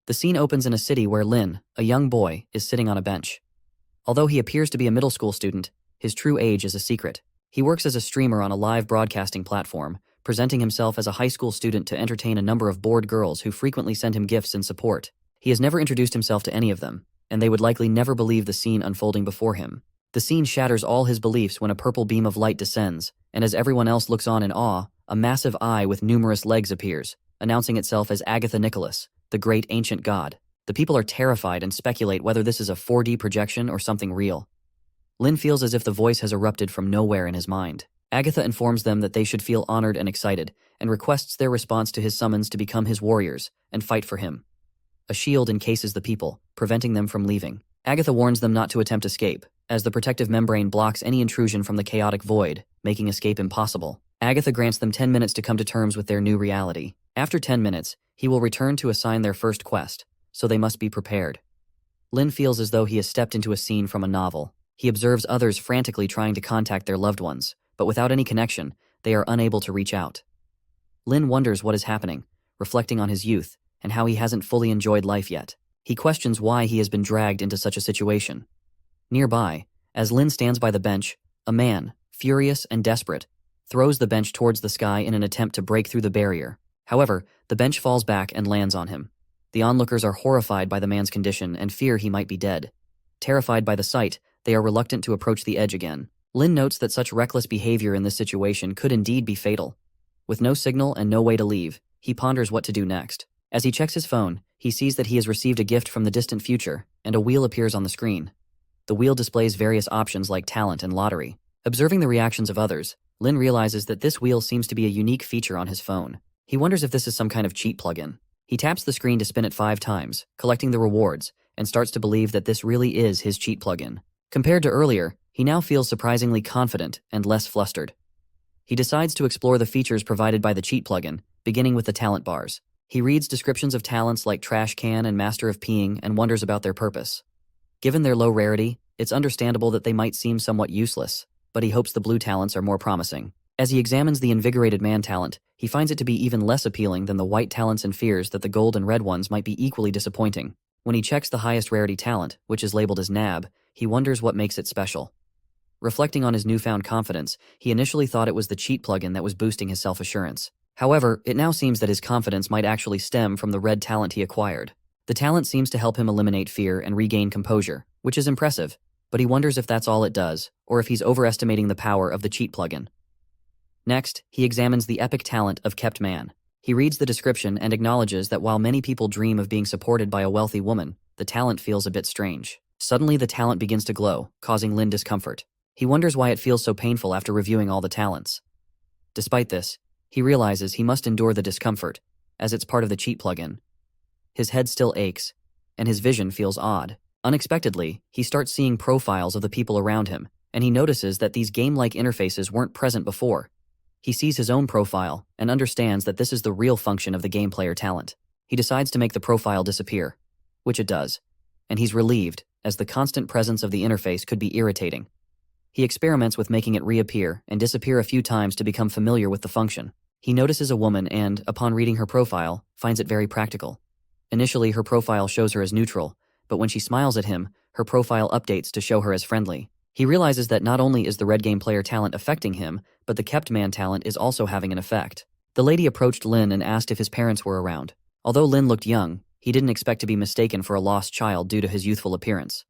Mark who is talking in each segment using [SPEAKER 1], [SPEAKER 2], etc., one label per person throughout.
[SPEAKER 1] The scene opens in a city where Lin, a young boy, is sitting on a bench. Although he appears to be a middle school student, his true age is a secret. He works as a streamer on a live broadcasting platform, presenting himself as a high school student to entertain a number of bored girls who frequently send him gifts and support. He has never introduced himself to any of them, and they would likely never believe the scene unfolding before him. The scene shatters all his beliefs when a purple beam of light descends, and as everyone else looks on in awe, a massive eye with numerous legs appears, announcing itself as Agatha Nicholas, the great ancient god. The people are terrified and speculate whether this is a 4D projection or something real. Lin feels as if the voice has erupted from nowhere in his mind. Agatha informs them that they should feel honored and excited, and requests their response to his summons to become his warriors and fight for him. A shield encases the people, preventing them from leaving. Agatha warns them not to attempt escape, as the protective membrane blocks any intrusion from the chaotic void, making escape impossible. Agatha grants them 10 minutes to come to terms with their new reality. After 10 minutes, he will return to assign their first quest, so they must be prepared. Lin feels as though he has stepped into a scene from a novel. He observes others frantically trying to contact their loved ones, but without any connection, they are unable to reach out. Lin wonders what is happening, reflecting on his youth and how he hasn't fully enjoyed life yet. He questions why he has been dragged into such a situation. Nearby, as Lin stands by the bench, a man, furious and desperate, throws the bench towards the sky in an attempt to break through the barrier. However, the bench falls back and lands on him. The onlookers are horrified by the man's condition and fear he might be dead. Terrified by the sight, they are reluctant to approach the edge again. Lin notes that such reckless behavior in this situation could indeed be fatal. With no signal and no way to leave, he ponders what to do next. As he checks his phone, he sees that he has received a gift from the distant future, and a wheel appears on the screen. The wheel displays various options like talent and lottery. Observing the reactions of others, Lin realizes that this wheel seems to be a unique feature on his phone. He wonders if this is some kind of cheat plugin. He taps the screen to spin it 5 times, collecting the rewards, and starts to believe that this really is his cheat plugin. Compared to earlier, he now feels surprisingly confident and less flustered. He decides to explore the features provided by the cheat plugin, beginning with the talent bars. He reads descriptions of talents like Trash Can and Master of Peeing and wonders about their purpose. Given their low rarity, it's understandable that they might seem somewhat useless, but he hopes the blue talents are more promising. As he examines the Invigorated Man talent, he finds it to be even less appealing than the white talents and fears that the gold and red ones might be equally disappointing. When he checks the highest rarity talent, which is labeled as Nab, he wonders what makes it special. Reflecting on his newfound confidence, he initially thought it was the cheat plugin that was boosting his self-assurance. However, it now seems that his confidence might actually stem from the red talent he acquired. The talent seems to help him eliminate fear and regain composure, which is impressive, but he wonders if that's all it does, or if he's overestimating the power of the cheat plugin. Next, he examines the epic talent of Kept Man. He reads the description and acknowledges that while many people dream of being supported by a wealthy woman, the talent feels a bit strange. Suddenly, the talent begins to glow, causing Lin discomfort. He wonders why it feels so painful after reviewing all the talents. Despite this, he realizes he must endure the discomfort, as it's part of the cheat plugin. His head still aches, and his vision feels odd. Unexpectedly, he starts seeing profiles of the people around him, and he notices that these game-like interfaces weren't present before. He sees his own profile and understands that this is the real function of the game player talent. He decides to make the profile disappear, which it does, and he's relieved, as the constant presence of the interface could be irritating. He experiments with making it reappear and disappear a few times to become familiar with the function. He notices a woman and, upon reading her profile, finds it very practical. Initially, her profile shows her as neutral, but when she smiles at him, her profile updates to show her as friendly. He realizes that not only is the red game player talent affecting him, but the Kept Man talent is also having an effect. The lady approached Lin and asked if his parents were around. Although Lin looked young, he didn't expect to be mistaken for a lost child due to his youthful appearance.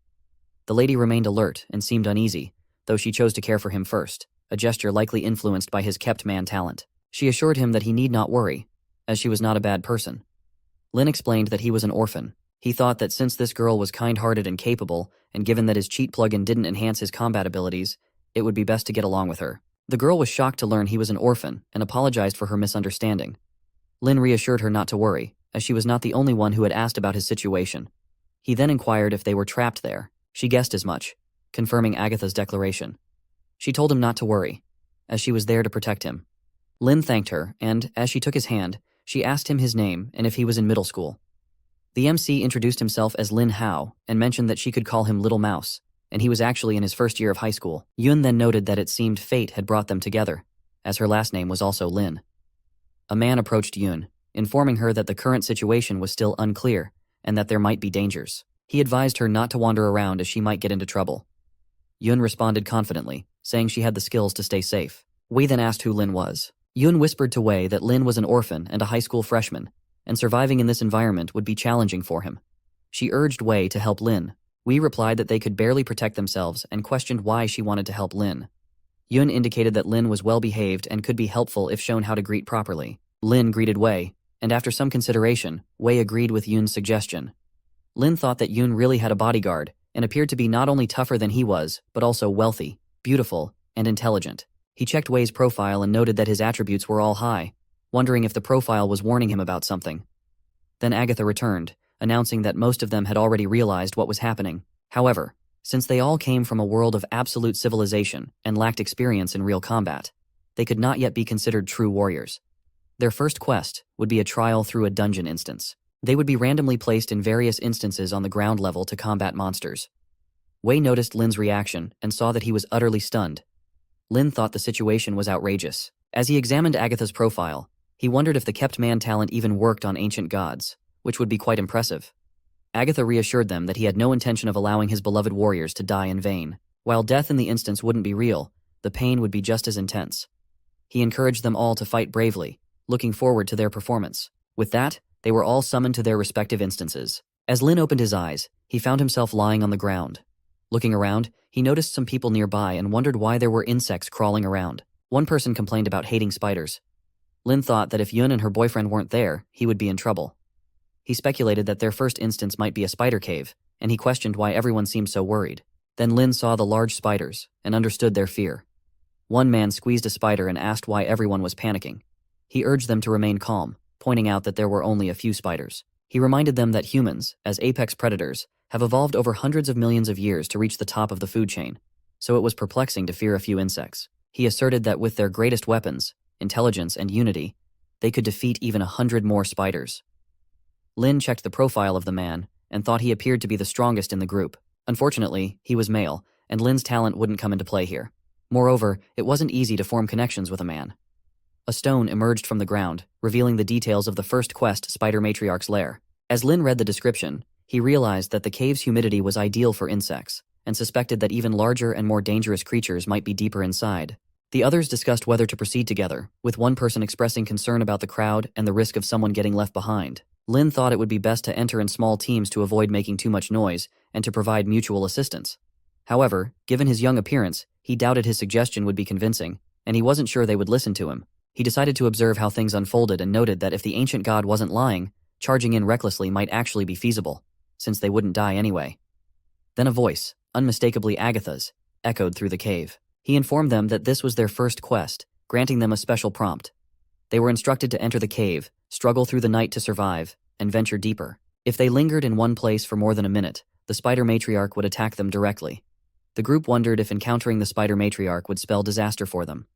[SPEAKER 1] The lady remained alert and seemed uneasy, though she chose to care for him first, a gesture likely influenced by his Kept Man talent. She assured him that he need not worry, as she was not a bad person. Lin explained that he was an orphan. He thought that since this girl was kind-hearted and capable, and given that his cheat plugin didn't enhance his combat abilities, it would be best to get along with her. The girl was shocked to learn he was an orphan and apologized for her misunderstanding. Lin reassured her not to worry, as she was not the only one who had asked about his situation. He then inquired if they were trapped there. She guessed as much, confirming Agatha's declaration. She told him not to worry, as she was there to protect him. Lin thanked her, and, as she took his hand, she asked him his name and if he was in middle school. The MC introduced himself as Lin Hao and mentioned that she could call him Little Mouse, and he was actually in his first year of high school. Yun then noted that it seemed fate had brought them together, as her last name was also Lin. A man approached Yun, informing her that the current situation was still unclear, and that there might be dangers. He advised her not to wander around as she might get into trouble. Yun responded confidently, saying she had the skills to stay safe. Wei then asked who Lin was. Yun whispered to Wei that Lin was an orphan and a high school freshman, and surviving in this environment would be challenging for him. She urged Wei to help Lin. Wei replied that they could barely protect themselves and questioned why she wanted to help Lin. Yun indicated that Lin was well-behaved and could be helpful if shown how to greet properly. Lin greeted Wei, and after some consideration, Wei agreed with Yun's suggestion. Lin thought that Yun really had a bodyguard and appeared to be not only tougher than he was, but also wealthy, beautiful, and intelligent. He checked Wei's profile and noted that his attributes were all high, wondering if the profile was warning him about something. Then Agatha returned, announcing that most of them had already realized what was happening. However, since they all came from a world of absolute civilization and lacked experience in real combat, they could not yet be considered true warriors. Their first quest would be a trial through a dungeon instance. They would be randomly placed in various instances on the ground level to combat monsters. Wei noticed Lin's reaction and saw that he was utterly stunned. Lin thought the situation was outrageous. As he examined Agatha's profile, he wondered if the kept man talent even worked on ancient gods, which would be quite impressive. Agatha reassured them that he had no intention of allowing his beloved warriors to die in vain. While death in the instance wouldn't be real, the pain would be just as intense. He encouraged them all to fight bravely, looking forward to their performance. With that, they were all summoned to their respective instances. As Lin opened his eyes, he found himself lying on the ground. Looking around, he noticed some people nearby and wondered why there were insects crawling around. One person complained about hating spiders. Lin thought that if Yun and her boyfriend weren't there, he would be in trouble. He speculated that their first instance might be a spider cave, and he questioned why everyone seemed so worried. Then Lin saw the large spiders and understood their fear. One man squeezed a spider and asked why everyone was panicking. He urged them to remain calm, pointing out that there were only a few spiders. He reminded them that humans, as apex predators, have evolved over hundreds of millions of years to reach the top of the food chain, so it was perplexing to fear a few insects. He asserted that with their greatest weapons, intelligence and unity, they could defeat even 100 more spiders. Lin checked the profile of the man and thought he appeared to be the strongest in the group. Unfortunately, he was male, and Lin's talent wouldn't come into play here. Moreover, it wasn't easy to form connections with a man. A stone emerged from the ground, revealing the details of the first quest Spider Matriarch's lair. As Lin read the description, he realized that the cave's humidity was ideal for insects, and suspected that even larger and more dangerous creatures might be deeper inside. The others discussed whether to proceed together, with one person expressing concern about the crowd and the risk of someone getting left behind. Lin thought it would be best to enter in small teams to avoid making too much noise and to provide mutual assistance. However, given his young appearance, he doubted his suggestion would be convincing, and he wasn't sure they would listen to him. He decided to observe how things unfolded and noted that if the ancient god wasn't lying, charging in recklessly might actually be feasible, since they wouldn't die anyway. Then a voice, unmistakably Agatha's, echoed through the cave. He informed them that this was their first quest, granting them a special prompt. They were instructed to enter the cave, struggle through the night to survive, and venture deeper. If they lingered in one place for more than a minute, the Spider Matriarch would attack them directly. The group wondered if encountering the Spider Matriarch would spell disaster for them.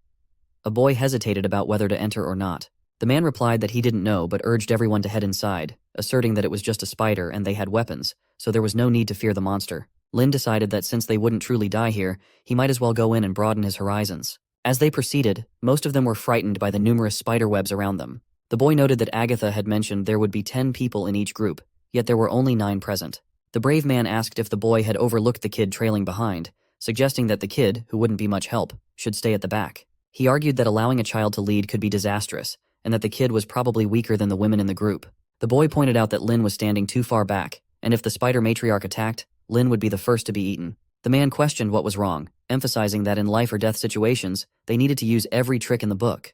[SPEAKER 1] A boy hesitated about whether to enter or not. The man replied that he didn't know but urged everyone to head inside, asserting that it was just a spider and they had weapons, so there was no need to fear the monster. Lin decided that since they wouldn't truly die here, he might as well go in and broaden his horizons. As they proceeded, most of them were frightened by the numerous spider webs around them. The boy noted that Agatha had mentioned there would be 10 people in each group, yet there were only 9 present. The brave man asked if the boy had overlooked the kid trailing behind, suggesting that the kid, who wouldn't be much help, should stay at the back. He argued that allowing a child to lead could be disastrous, and that the kid was probably weaker than the women in the group. The boy pointed out that Lin was standing too far back, and if the Spider Matriarch attacked, Lin would be the first to be eaten. The man questioned what was wrong, emphasizing that in life or death situations, they needed to use every trick in the book.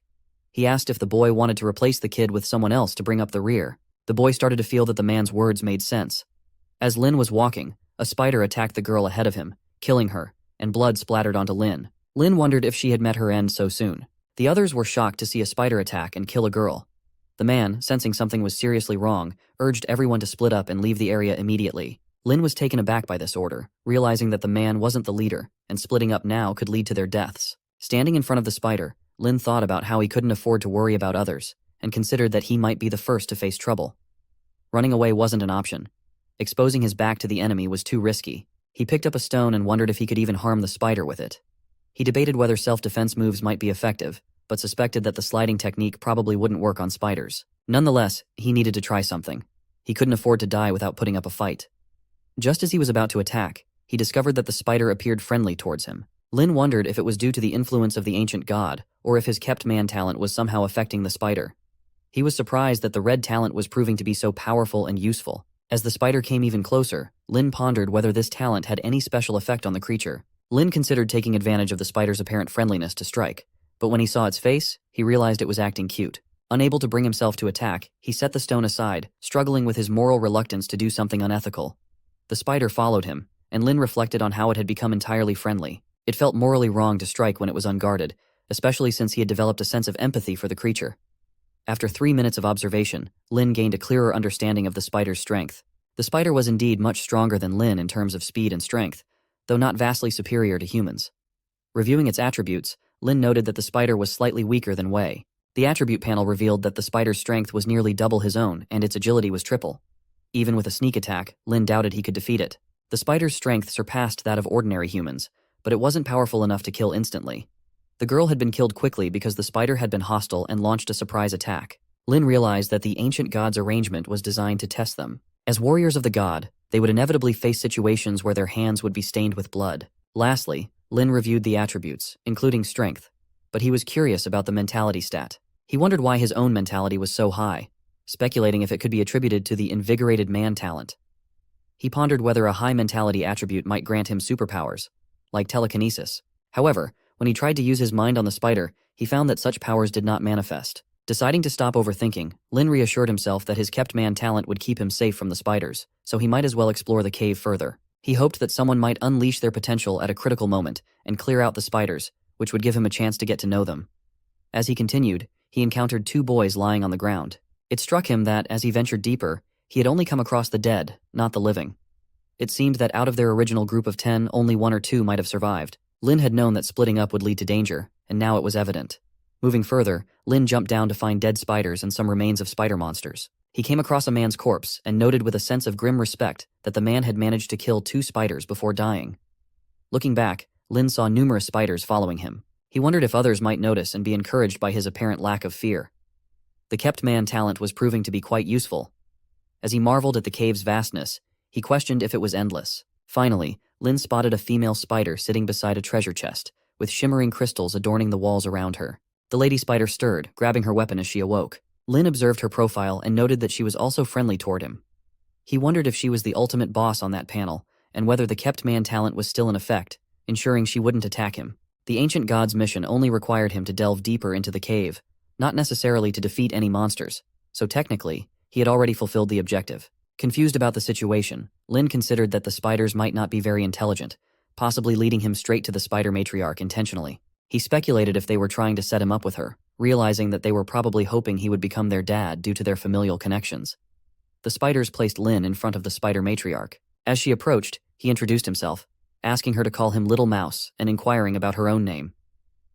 [SPEAKER 1] He asked if the boy wanted to replace the kid with someone else to bring up the rear. The boy started to feel that the man's words made sense. As Lin was walking, a spider attacked the girl ahead of him, killing her, and blood splattered onto Lin. Lin wondered if she had met her end so soon. The others were shocked to see a spider attack and kill a girl. The man, sensing something was seriously wrong, urged everyone to split up and leave the area immediately. Lin was taken aback by this order, realizing that the man wasn't the leader, and splitting up now could lead to their deaths. Standing in front of the spider, Lin thought about how he couldn't afford to worry about others, and considered that he might be the first to face trouble. Running away wasn't an option. Exposing his back to the enemy was too risky. He picked up a stone and wondered if he could even harm the spider with it. He debated whether self-defense moves might be effective, but suspected that the sliding technique probably wouldn't work on spiders. Nonetheless, he needed to try something. He couldn't afford to die without putting up a fight. Just as he was about to attack, he discovered that the spider appeared friendly towards him. Lin wondered if it was due to the influence of the ancient god, or if his kept man talent was somehow affecting the spider. He was surprised that the red talent was proving to be so powerful and useful. As the spider came even closer, Lin pondered whether this talent had any special effect on the creature. Lin considered taking advantage of the spider's apparent friendliness to strike, but when he saw its face, he realized it was acting cute. Unable to bring himself to attack, he set the stone aside, struggling with his moral reluctance to do something unethical. The spider followed him, and Lin reflected on how it had become entirely friendly. It felt morally wrong to strike when it was unguarded, especially since he had developed a sense of empathy for the creature. After 3 minutes of observation, Lin gained a clearer understanding of the spider's strength. The spider was indeed much stronger than Lin in terms of speed and strength, though not vastly superior to humans. Reviewing its attributes, Lin noted that the spider was slightly weaker than Wei. The attribute panel revealed that the spider's strength was nearly double his own, and its agility was triple. Even with a sneak attack, Lin doubted he could defeat it. The spider's strength surpassed that of ordinary humans, but it wasn't powerful enough to kill instantly. The girl had been killed quickly because the spider had been hostile and launched a surprise attack. Lin realized that the ancient god's arrangement was designed to test them. As warriors of the god, they would inevitably face situations where their hands would be stained with blood. Lastly, Lin reviewed the attributes, including strength, but he was curious about the mentality stat. He wondered why his own mentality was so high, speculating if it could be attributed to the invigorated man talent. He pondered whether a high mentality attribute might grant him superpowers, like telekinesis. However, when he tried to use his mind on the spider, he found that such powers did not manifest. Deciding to stop overthinking, Lin reassured himself that his kept man talent would keep him safe from the spiders, so he might as well explore the cave further. He hoped that someone might unleash their potential at a critical moment and clear out the spiders, which would give him a chance to get to know them. As he continued, he encountered 2 boys lying on the ground. It struck him that, as he ventured deeper, he had only come across the dead, not the living. It seemed that out of their original group of 10, only 1 or 2 might have survived. Lin had known that splitting up would lead to danger, and now it was evident. Moving further, Lin jumped down to find dead spiders and some remains of spider monsters. He came across a man's corpse and noted with a sense of grim respect that the man had managed to kill 2 spiders before dying. Looking back, Lin saw numerous spiders following him. He wondered if others might notice and be encouraged by his apparent lack of fear. The kept man talent was proving to be quite useful. As he marveled at the cave's vastness, he questioned if it was endless. Finally, Lin spotted a female spider sitting beside a treasure chest, with shimmering crystals adorning the walls around her. The lady spider stirred, grabbing her weapon as she awoke. Lin observed her profile and noted that she was also friendly toward him. He wondered if she was the ultimate boss on that panel, and whether the kept man talent was still in effect, ensuring she wouldn't attack him. The ancient god's mission only required him to delve deeper into the cave, not necessarily to defeat any monsters, so technically, he had already fulfilled the objective. Confused about the situation, Lin considered that the spiders might not be very intelligent, possibly leading him straight to the spider matriarch intentionally. He speculated if they were trying to set him up with her, realizing that they were probably hoping he would become their dad due to their familial connections. The spiders placed Lin in front of the spider matriarch. As she approached, he introduced himself, asking her to call him Little Mouse and inquiring about her own name.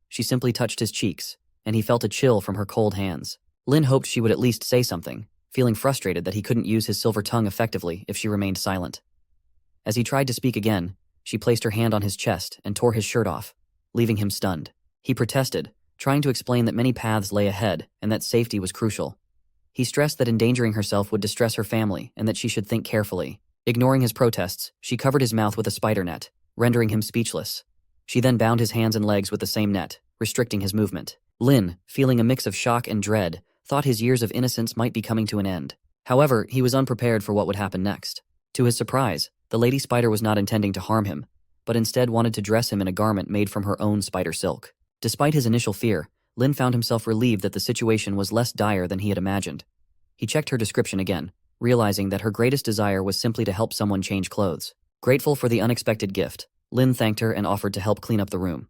[SPEAKER 1] She simply touched his cheeks, and he felt a chill from her cold hands. Lin hoped she would at least say something, feeling frustrated that he couldn't use his silver tongue effectively if she remained silent. As he tried to speak again, she placed her hand on his chest and tore his shirt off, leaving him stunned. He protested, trying to explain that many paths lay ahead and that safety was crucial. He stressed that endangering herself would distress her family and that she should think carefully. Ignoring his protests, she covered his mouth with a spider net, rendering him speechless. She then bound his hands and legs with the same net, restricting his movement. Lin, feeling a mix of shock and dread, thought his years of innocence might be coming to an end. However, he was unprepared for what would happen next. To his surprise, the lady spider was not intending to harm him, but instead wanted to dress him in a garment made from her own spider silk. Despite his initial fear, Lin found himself relieved that the situation was less dire than he had imagined. He checked her description again, realizing that her greatest desire was simply to help someone change clothes. Grateful for the unexpected gift, Lin thanked her and offered to help clean up the room.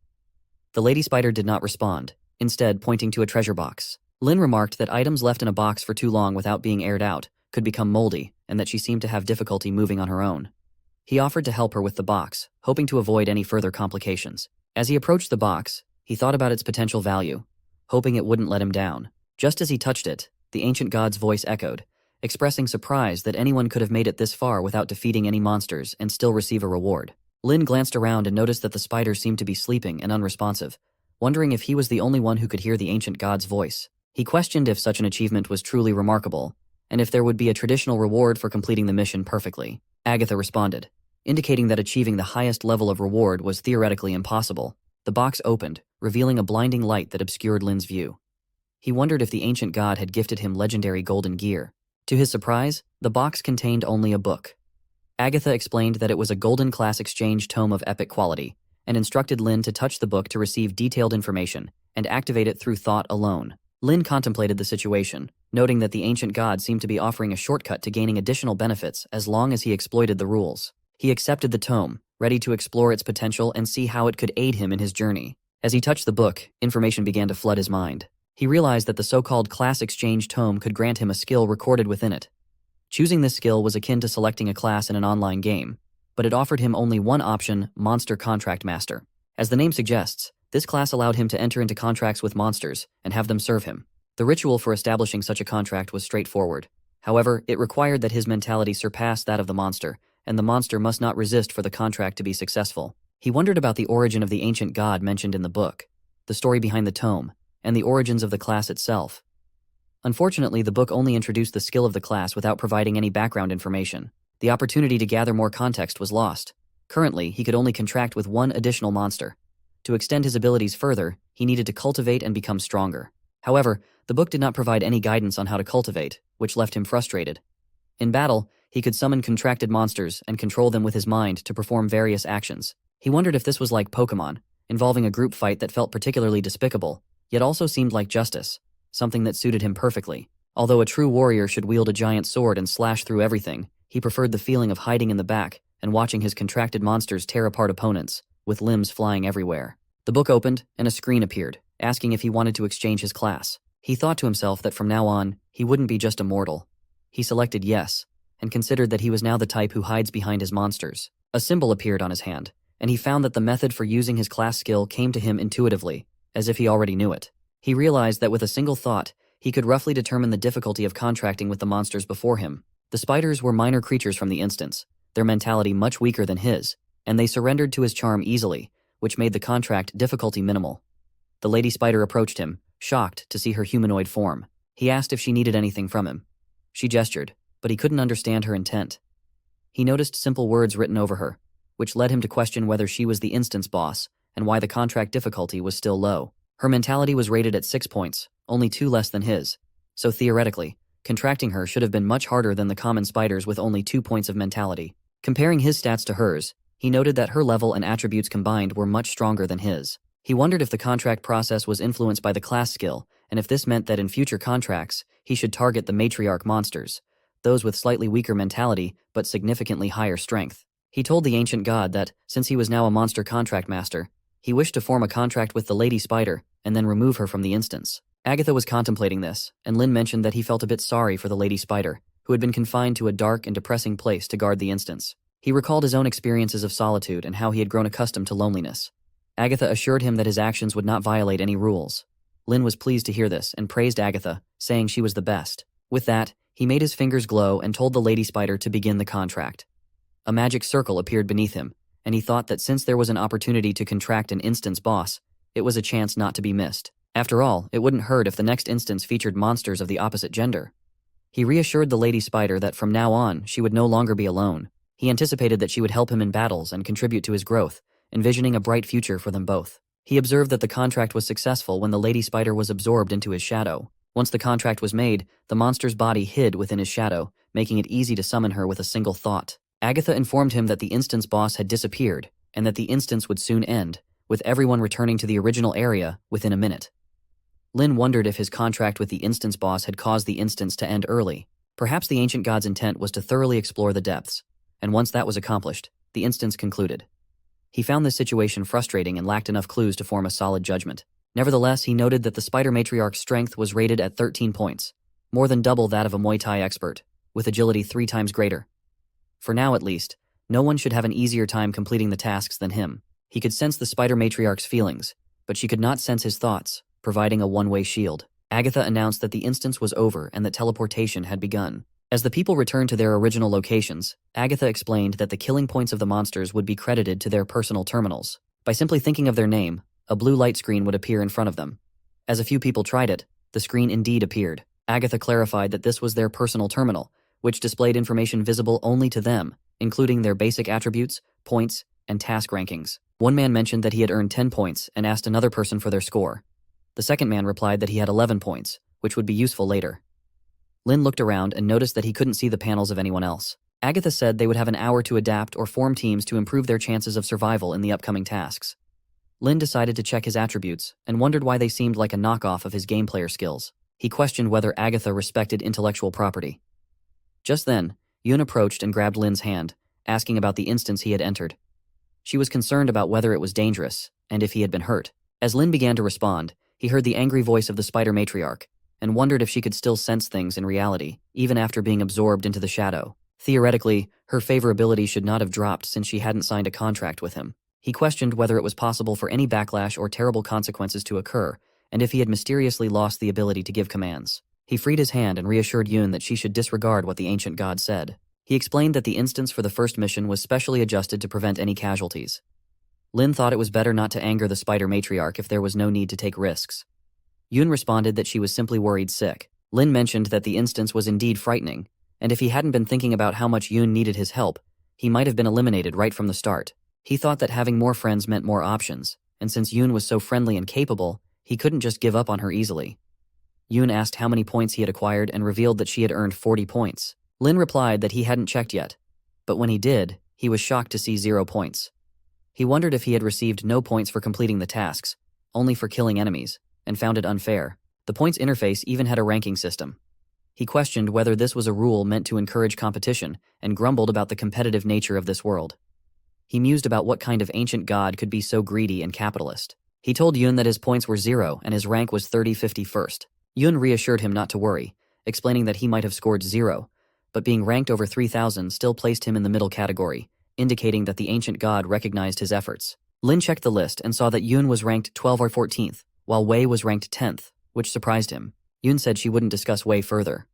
[SPEAKER 1] The lady spider did not respond, instead pointing to a treasure box. Lin remarked that items left in a box for too long without being aired out could become moldy, and that she seemed to have difficulty moving on her own. He offered to help her with the box, hoping to avoid any further complications. As he approached the box, he thought about its potential value, hoping it wouldn't let him down. Just as he touched it, the ancient god's voice echoed, expressing surprise that anyone could have made it this far without defeating any monsters and still receive a reward. Lin glanced around and noticed that the spiders seemed to be sleeping and unresponsive, wondering if he was the only one who could hear the ancient god's voice. He questioned if such an achievement was truly remarkable, and if there would be a traditional reward for completing the mission perfectly. Agatha responded, indicating that achieving the highest level of reward was theoretically impossible. The box opened, revealing a blinding light that obscured Lin's view. He wondered if the ancient god had gifted him legendary golden gear. To his surprise, the box contained only a book. Agatha explained that it was a golden class exchange tome of epic quality, and instructed Lin to touch the book to receive detailed information and activate it through thought alone. Lin contemplated the situation, noting that the ancient god seemed to be offering a shortcut to gaining additional benefits as long as he exploited the rules. He accepted the tome, ready to explore its potential and see how it could aid him in his journey. As he touched the book, information began to flood his mind. He realized that the so-called class exchange tome could grant him a skill recorded within it. Choosing this skill was akin to selecting a class in an online game, but it offered him only one option: Monster Contract Master. As the name suggests, this class allowed him to enter into contracts with monsters and have them serve him. The ritual for establishing such a contract was straightforward. However, it required that his mentality surpass that of the monster, and the monster must not resist for the contract to be successful. He wondered about the origin of the ancient god mentioned in the book, the story behind the tome, and the origins of the class itself. Unfortunately, the book only introduced the skill of the class without providing any background information. The opportunity to gather more context was lost. Currently, he could only contract with one additional monster. To extend his abilities further, he needed to cultivate and become stronger. However, the book did not provide any guidance on how to cultivate, which left him frustrated. In battle, he could summon contracted monsters and control them with his mind to perform various actions. He wondered if this was like Pokemon, involving a group fight that felt particularly despicable, yet also seemed like justice, something that suited him perfectly. Although a true warrior should wield a giant sword and slash through everything, he preferred the feeling of hiding in the back and watching his contracted monsters tear apart opponents, with limbs flying everywhere. The book opened, and a screen appeared, asking if he wanted to exchange his class. He thought to himself that from now on, he wouldn't be just a mortal. He selected yes, and considered that he was now the type who hides behind his monsters. A symbol appeared on his hand, and he found that the method for using his class skill came to him intuitively, as if he already knew it. He realized that with a single thought, he could roughly determine the difficulty of contracting with the monsters before him. The spiders were minor creatures from the instance, their mentality much weaker than his, and they surrendered to his charm easily, which made the contract difficulty minimal. The lady spider approached him, shocked to see her humanoid form. He asked if she needed anything from him. She gestured, but he couldn't understand her intent. He noticed simple words written over her, which led him to question whether she was the instance boss and why the contract difficulty was still low. Her mentality was rated at 6 points, only 2 less than his, so theoretically, contracting her should have been much harder than the common spiders with only 2 points of mentality. Comparing his stats to hers, he noted that her level and attributes combined were much stronger than his. He wondered if the contract process was influenced by the class skill, and if this meant that in future contracts, he should target the matriarch monsters, those with slightly weaker mentality but significantly higher strength. He told the ancient god that, since he was now a monster contract master, he wished to form a contract with the lady spider and then remove her from the instance. Agatha was contemplating this, and Lin mentioned that he felt a bit sorry for the lady spider, who had been confined to a dark and depressing place to guard the instance. He recalled his own experiences of solitude and how he had grown accustomed to loneliness. Agatha assured him that his actions would not violate any rules. Lin was pleased to hear this and praised Agatha, saying she was the best. With that, he made his fingers glow and told the lady spider to begin the contract. A magic circle appeared beneath him, and he thought that since there was an opportunity to contract an instance boss, it was a chance not to be missed. After all, it wouldn't hurt if the next instance featured monsters of the opposite gender. He reassured the lady spider that from now on, she would no longer be alone. He anticipated that she would help him in battles and contribute to his growth, envisioning a bright future for them both. He observed that the contract was successful when the lady spider was absorbed into his shadow. Once the contract was made, the monster's body hid within his shadow, making it easy to summon her with a single thought. Agatha informed him that the instance boss had disappeared, and that the instance would soon end, with everyone returning to the original area within a minute. Lin wondered if his contract with the instance boss had caused the instance to end early. Perhaps the ancient god's intent was to thoroughly explore the depths, and once that was accomplished, the instance concluded. He found this situation frustrating and lacked enough clues to form a solid judgment. Nevertheless, he noted that the spider matriarch's strength was rated at 13 points, more than double that of a Muay Thai expert, with agility 3 times greater. For now at least, no one should have an easier time completing the tasks than him. He could sense the spider matriarch's feelings, but she could not sense his thoughts, providing a one-way shield. Agatha announced that the instance was over and that teleportation had begun. As the people returned to their original locations, Agatha explained that the killing points of the monsters would be credited to their personal terminals. By simply thinking of their name, a blue light screen would appear in front of them. As a few people tried it, the screen indeed appeared. Agatha clarified that this was their personal terminal, which displayed information visible only to them, including their basic attributes, points, and task rankings. One man mentioned that he had earned 10 points and asked another person for their score. The second man replied that he had 11 points, which would be useful later. Lin looked around and noticed that he couldn't see the panels of anyone else. Agatha said they would have an hour to adapt or form teams to improve their chances of survival in the upcoming tasks. Lin decided to check his attributes and wondered why they seemed like a knockoff of his game player skills. He questioned whether Agatha respected intellectual property. Just then, Yoon approached and grabbed Lin's hand, asking about the instance he had entered. She was concerned about whether it was dangerous and if he had been hurt. As Lin began to respond, he heard the angry voice of the spider matriarch and wondered if she could still sense things in reality, even after being absorbed into the shadow. Theoretically, her favorability should not have dropped since she hadn't signed a contract with him. He questioned whether it was possible for any backlash or terrible consequences to occur, and if he had mysteriously lost the ability to give commands. He freed his hand and reassured Yoon that she should disregard what the ancient god said. He explained that the instance for the first mission was specially adjusted to prevent any casualties. Lin thought it was better not to anger the spider matriarch if there was no need to take risks. Yoon responded that she was simply worried sick. Lin mentioned that the instance was indeed frightening, and if he hadn't been thinking about how much Yoon needed his help, he might have been eliminated right from the start. He thought that having more friends meant more options, and since Yoon was so friendly and capable, he couldn't just give up on her easily. Yoon asked how many points he had acquired and revealed that she had earned 40 points. Lin replied that he hadn't checked yet, but when he did, he was shocked to see 0 points. He wondered if he had received no points for completing the tasks, only for killing enemies, and found it unfair. The points interface even had a ranking system. He questioned whether this was a rule meant to encourage competition and grumbled about the competitive nature of this world. He mused about what kind of ancient god could be so greedy and capitalist. He told Yoon that his points were 0 and his rank was 3051st. Yoon reassured him not to worry, explaining that he might have scored 0, but being ranked over 3,000 still placed him in the middle category, indicating that the ancient god recognized his efforts. Lin checked the list and saw that Yoon was ranked 12 or 14th, while Wei was ranked 10th, which surprised him. Yoon said she wouldn't discuss Wei further.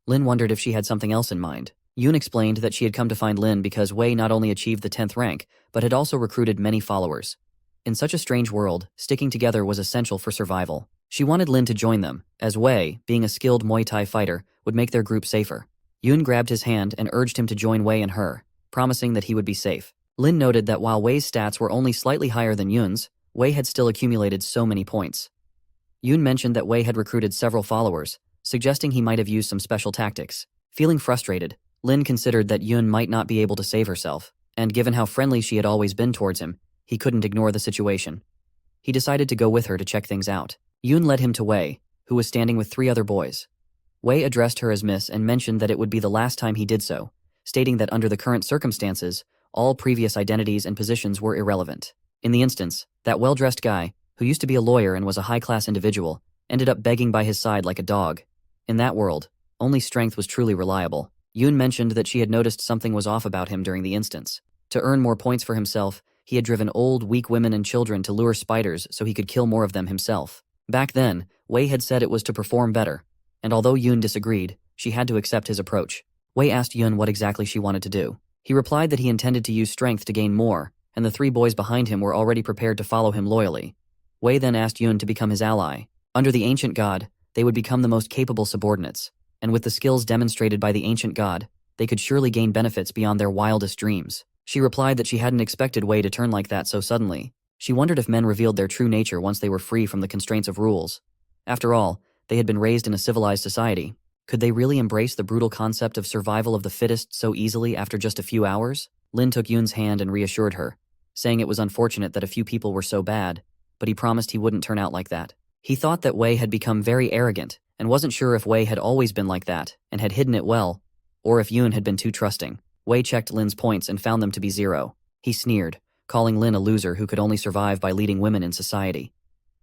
[SPEAKER 1] Lin wondered if she had something else in mind. Yoon explained that she had come to find Lin because Wei not only achieved the 10th rank, but had also recruited many followers. In such a strange world, sticking together was essential for survival. She wanted Lin to join them, as Wei, being a skilled Muay Thai fighter, would make their group safer. Yoon grabbed his hand and urged him to join Wei and her, promising that he would be safe. Lin noted that while Wei's stats were only slightly higher than Yoon's, Wei had still accumulated so many points. Yoon mentioned that Wei had recruited several followers, suggesting he might have used some special tactics. Feeling frustrated, Lin considered that Yoon might not be able to save herself, and given how friendly she had always been towards him, he couldn't ignore the situation. He decided to go with her to check things out. Yoon led him to Wei, who was standing with 3 other boys. Wei addressed her as Miss and mentioned that it would be the last time he did so, stating that under the current circumstances, all previous identities and positions were irrelevant. In the instance, that well-dressed guy, who used to be a lawyer and was a high-class individual, ended up begging by his side like a dog. In that world, only strength was truly reliable. Yoon mentioned that she had noticed something was off about him during the instance. To earn more points for himself, he had driven old, weak women and children to lure spiders so he could kill more of them himself. Back then, Wei had said it was to perform better, and although Yoon disagreed, she had to accept his approach. Wei asked Yoon what exactly she wanted to do. He replied that he intended to use strength to gain more, and the 3 boys behind him were already prepared to follow him loyally. Wei then asked Yoon to become his ally. Under the ancient god, they would become the most capable subordinates, and with the skills demonstrated by the ancient god, they could surely gain benefits beyond their wildest dreams. She replied that she hadn't expected Wei to turn like that so suddenly. She wondered if men revealed their true nature once they were free from the constraints of rules. After all, they had been raised in a civilized society. Could they really embrace the brutal concept of survival of the fittest so easily after just a few hours? Lin took Yoon's hand and reassured her, saying it was unfortunate that a few people were so bad, but he promised he wouldn't turn out like that. He thought that Wei had become very arrogant and wasn't sure if Wei had always been like that and had hidden it well, or if Yoon had been too trusting. Wei checked Lin's points and found them to be 0. He sneered, calling Lin a loser who could only survive by leading women in society.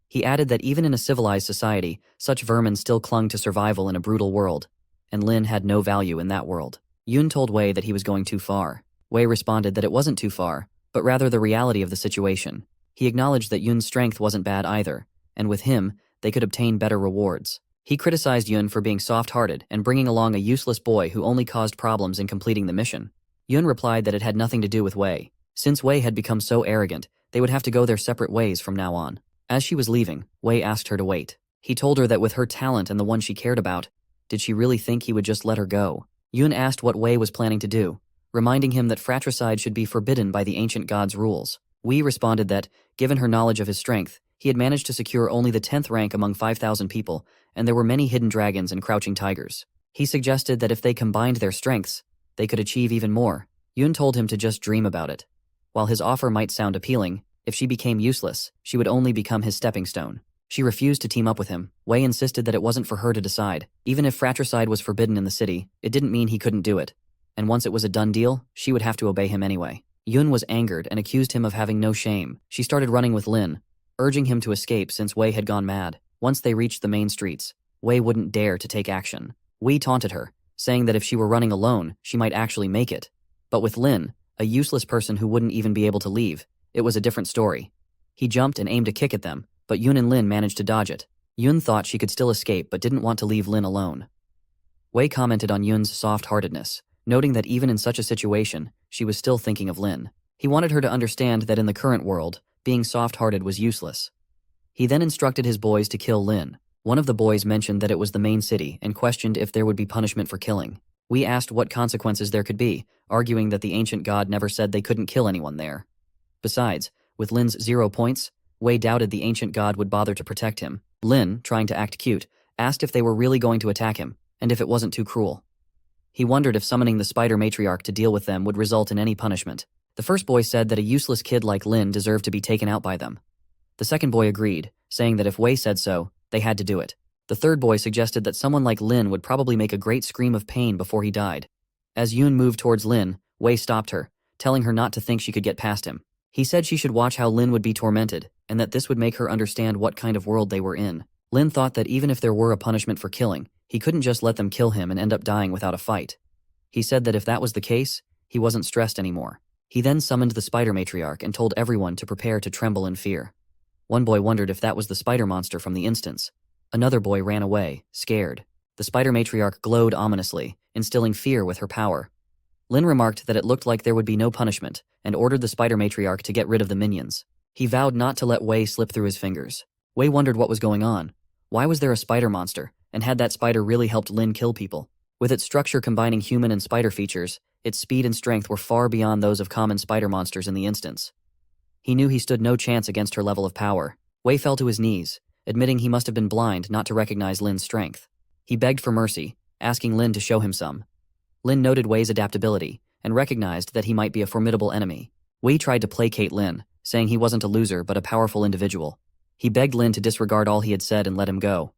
[SPEAKER 1] He added that even in a civilized society, such vermin still clung to survival in a brutal world, and Lin had no value in that world. Yoon told Wei that he was going too far. Wei responded that it wasn't too far, but rather the reality of the situation. He acknowledged that Yoon's strength wasn't bad either, and with him, they could obtain better rewards. He criticized Yoon for being soft-hearted and bringing along a useless boy who only caused problems in completing the mission. Yoon replied that it had nothing to do with Wei. Since Wei had become so arrogant, they would have to go their separate ways from now on. As she was leaving, Wei asked her to wait. He told her that with her talent and the one she cared about, Did she really think he would just let her go? Yun asked what Wei was planning to do, reminding him that fratricide should be forbidden by the ancient god's rules. Wei responded that, given her knowledge of his strength, he had managed to secure only the 10th rank among 5,000 people, and there were many hidden dragons and crouching tigers. He suggested that if they combined their strengths, they could achieve even more. Yun told him to just dream about it. While his offer might sound appealing, if she became useless, she would only become his stepping stone. She refused to team up with him. Wei insisted that it wasn't for her to decide. Even if fratricide was forbidden in the city, it didn't mean he couldn't do it. And once it was a done deal, she would have to obey him anyway. Yun was angered and accused him of having no shame. She started running with Lin, urging him to escape since Wei had gone mad. Once they reached the main streets, Wei wouldn't dare to take action. Wei taunted her, saying that if she were running alone, she might actually make it. But with Lin, a useless person who wouldn't even be able to leave, it was a different story. He jumped and aimed a kick at them, but Yun and Lin managed to dodge it. Yun thought she could still escape but didn't want to leave Lin alone. Wei commented on Yun's soft-heartedness, noting that even in such a situation, she was still thinking of Lin. He wanted her to understand that in the current world, being soft-hearted was useless. He then instructed his boys to kill Lin. One of the boys mentioned that it was the main city and questioned if there would be punishment for killing. We asked what consequences there could be, arguing that the ancient god never said they couldn't kill anyone there. Besides, with Lin's 0 points, Wei doubted the ancient god would bother to protect him. Lin, trying to act cute, asked if they were really going to attack him, and if it wasn't too cruel. He wondered if summoning the spider matriarch to deal with them would result in any punishment. The first boy said that a useless kid like Lin deserved to be taken out by them. The second boy agreed, saying that if Wei said so, they had to do it. The third boy suggested that someone like Lin would probably make a great scream of pain before he died. As Yun moved towards Lin, Wei stopped her, telling her not to think she could get past him. He said she should watch how Lin would be tormented, and that this would make her understand what kind of world they were in. Lin thought that even if there were a punishment for killing, he couldn't just let them kill him and end up dying without a fight. He said that if that was the case, he wasn't stressed anymore. He then summoned the spider matriarch and told everyone to prepare to tremble in fear. One boy wondered if that was the spider monster from the instance. Another boy ran away, scared. The spider matriarch glowed ominously, instilling fear with her power. Lin remarked that it looked like there would be no punishment, and ordered the spider matriarch to get rid of the minions. He vowed not to let Wei slip through his fingers. Wei wondered what was going on. Why was there a spider monster, and had that spider really helped Lin kill people? With its structure combining human and spider features, its speed and strength were far beyond those of common spider monsters in the instance. He knew he stood no chance against her level of power. Wei fell to his knees, admitting he must have been blind not to recognize Lin's strength. He begged for mercy, asking Lin to show him some. Lin noted Wei's adaptability, and recognized that he might be a formidable enemy. Wei tried to placate Lin, saying he wasn't a loser but a powerful individual. He begged Lin to disregard all he had said and let him go.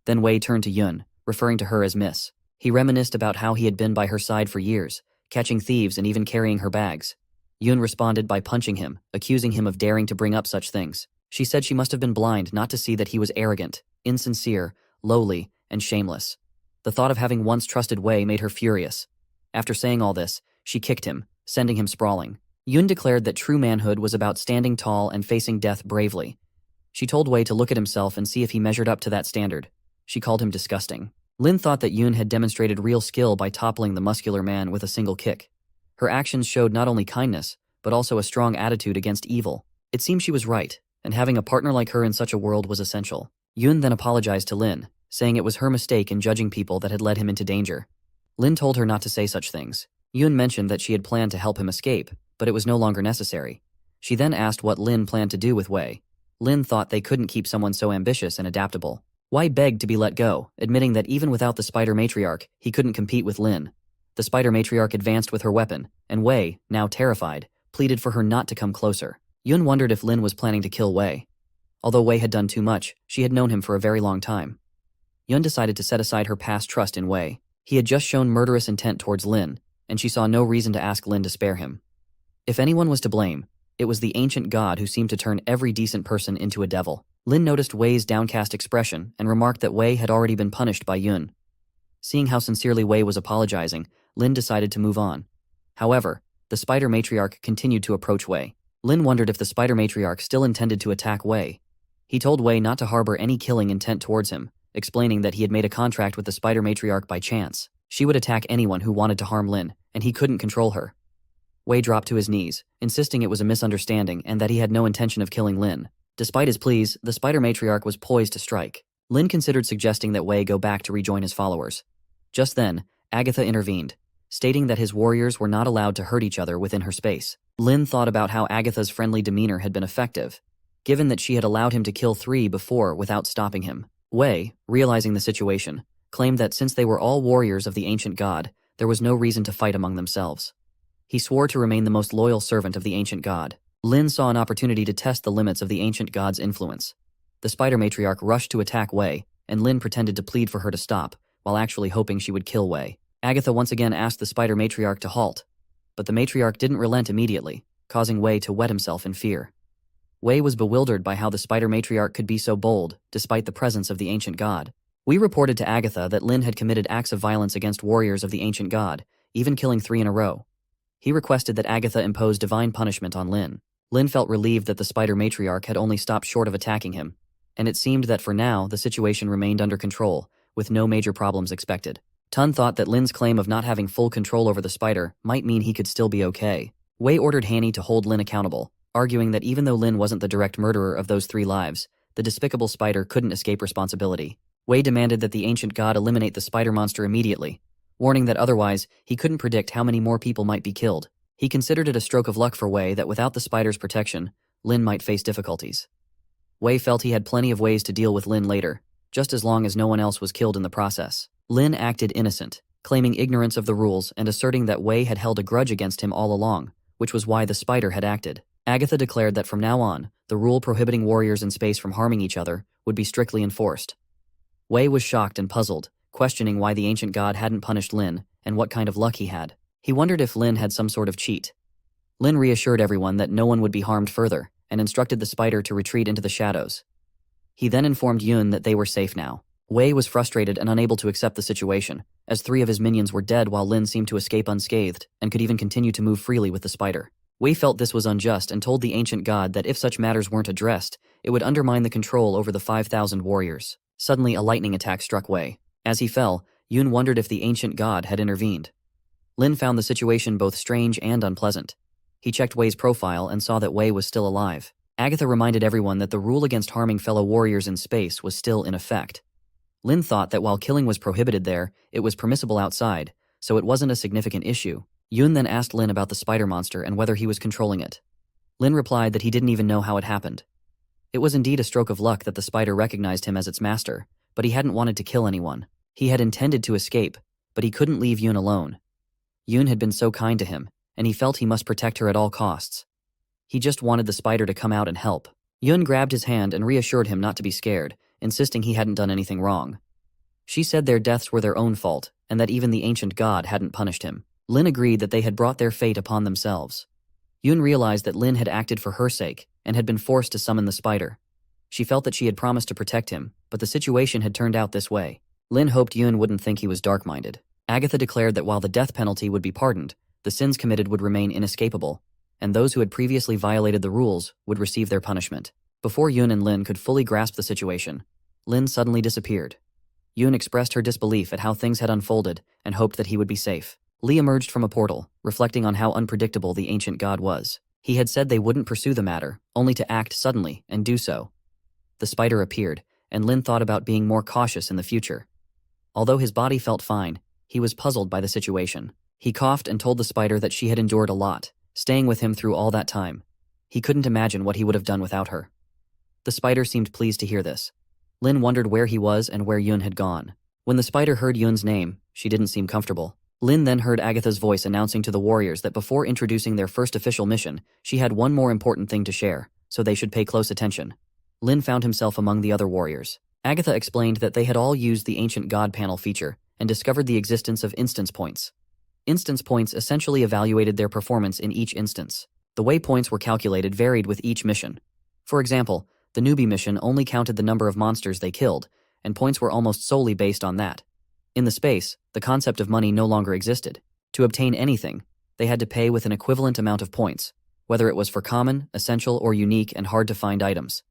[SPEAKER 1] Then Wei turned to Yun, referring to her as Miss. He reminisced about how he had been by her side for years, catching thieves and even carrying her bags. Yun responded by punching him, accusing him of daring to bring up such things. She said she must have been blind not to see that he was arrogant, insincere, lowly, and shameless. The thought of having once trusted Wei made her furious. After saying all this, she kicked him, sending him sprawling. Yun declared that true manhood was about standing tall and facing death bravely. She told Wei to look at himself and see if he measured up to that standard. She called him disgusting. Lin thought that Yun had demonstrated real skill by toppling the muscular man with a single kick. Her actions showed not only kindness, but also a strong attitude against evil. It seemed she was right, and having a partner like her in such a world was essential. Yun then apologized to Lin, saying it was her mistake in judging people that had led him into danger. Lin told her not to say such things. Yun mentioned that she had planned to help him escape, but it was no longer necessary. She then asked what Lin planned to do with Wei. Lin thought they couldn't keep someone so ambitious and adaptable. Wei begged to be let go, admitting that even without the spider matriarch, he couldn't compete with Lin. The spider matriarch advanced with her weapon, and Wei, now terrified, pleaded for her not to come closer. Yun wondered if Lin was planning to kill Wei. Although Wei had done too much, she had known him for a very long time. Yun decided to set aside her past trust in Wei. He had just shown murderous intent towards Lin, and she saw no reason to ask Lin to spare him. If anyone was to blame, it was the ancient god who seemed to turn every decent person into a devil. Lin noticed Wei's downcast expression and remarked that Wei had already been punished by Yun. Seeing how sincerely Wei was apologizing, Lin decided to move on. However, the spider matriarch continued to approach Wei. Lin wondered if the spider matriarch still intended to attack Wei. He told Wei not to harbor any killing intent towards him, explaining that he had made a contract with the spider matriarch by chance. She would attack anyone who wanted to harm Lin, and he couldn't control her. Wei dropped to his knees, insisting it was a misunderstanding and that he had no intention of killing Lin. Despite his pleas, the spider matriarch was poised to strike. Lin considered suggesting that Wei go back to rejoin his followers. Just then, Agatha intervened, stating that his warriors were not allowed to hurt each other within her space. Lin thought about how Agatha's friendly demeanor had been effective, given that she had allowed him to kill 3 before without stopping him. Wei, realizing the situation, claimed that since they were all warriors of the ancient god, there was no reason to fight among themselves. He swore to remain the most loyal servant of the ancient god. Lin saw an opportunity to test the limits of the ancient god's influence. The spider matriarch rushed to attack Wei, and Lin pretended to plead for her to stop, while actually hoping she would kill Wei. Agatha once again asked the spider matriarch to halt, but the matriarch didn't relent immediately, causing Wei to wet himself in fear. Wei was bewildered by how the spider matriarch could be so bold, despite the presence of the ancient god. We reported to Agatha that Lin had committed acts of violence against warriors of the ancient god, even killing 3 in a row. He requested that Agatha impose divine punishment on Lin. Lin felt relieved that the spider matriarch had only stopped short of attacking him, and it seemed that for now the situation remained under control, with no major problems expected. Tun thought that Lin's claim of not having full control over the spider might mean he could still be okay. Wei ordered Hanny to hold Lin accountable, arguing that even though Lin wasn't the direct murderer of those 3 lives, the despicable spider couldn't escape responsibility. Wei demanded that the ancient god eliminate the spider monster immediately, warning that otherwise he couldn't predict how many more people might be killed. He considered it a stroke of luck for Wei that without the spider's protection, Lin might face difficulties. Wei felt he had plenty of ways to deal with Lin later, just as long as no one else was killed in the process. Lin acted innocent, claiming ignorance of the rules and asserting that Wei had held a grudge against him all along, which was why the spider had acted. Agatha declared that from now on, the rule prohibiting warriors in space from harming each other would be strictly enforced. Wei was shocked and puzzled, questioning why the ancient god hadn't punished Lin and what kind of luck he had. He wondered if Lin had some sort of cheat. Lin reassured everyone that no one would be harmed further and instructed the spider to retreat into the shadows. He then informed Yun that they were safe now. Wei was frustrated and unable to accept the situation, as 3 of his minions were dead while Lin seemed to escape unscathed and could even continue to move freely with the spider. Wei felt this was unjust and told the ancient god that if such matters weren't addressed, it would undermine the control over the 5,000 warriors. Suddenly, a lightning attack struck Wei. As he fell, Yun wondered if the ancient god had intervened. Lin found the situation both strange and unpleasant. He checked Wei's profile and saw that Wei was still alive. Agatha reminded everyone that the rule against harming fellow warriors in space was still in effect. Lin thought that while killing was prohibited there, it was permissible outside, so it wasn't a significant issue. Yun then asked Lin about the spider monster and whether he was controlling it. Lin replied that he didn't even know how it happened. It was indeed a stroke of luck that the spider recognized him as its master, but he hadn't wanted to kill anyone. He had intended to escape, but he couldn't leave Yun alone. Yun had been so kind to him, and he felt he must protect her at all costs. He just wanted the spider to come out and help. Yun grabbed his hand and reassured him not to be scared, insisting he hadn't done anything wrong. She said their deaths were their own fault, and that even the ancient god hadn't punished him. Lin agreed that they had brought their fate upon themselves. Yun realized that Lin had acted for her sake and had been forced to summon the spider. She felt that she had promised to protect him, but the situation had turned out this way. Lin hoped Yun wouldn't think he was dark-minded. Agatha declared that while the death penalty would be pardoned, the sins committed would remain inescapable, and those who had previously violated the rules would receive their punishment. Before Yun and Lin could fully grasp the situation, Lin suddenly disappeared. Yun expressed her disbelief at how things had unfolded and hoped that he would be safe. Li emerged from a portal, reflecting on how unpredictable the ancient god was. He had said they wouldn't pursue the matter, only to act suddenly and do so. The spider appeared, and Lin thought about being more cautious in the future. Although his body felt fine, he was puzzled by the situation. He coughed and told the spider that she had endured a lot, staying with him through all that time. He couldn't imagine what he would have done without her. The spider seemed pleased to hear this. Lin wondered where he was and where Yun had gone. When the spider heard Yun's name, she didn't seem comfortable. Lin then heard Agatha's voice announcing to the warriors that before introducing their first official mission, she had one more important thing to share, so they should pay close attention. Lin found himself among the other warriors. Agatha explained that they had all used the ancient god panel feature and discovered the existence of instance points. Instance points essentially evaluated their performance in each instance. The way points were calculated varied with each mission. For example, the newbie mission only counted the number of monsters they killed, and points were almost solely based on that. In the space, the concept of money no longer existed. To obtain anything, they had to pay with an equivalent amount of points, whether it was for common, essential, or unique and hard-to-find items.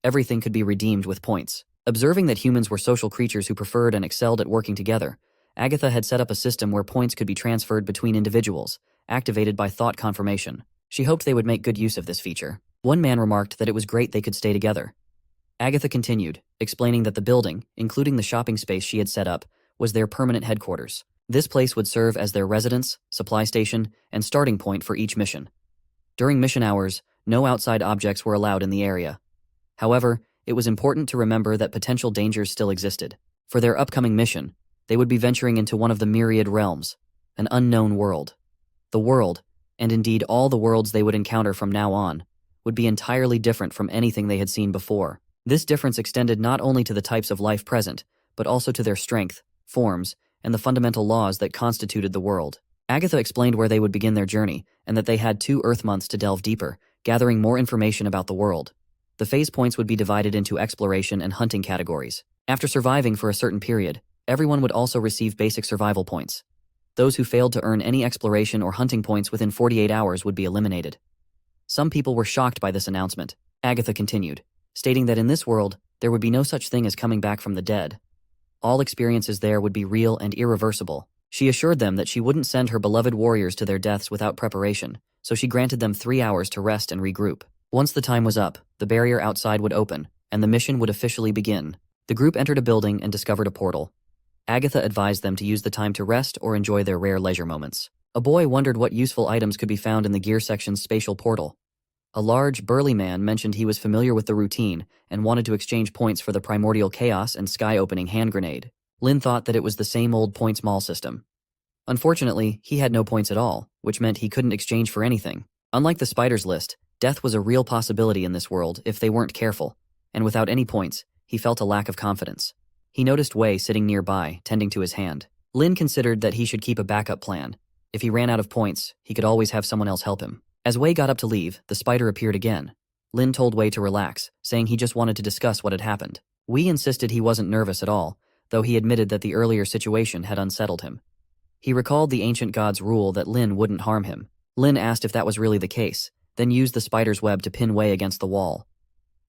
[SPEAKER 1] Everything could be redeemed with points. Observing that humans were social creatures who preferred and excelled at working together, Agatha had set up a system where points could be transferred between individuals, activated by thought confirmation. She hoped they would make good use of this feature. One man remarked that it was great they could stay together. Agatha continued, explaining that the building, including the shopping space she had set up, was their permanent headquarters. This place would serve as their residence, supply station, and starting point for each mission. During mission hours, no outside objects were allowed in the area. However, it was important to remember that potential dangers still existed. For their upcoming mission, they would be venturing into one of the myriad realms, an unknown world. The world, and indeed all the worlds they would encounter from now on, would be entirely different from anything they had seen before. This difference extended not only to the types of life present, but also to their strength, forms, and the fundamental laws that constituted the world. Agatha explained where they would begin their journey, and that they had 2 Earth months to delve deeper, gathering more information about the world. The phase points would be divided into exploration and hunting categories. After surviving for a certain period, everyone would also receive basic survival points. Those who failed to earn any exploration or hunting points within 48 hours would be eliminated. Some people were shocked by this announcement. Agatha continued, stating that in this world, there would be no such thing as coming back from the dead. All experiences there would be real and irreversible. She assured them that she wouldn't send her beloved warriors to their deaths without preparation, so she granted them 3 hours to rest and regroup. Once the time was up, the barrier outside would open, and the mission would officially begin. The group entered a building and discovered a portal. Agatha advised them to use the time to rest or enjoy their rare leisure moments. A boy wondered what useful items could be found in the gear section's spatial portal. A large, burly man mentioned he was familiar with the routine and wanted to exchange points for the primordial chaos and sky-opening hand grenade. Lin thought that it was the same old points mall system. Unfortunately, he had no points at all, which meant he couldn't exchange for anything. Unlike the spider's list, death was a real possibility in this world if they weren't careful, and without any points, he felt a lack of confidence. He noticed Wei sitting nearby, tending to his hand. Lin considered that he should keep a backup plan. If he ran out of points, he could always have someone else help him. As Wei got up to leave, the spider appeared again. Lin told Wei to relax, saying he just wanted to discuss what had happened. Wei insisted he wasn't nervous at all, though he admitted that the earlier situation had unsettled him. He recalled the ancient god's rule that Lin wouldn't harm him. Lin asked if that was really the case, then used the spider's web to pin Wei against the wall.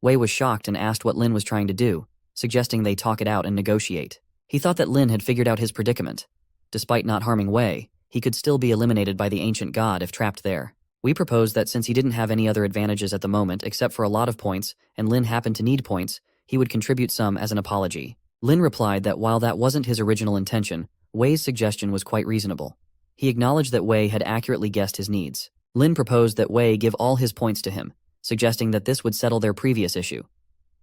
[SPEAKER 1] Wei was shocked and asked what Lin was trying to do, suggesting they talk it out and negotiate. He thought that Lin had figured out his predicament. Despite not harming Wei, he could still be eliminated by the ancient god if trapped there. We proposed that since he didn't have any other advantages at the moment except for a lot of points, and Lin happened to need points, he would contribute some as an apology. Lin replied that while that wasn't his original intention, Wei's suggestion was quite reasonable. He acknowledged that Wei had accurately guessed his needs. Lin proposed that Wei give all his points to him, suggesting that this would settle their previous issue.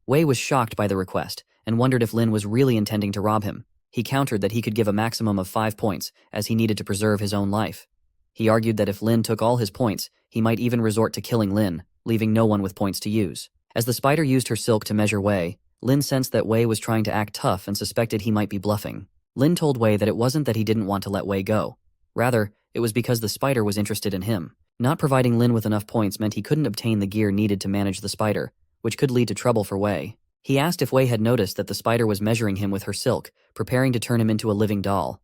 [SPEAKER 1] Wei was shocked by the request, and wondered if Lin was really intending to rob him. He countered that he could give a maximum of 5 points, as he needed to preserve his own life. He argued that if Lin took all his points, he might even resort to killing Lin, leaving no one with points to use. As the spider used her silk to measure Wei, Lin sensed that Wei was trying to act tough and suspected he might be bluffing. Lin told Wei that it wasn't that he didn't want to let Wei go. Rather, it was because the spider was interested in him. Not providing Lin with enough points meant he couldn't obtain the gear needed to manage the spider, which could lead to trouble for Wei. He asked if Wei had noticed that the spider was measuring him with her silk, preparing to turn him into a living doll.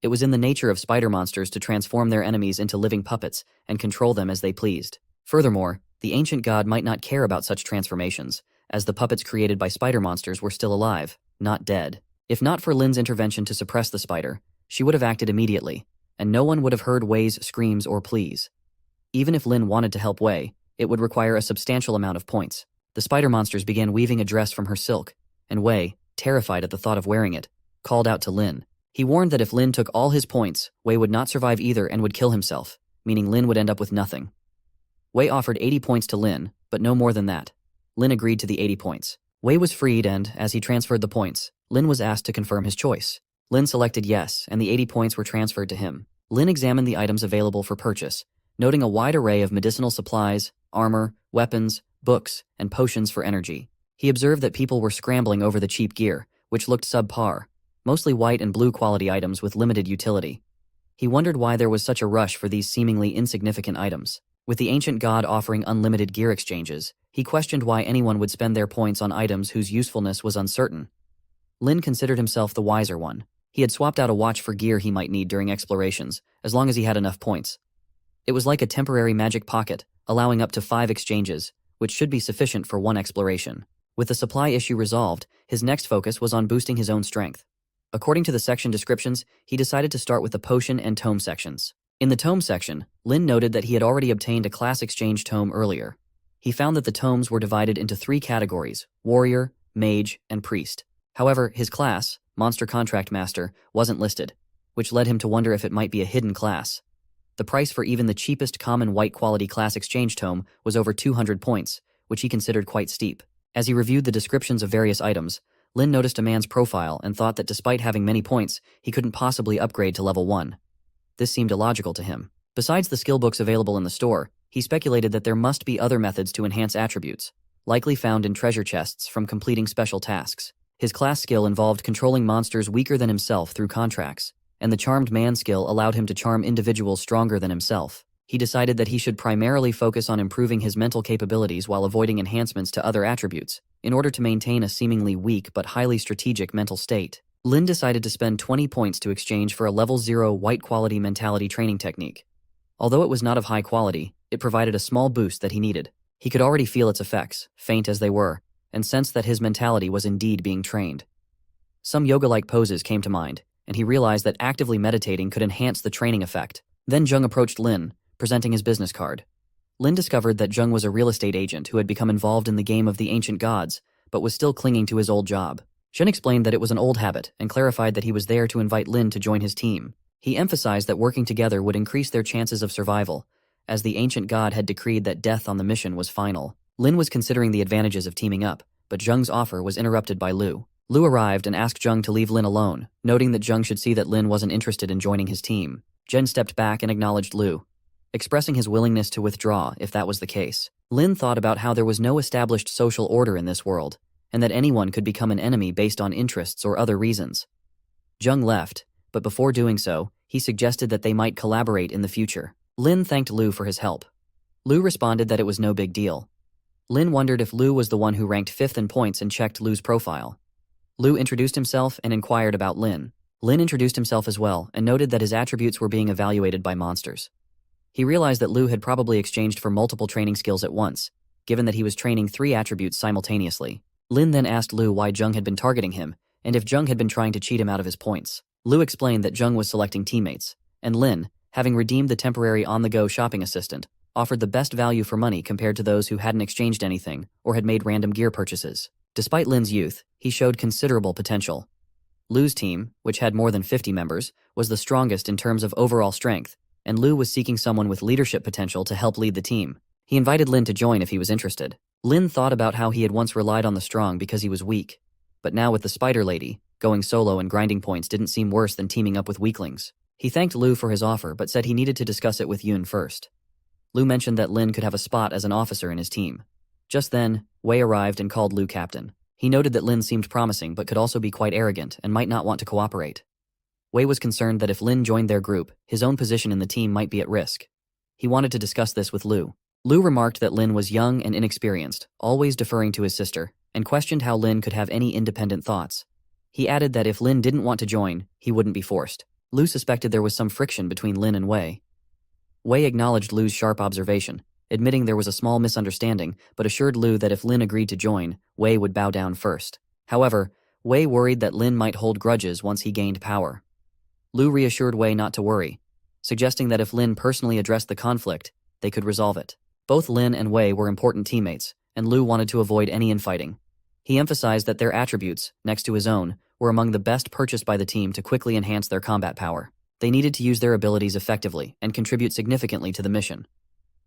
[SPEAKER 1] It was in the nature of spider monsters to transform their enemies into living puppets and control them as they pleased. Furthermore, the ancient god might not care about such transformations, as the puppets created by spider monsters were still alive, not dead. If not for Lin's intervention to suppress the spider, she would have acted immediately, and no one would have heard Wei's screams or pleas. Even if Lin wanted to help Wei, it would require a substantial amount of points. The spider monsters began weaving a dress from her silk, and Wei, terrified at the thought of wearing it, called out to Lin. He warned that if Lin took all his points, Wei would not survive either and would kill himself, meaning Lin would end up with nothing. Wei offered 80 points to Lin, but no more than that. Lin agreed to the 80 points. Wei was freed and, as he transferred the points, Lin was asked to confirm his choice. Lin selected yes, and the 80 points were transferred to him. Lin examined the items available for purchase, noting a wide array of medicinal supplies, armor, weapons, books, and potions for energy. He observed that people were scrambling over the cheap gear, which looked subpar, mostly white and blue quality items with limited utility. He wondered why there was such a rush for these seemingly insignificant items. With the ancient god offering unlimited gear exchanges, he questioned why anyone would spend their points on items whose usefulness was uncertain. Lin considered himself the wiser one. He had swapped out a watch for gear he might need during explorations, as long as he had enough points. It was like a temporary magic pocket, allowing up to 5 exchanges, which should be sufficient for 1 exploration. With the supply issue resolved, his next focus was on boosting his own strength. According to the section descriptions, he decided to start with the potion and tome sections. In the tome section, Lin noted that he had already obtained a class exchange tome earlier. He found that the tomes were divided into 3 categories: warrior, mage, and priest. However, his class, Monster Contract Master, wasn't listed, which led him to wonder if it might be a hidden class. The price for even the cheapest common white quality class exchange tome was over 200 points, which he considered quite steep. As he reviewed the descriptions of various items, Lin noticed a man's profile and thought that despite having many points, he couldn't possibly upgrade to level 1. This seemed illogical to him. Besides the skill books available in the store, he speculated that there must be other methods to enhance attributes, likely found in treasure chests from completing special tasks. His class skill involved controlling monsters weaker than himself through contracts, and the Charmed Man skill allowed him to charm individuals stronger than himself. He decided that he should primarily focus on improving his mental capabilities while avoiding enhancements to other attributes, in order to maintain a seemingly weak but highly strategic mental state. Lin decided to spend 20 points to exchange for a level 0 white quality mentality training technique. Although it was not of high quality, it provided a small boost that he needed. He could already feel its effects, faint as they were, and sensed that his mentality was indeed being trained. Some yoga-like poses came to mind, and he realized that actively meditating could enhance the training effect. Then Jung approached Lin, presenting his business card. Lin discovered that Jung was a real estate agent who had become involved in the game of the ancient gods, but was still clinging to his old job. Jung explained that it was an old habit and clarified that he was there to invite Lin to join his team. He emphasized that working together would increase their chances of survival, as the ancient god had decreed that death on the mission was final. Lin was considering the advantages of teaming up, but Jung's offer was interrupted by Lu. Lu arrived and asked Jung to leave Lin alone, noting that Jung should see that Lin wasn't interested in joining his team. Jen stepped back and acknowledged Lu, expressing his willingness to withdraw if that was the case. Lin thought about how there was no established social order in this world, and that anyone could become an enemy based on interests or other reasons. Jung left, but before doing so, he suggested that they might collaborate in the future. Lin thanked Lu for his help. Lu responded that it was no big deal. Lin wondered if Lu was the one who ranked 5th in points and checked Lu's profile. Lu introduced himself and inquired about Lin. Lin introduced himself as well and noted that his attributes were being evaluated by monsters. He realized that Lu had probably exchanged for multiple training skills at once, given that he was training 3 attributes simultaneously. Lin then asked Lu why Jung had been targeting him, and if Jung had been trying to cheat him out of his points. Lu explained that Jung was selecting teammates, and Lin, having redeemed the temporary on-the-go shopping assistant, offered the best value for money compared to those who hadn't exchanged anything or had made random gear purchases. Despite Lin's youth, he showed considerable potential. Lu's team, which had more than 50 members, was the strongest in terms of overall strength, and Lu was seeking someone with leadership potential to help lead the team. He invited Lin to join if he was interested. Lin thought about how he had once relied on the strong because he was weak, but now with the Spider Lady, going solo and grinding points didn't seem worse than teaming up with weaklings. He thanked Lu for his offer but said he needed to discuss it with Yoon first. Lu mentioned that Lin could have a spot as an officer in his team. Just then, Wei arrived and called Lu captain. He noted that Lin seemed promising but could also be quite arrogant and might not want to cooperate. Wei was concerned that if Lin joined their group, his own position in the team might be at risk. He wanted to discuss this with Lu. Lu remarked that Lin was young and inexperienced, always deferring to his sister, and questioned how Lin could have any independent thoughts. He added that if Lin didn't want to join, he wouldn't be forced. Lu suspected there was some friction between Lin and Wei. Wei acknowledged Lu's sharp observation, admitting there was a small misunderstanding, but assured Lu that if Lin agreed to join, Wei would bow down first. However, Wei worried that Lin might hold grudges once he gained power. Lu reassured Wei not to worry, suggesting that if Lin personally addressed the conflict, they could resolve it. Both Lin and Wei were important teammates, and Lu wanted to avoid any infighting. He emphasized that their attributes, next to his own, were among the best purchased by the team to quickly enhance their combat power. They needed to use their abilities effectively and contribute significantly to the mission.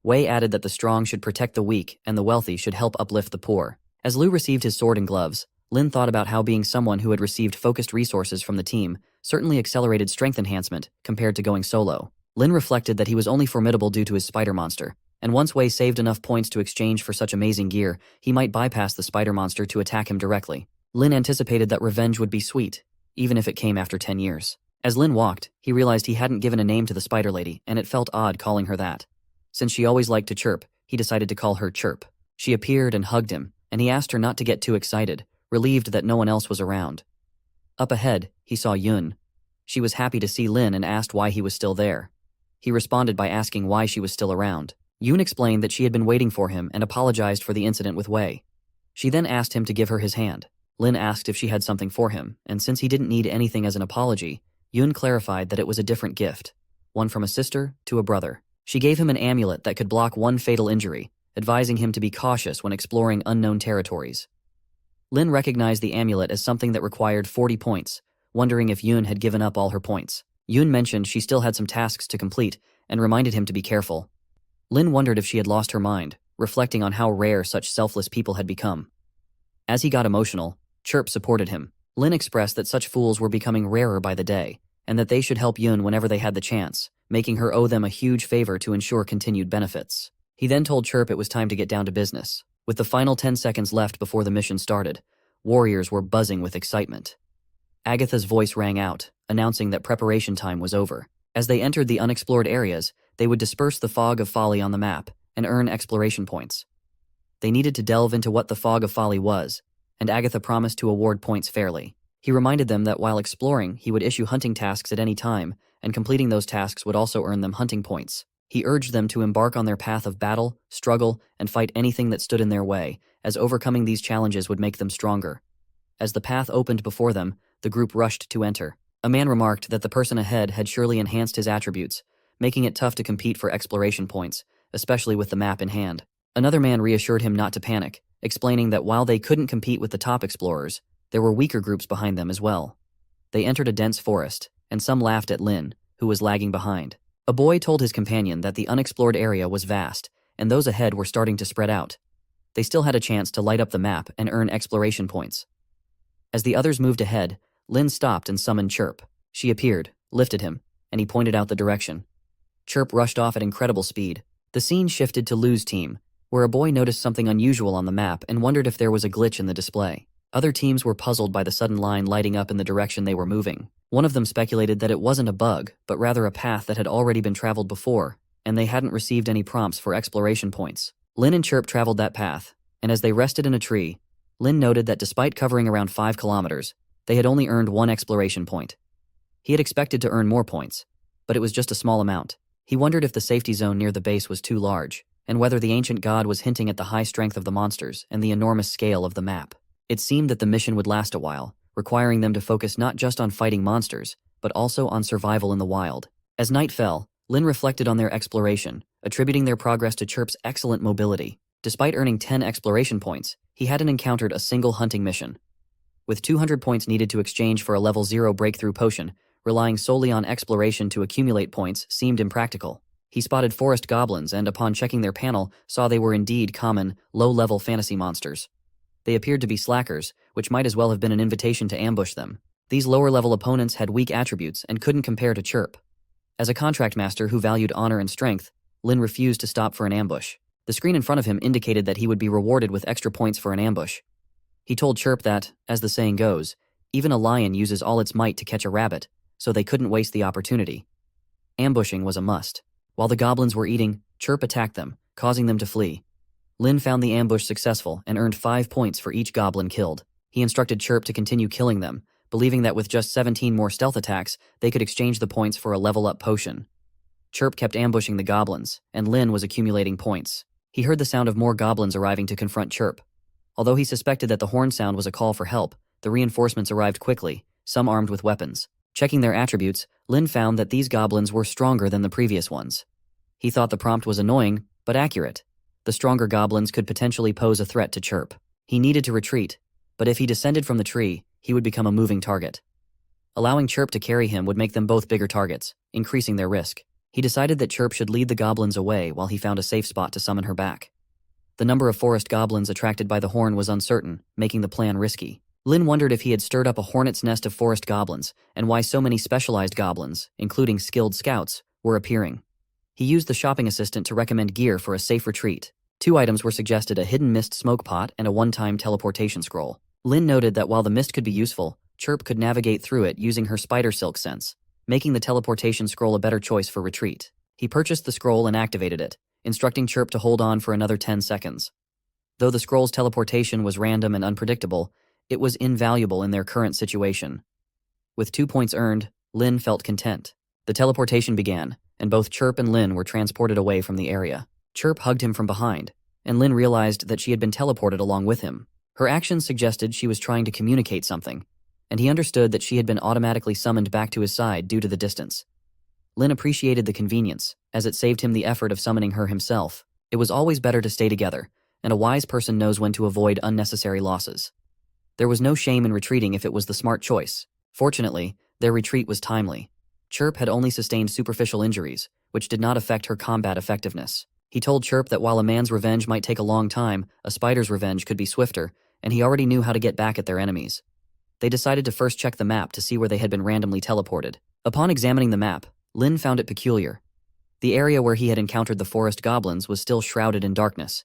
[SPEAKER 1] Wei added that the strong should protect the weak and the wealthy should help uplift the poor. As Lu received his sword and gloves, Lin thought about how being someone who had received focused resources from the team certainly accelerated strength enhancement compared to going solo. Lin reflected that he was only formidable due to his spider monster, and once Wei saved enough points to exchange for such amazing gear, he might bypass the spider monster to attack him directly. Lin anticipated that revenge would be sweet, even if it came after 10 years. As Lin walked, he realized he hadn't given a name to the spider lady, and it felt odd calling her that. Since she always liked to chirp, he decided to call her Chirp. She appeared and hugged him, and he asked her not to get too excited, relieved that no one else was around. Up ahead, he saw Yun. She was happy to see Lin and asked why he was still there. He responded by asking why she was still around. Yoon explained that she had been waiting for him and apologized for the incident with Wei. She then asked him to give her his hand. Lin asked if she had something for him, and since he didn't need anything as an apology, Yoon clarified that it was a different gift, one from a sister to a brother. She gave him an amulet that could block one fatal injury, advising him to be cautious when exploring unknown territories. Lin recognized the amulet as something that required 40 points, wondering if Yoon had given up all her points. Yoon mentioned she still had some tasks to complete and reminded him to be careful. Lin wondered if she had lost her mind, reflecting on how rare such selfless people had become. As he got emotional, Chirp supported him. Lin expressed that such fools were becoming rarer by the day, and that they should help Yoon whenever they had the chance, making her owe them a huge favor to ensure continued benefits. He then told Chirp it was time to get down to business. With the final 10 seconds left before the mission started, warriors were buzzing with excitement. Agatha's voice rang out, announcing that preparation time was over. As they entered the unexplored areas, they would disperse the fog of folly on the map and earn exploration points. They needed to delve into what the fog of folly was, and Agatha promised to award points fairly. He reminded them that while exploring, he would issue hunting tasks at any time, and completing those tasks would also earn them hunting points. He urged them to embark on their path of battle, struggle, and fight anything that stood in their way, as overcoming these challenges would make them stronger. As the path opened before them, the group rushed to enter. A man remarked that the person ahead had surely enhanced his attributes, making it tough to compete for exploration points, especially with the map in hand. Another man reassured him not to panic, explaining that while they couldn't compete with the top explorers, there were weaker groups behind them as well. They entered a dense forest, and some laughed at Lin, who was lagging behind. A boy told his companion that the unexplored area was vast, and those ahead were starting to spread out. They still had a chance to light up the map and earn exploration points. As the others moved ahead, Lin stopped and summoned Chirp. She appeared, lifted him, and he pointed out the direction. Chirp rushed off at incredible speed. The scene shifted to Lu's team, where a boy noticed something unusual on the map and wondered if there was a glitch in the display. Other teams were puzzled by the sudden line lighting up in the direction they were moving. One of them speculated that it wasn't a bug, but rather a path that had already been traveled before, and they hadn't received any prompts for exploration points. Lin and Chirp traveled that path, and as they rested in a tree, Lin noted that despite covering around 5 kilometers, they had only earned 1 exploration point. He had expected to earn more points, but it was just a small amount. He wondered if the safety zone near the base was too large, and whether the ancient god was hinting at the high strength of the monsters and the enormous scale of the map. It seemed that the mission would last a while, requiring them to focus not just on fighting monsters, but also on survival in the wild. As night fell, Lin reflected on their exploration, attributing their progress to Chirp's excellent mobility. Despite earning 10 exploration points, he hadn't encountered a single hunting mission. With 200 points needed to exchange for a level 0 breakthrough potion, relying solely on exploration to accumulate points seemed impractical. He spotted forest goblins and, upon checking their panel, saw they were indeed common, low-level fantasy monsters. They appeared to be slackers, which might as well have been an invitation to ambush them. These lower-level opponents had weak attributes and couldn't compare to Chirp. As a contract master who valued honor and strength, Lin refused to stop for an ambush. The screen in front of him indicated that he would be rewarded with extra points for an ambush. He told Chirp that, as the saying goes, even a lion uses all its might to catch a rabbit, so they couldn't waste the opportunity. Ambushing was a must. While the goblins were eating, Chirp attacked them, causing them to flee. Lin found the ambush successful and earned 5 points for each goblin killed. He instructed Chirp to continue killing them, believing that with just 17 more stealth attacks, they could exchange the points for a level-up potion. Chirp kept ambushing the goblins, and Lin was accumulating points. He heard the sound of more goblins arriving to confront Chirp. Although he suspected that the horn sound was a call for help, the reinforcements arrived quickly, some armed with weapons. Checking their attributes, Lin found that these goblins were stronger than the previous ones. He thought the prompt was annoying, but accurate. The stronger goblins could potentially pose a threat to Chirp. He needed to retreat, but if he descended from the tree, he would become a moving target. Allowing Chirp to carry him would make them both bigger targets, increasing their risk. He decided that Chirp should lead the goblins away while he found a safe spot to summon her back. The number of forest goblins attracted by the horn was uncertain, making the plan risky. Lin wondered if he had stirred up a hornet's nest of forest goblins, and why so many specialized goblins, including skilled scouts, were appearing. He used the shopping assistant to recommend gear for a safe retreat. 2 items were suggested: a hidden mist smoke pot and a one-time teleportation scroll. Lin noted that while the mist could be useful, Chirp could navigate through it using her spider silk sense, making the teleportation scroll a better choice for retreat. He purchased the scroll and activated it, instructing Chirp to hold on for another 10 seconds. Though the scroll's teleportation was random and unpredictable, it was invaluable in their current situation. With 2 points earned, Lin felt content. The teleportation began, and both Chirp and Lin were transported away from the area. Chirp hugged him from behind, and Lin realized that she had been teleported along with him. Her actions suggested she was trying to communicate something, and he understood that she had been automatically summoned back to his side due to the distance. Lin appreciated the convenience, as it saved him the effort of summoning her himself. It was always better to stay together, and a wise person knows when to avoid unnecessary losses. There was no shame in retreating if it was the smart choice. Fortunately, their retreat was timely. Chirp had only sustained superficial injuries, which did not affect her combat effectiveness. He told Chirp that while a man's revenge might take a long time, a spider's revenge could be swifter, and he already knew how to get back at their enemies. They decided to first check the map to see where they had been randomly teleported. Upon examining the map, Lin found it peculiar. The area where he had encountered the forest goblins was still shrouded in darkness.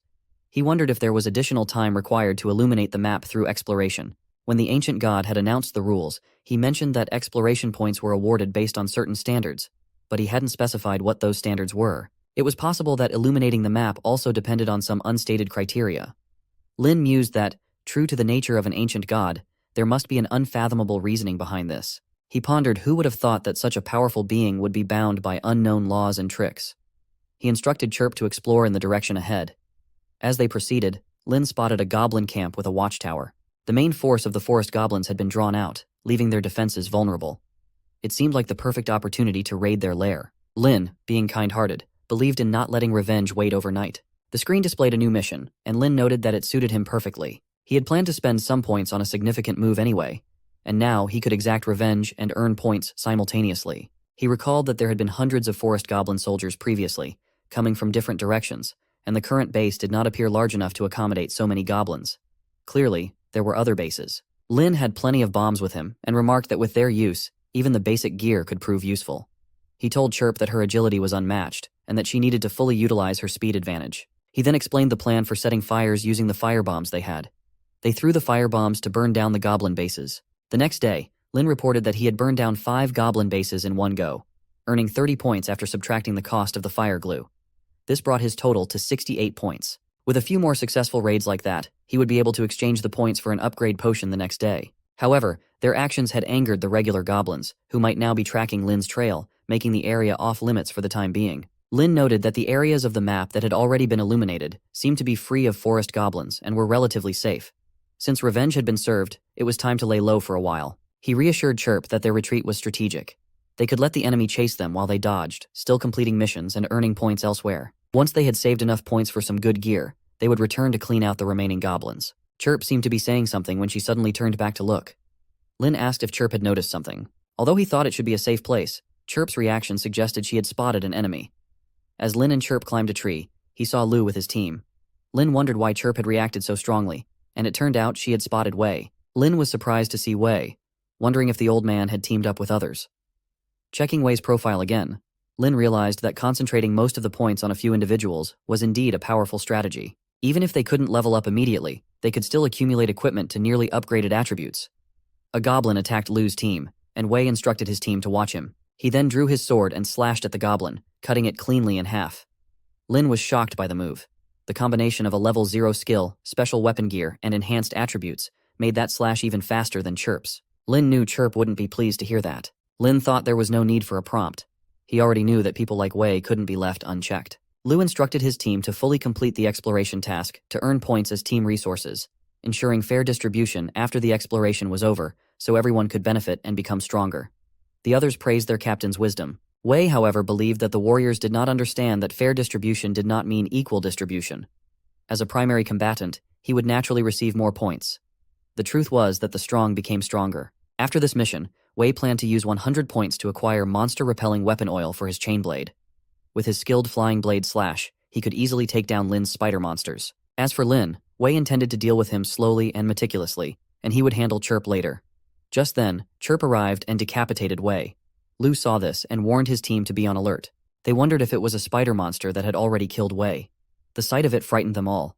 [SPEAKER 1] He wondered if there was additional time required to illuminate the map through exploration. When the ancient god had announced the rules, he mentioned that exploration points were awarded based on certain standards, but he hadn't specified what those standards were. It was possible that illuminating the map also depended on some unstated criteria. Lin mused that, true to the nature of an ancient god, there must be an unfathomable reasoning behind this. He pondered who would have thought that such a powerful being would be bound by unknown laws and tricks. He instructed Chirp to explore in the direction ahead. As they proceeded, Lin spotted a goblin camp with a watchtower. The main force of the forest goblins had been drawn out, leaving their defenses vulnerable. It seemed like the perfect opportunity to raid their lair. Lin, being kind-hearted, believed in not letting revenge wait overnight. The screen displayed a new mission, and Lin noted that it suited him perfectly. He had planned to spend some points on a significant move anyway, and now he could exact revenge and earn points simultaneously. He recalled that there had been hundreds of forest goblin soldiers previously, coming from different directions, and the current base did not appear large enough to accommodate so many goblins. Clearly, there were other bases. Lin had plenty of bombs with him and remarked that with their use, even the basic gear could prove useful. He told Chirp that her agility was unmatched and that she needed to fully utilize her speed advantage. He then explained the plan for setting fires using the firebombs they had. They threw the firebombs to burn down the goblin bases. The next day, Lin reported that he had burned down 5 goblin bases in one go, earning 30 points after subtracting the cost of the fire glue. This brought his total to 68 points. With a few more successful raids like that, he would be able to exchange the points for an upgrade potion the next day. However, their actions had angered the regular goblins, who might now be tracking Lin's trail, making the area off-limits for the time being. Lin noted that the areas of the map that had already been illuminated seemed to be free of forest goblins and were relatively safe. Since revenge had been served, it was time to lay low for a while. He reassured Chirp that their retreat was strategic. They could let the enemy chase them while they dodged, still completing missions and earning points elsewhere. Once they had saved enough points for some good gear, they would return to clean out the remaining goblins. Chirp seemed to be saying something when she suddenly turned back to look. Lin asked if Chirp had noticed something. Although he thought it should be a safe place, Chirp's reaction suggested she had spotted an enemy. As Lin and Chirp climbed a tree, he saw Lu with his team. Lin wondered why Chirp had reacted so strongly, and it turned out she had spotted Wei. Lin was surprised to see Wei, wondering if the old man had teamed up with others. Checking Wei's profile again, Lin realized that concentrating most of the points on a few individuals was indeed a powerful strategy. Even if they couldn't level up immediately, they could still accumulate equipment to nearly upgraded attributes. A goblin attacked Lu's team, and Wei instructed his team to watch him. He then drew his sword and slashed at the goblin, cutting it cleanly in half. Lin was shocked by the move. The combination of a level 0 skill, special weapon gear, and enhanced attributes made that slash even faster than Chirp's. Lin knew Chirp wouldn't be pleased to hear that. Lin thought there was no need for a prompt. He already knew that people like Wei couldn't be left unchecked. Lu instructed his team to fully complete the exploration task to earn points as team resources, ensuring fair distribution after the exploration was over so everyone could benefit and become stronger. The others praised their captain's wisdom. Wei, however, believed that the warriors did not understand that fair distribution did not mean equal distribution. As a primary combatant, he would naturally receive more points. The truth was that the strong became stronger. After this mission, Wei planned to use 100 points to acquire monster-repelling weapon oil for his chain blade. With his skilled flying blade slash, he could easily take down Lin's spider monsters. As for Lin, Wei intended to deal with him slowly and meticulously, and he would handle Chirp later. Just then, Chirp arrived and decapitated Wei. Lu saw this and warned his team to be on alert. They wondered if it was a spider monster that had already killed Wei. The sight of it frightened them all.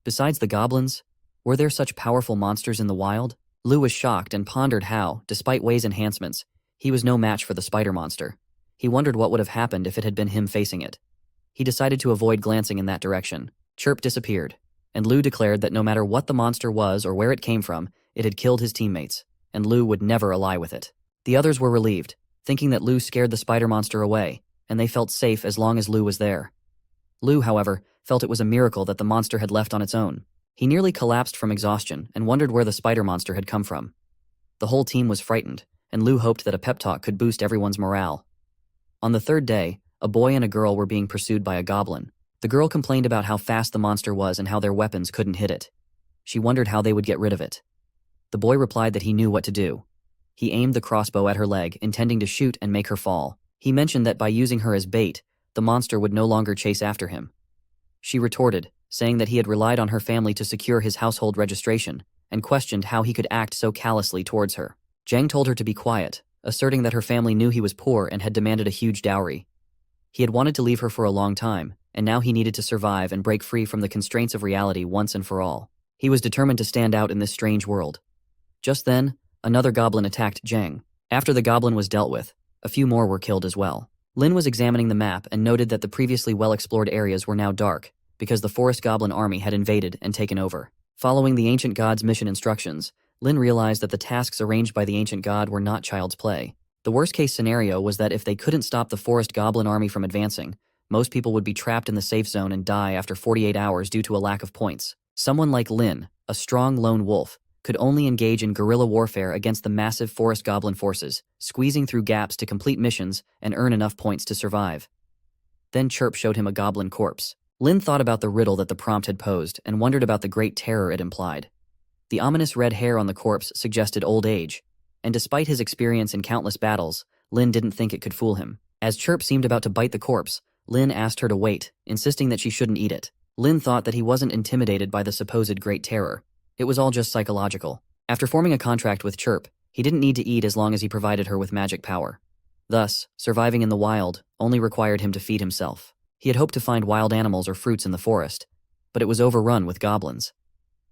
[SPEAKER 1] Besides the goblins, were there such powerful monsters in the wild? Lu was shocked and pondered how, despite Wei's enhancements, he was no match for the spider monster. He wondered what would have happened if it had been him facing it. He decided to avoid glancing in that direction. Chirp disappeared, and Lu declared that no matter what the monster was or where it came from, it had killed his teammates, and Lu would never ally with it. The others were relieved, thinking that Lu scared the spider monster away, and they felt safe as long as Lu was there. Lu, however, felt it was a miracle that the monster had left on its own. He nearly collapsed from exhaustion and wondered where the spider monster had come from. The whole team was frightened, and Lu hoped that a pep talk could boost everyone's morale. On the third day, a boy and a girl were being pursued by a goblin. The girl complained about how fast the monster was and how their weapons couldn't hit it. She wondered how they would get rid of it. The boy replied that he knew what to do. He aimed the crossbow at her leg, intending to shoot and make her fall. He mentioned that by using her as bait, the monster would no longer chase after him. She retorted, saying that he had relied on her family to secure his household registration, and questioned how he could act so callously towards her. Zhang told her to be quiet, asserting that her family knew he was poor and had demanded a huge dowry. He had wanted to leave her for a long time, and now he needed to survive and break free from the constraints of reality once and for all. He was determined to stand out in this strange world. Just then, another goblin attacked Zhang. After the goblin was dealt with, a few more were killed as well. Lin was examining the map and noted that the previously well-explored areas were now dark, because the forest goblin army had invaded and taken over. Following the ancient god's mission instructions, Lin realized that the tasks arranged by the ancient god were not child's play. The worst-case scenario was that if they couldn't stop the forest goblin army from advancing, most people would be trapped in the safe zone and die after 48 hours due to a lack of points. Someone like Lin, a strong lone wolf, could only engage in guerrilla warfare against the massive forest goblin forces, squeezing through gaps to complete missions and earn enough points to survive. Then Chirp showed him a goblin corpse. Lin thought about the riddle that the prompt had posed and wondered about the great terror it implied. The ominous red hair on the corpse suggested old age, and despite his experience in countless battles, Lin didn't think it could fool him. As Chirp seemed about to bite the corpse, Lin asked her to wait, insisting that she shouldn't eat it. Lin thought that he wasn't intimidated by the supposed great terror. It was all just psychological. After forming a contract with Chirp, he didn't need to eat as long as he provided her with magic power. Thus, surviving in the wild only required him to feed himself. He had hoped to find wild animals or fruits in the forest, but it was overrun with goblins.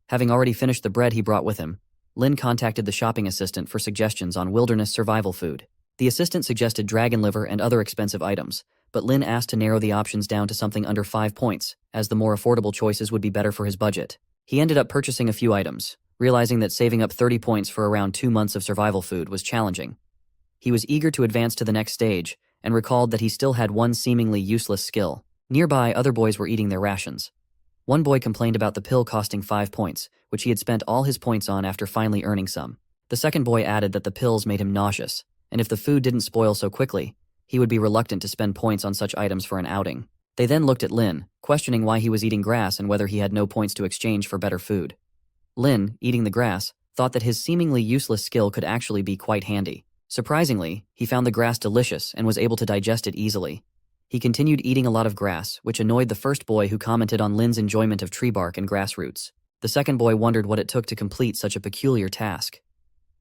[SPEAKER 1] Having already finished the bread he brought with him, Lin contacted the shopping assistant for suggestions on wilderness survival food. The assistant suggested dragon liver and other expensive items, but Lin asked to narrow the options down to something under 5 points, as the more affordable choices would be better for his budget. He ended up purchasing a few items, realizing that saving up 30 points for around 2 months of survival food was challenging. He was eager to advance to the next stage, and recalled that he still had one seemingly useless skill. Nearby, other boys were eating their rations. One boy complained about the pill costing 5 points, which he had spent all his points on after finally earning some. The second boy added that the pills made him nauseous, and if the food didn't spoil so quickly, he would be reluctant to spend points on such items for an outing. They then looked at Lin, questioning why he was eating grass and whether he had no points to exchange for better food. Lin, eating the grass, thought that his seemingly useless skill could actually be quite handy. Surprisingly, he found the grass delicious and was able to digest it easily. He continued eating a lot of grass, which annoyed the first boy who commented on Lin's enjoyment of tree bark and grass roots. The second boy wondered what it took to complete such a peculiar task.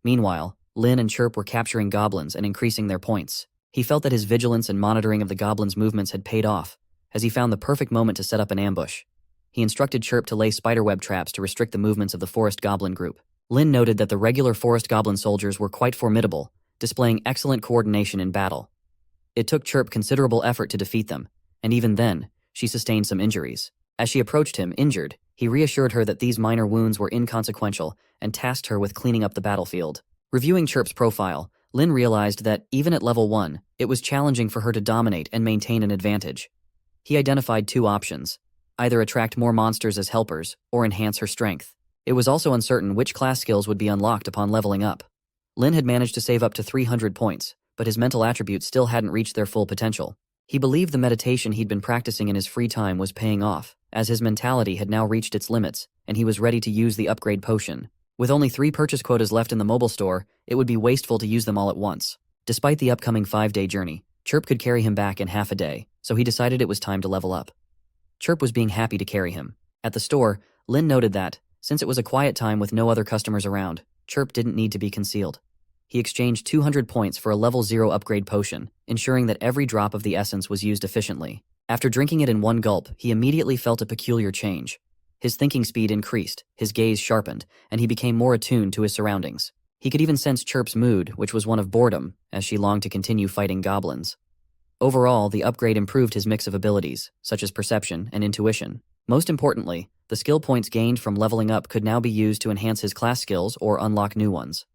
[SPEAKER 1] Meanwhile, Lin and Chirp were capturing goblins and increasing their points. He felt that his vigilance and monitoring of the goblins' movements had paid off, as he found the perfect moment to set up an ambush. He instructed Chirp to lay spiderweb traps to restrict the movements of the forest goblin group. Lin noted that the regular forest goblin soldiers were quite formidable, displaying excellent coordination in battle. It took Chirp considerable effort to defeat them, and even then, she sustained some injuries. As she approached him, injured, he reassured her that these minor wounds were inconsequential and tasked her with cleaning up the battlefield. Reviewing Chirp's profile, Lin realized that, even at level 1, it was challenging for her to dominate and maintain an advantage. He identified 2 options: either attract more monsters as helpers, or enhance her strength. It was also uncertain which class skills would be unlocked upon leveling up. Lin had managed to save up to 300 points, but his mental attributes still hadn't reached their full potential. He believed the meditation he'd been practicing in his free time was paying off, as his mentality had now reached its limits, and he was ready to use the upgrade potion. With only 3 purchase quotas left in the mobile store, it would be wasteful to use them all at once. Despite the upcoming 5-day journey, Chirp could carry him back in half a day, so he decided it was time to level up. Chirp was being happy to carry him. At the store, Lin noted that, since it was a quiet time with no other customers around, Chirp didn't need to be concealed. He exchanged 200 points for a level 0 upgrade potion, ensuring that every drop of the essence was used efficiently. After drinking it in one gulp, he immediately felt a peculiar change. His thinking speed increased, his gaze sharpened, and he became more attuned to his surroundings. He could even sense Chirp's mood, which was one of boredom, as she longed to continue fighting goblins. Overall, the upgrade improved his mix of abilities, such as perception and intuition. Most importantly, the skill points gained from leveling up could now be used to enhance his class skills or unlock new ones.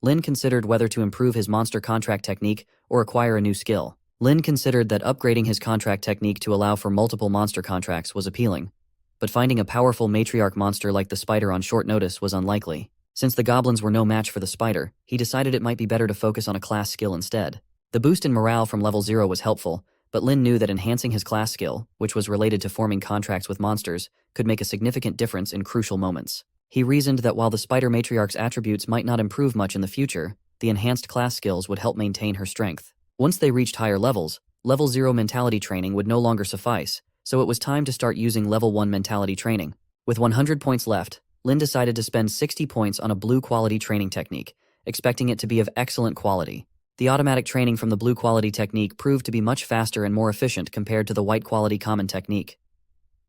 [SPEAKER 1] Lin considered whether to improve his monster contract technique or acquire a new skill. Lin considered that upgrading his contract technique to allow for multiple monster contracts was appealing, but finding a powerful matriarch monster like the spider on short notice was unlikely. Since the goblins were no match for the spider, he decided it might be better to focus on a class skill instead. The boost in morale from level 0 was helpful, but Lin knew that enhancing his class skill, which was related to forming contracts with monsters, could make a significant difference in crucial moments. He reasoned that while the spider matriarch's attributes might not improve much in the future, the enhanced class skills would help maintain her strength. Once they reached higher levels, level 0 mentality training would no longer suffice, so it was time to start using level 1 mentality training. With 100 points left, Lin decided to spend 60 points on a blue quality training technique, expecting it to be of excellent quality. The automatic training from the blue quality technique proved to be much faster and more efficient compared to the white quality common technique.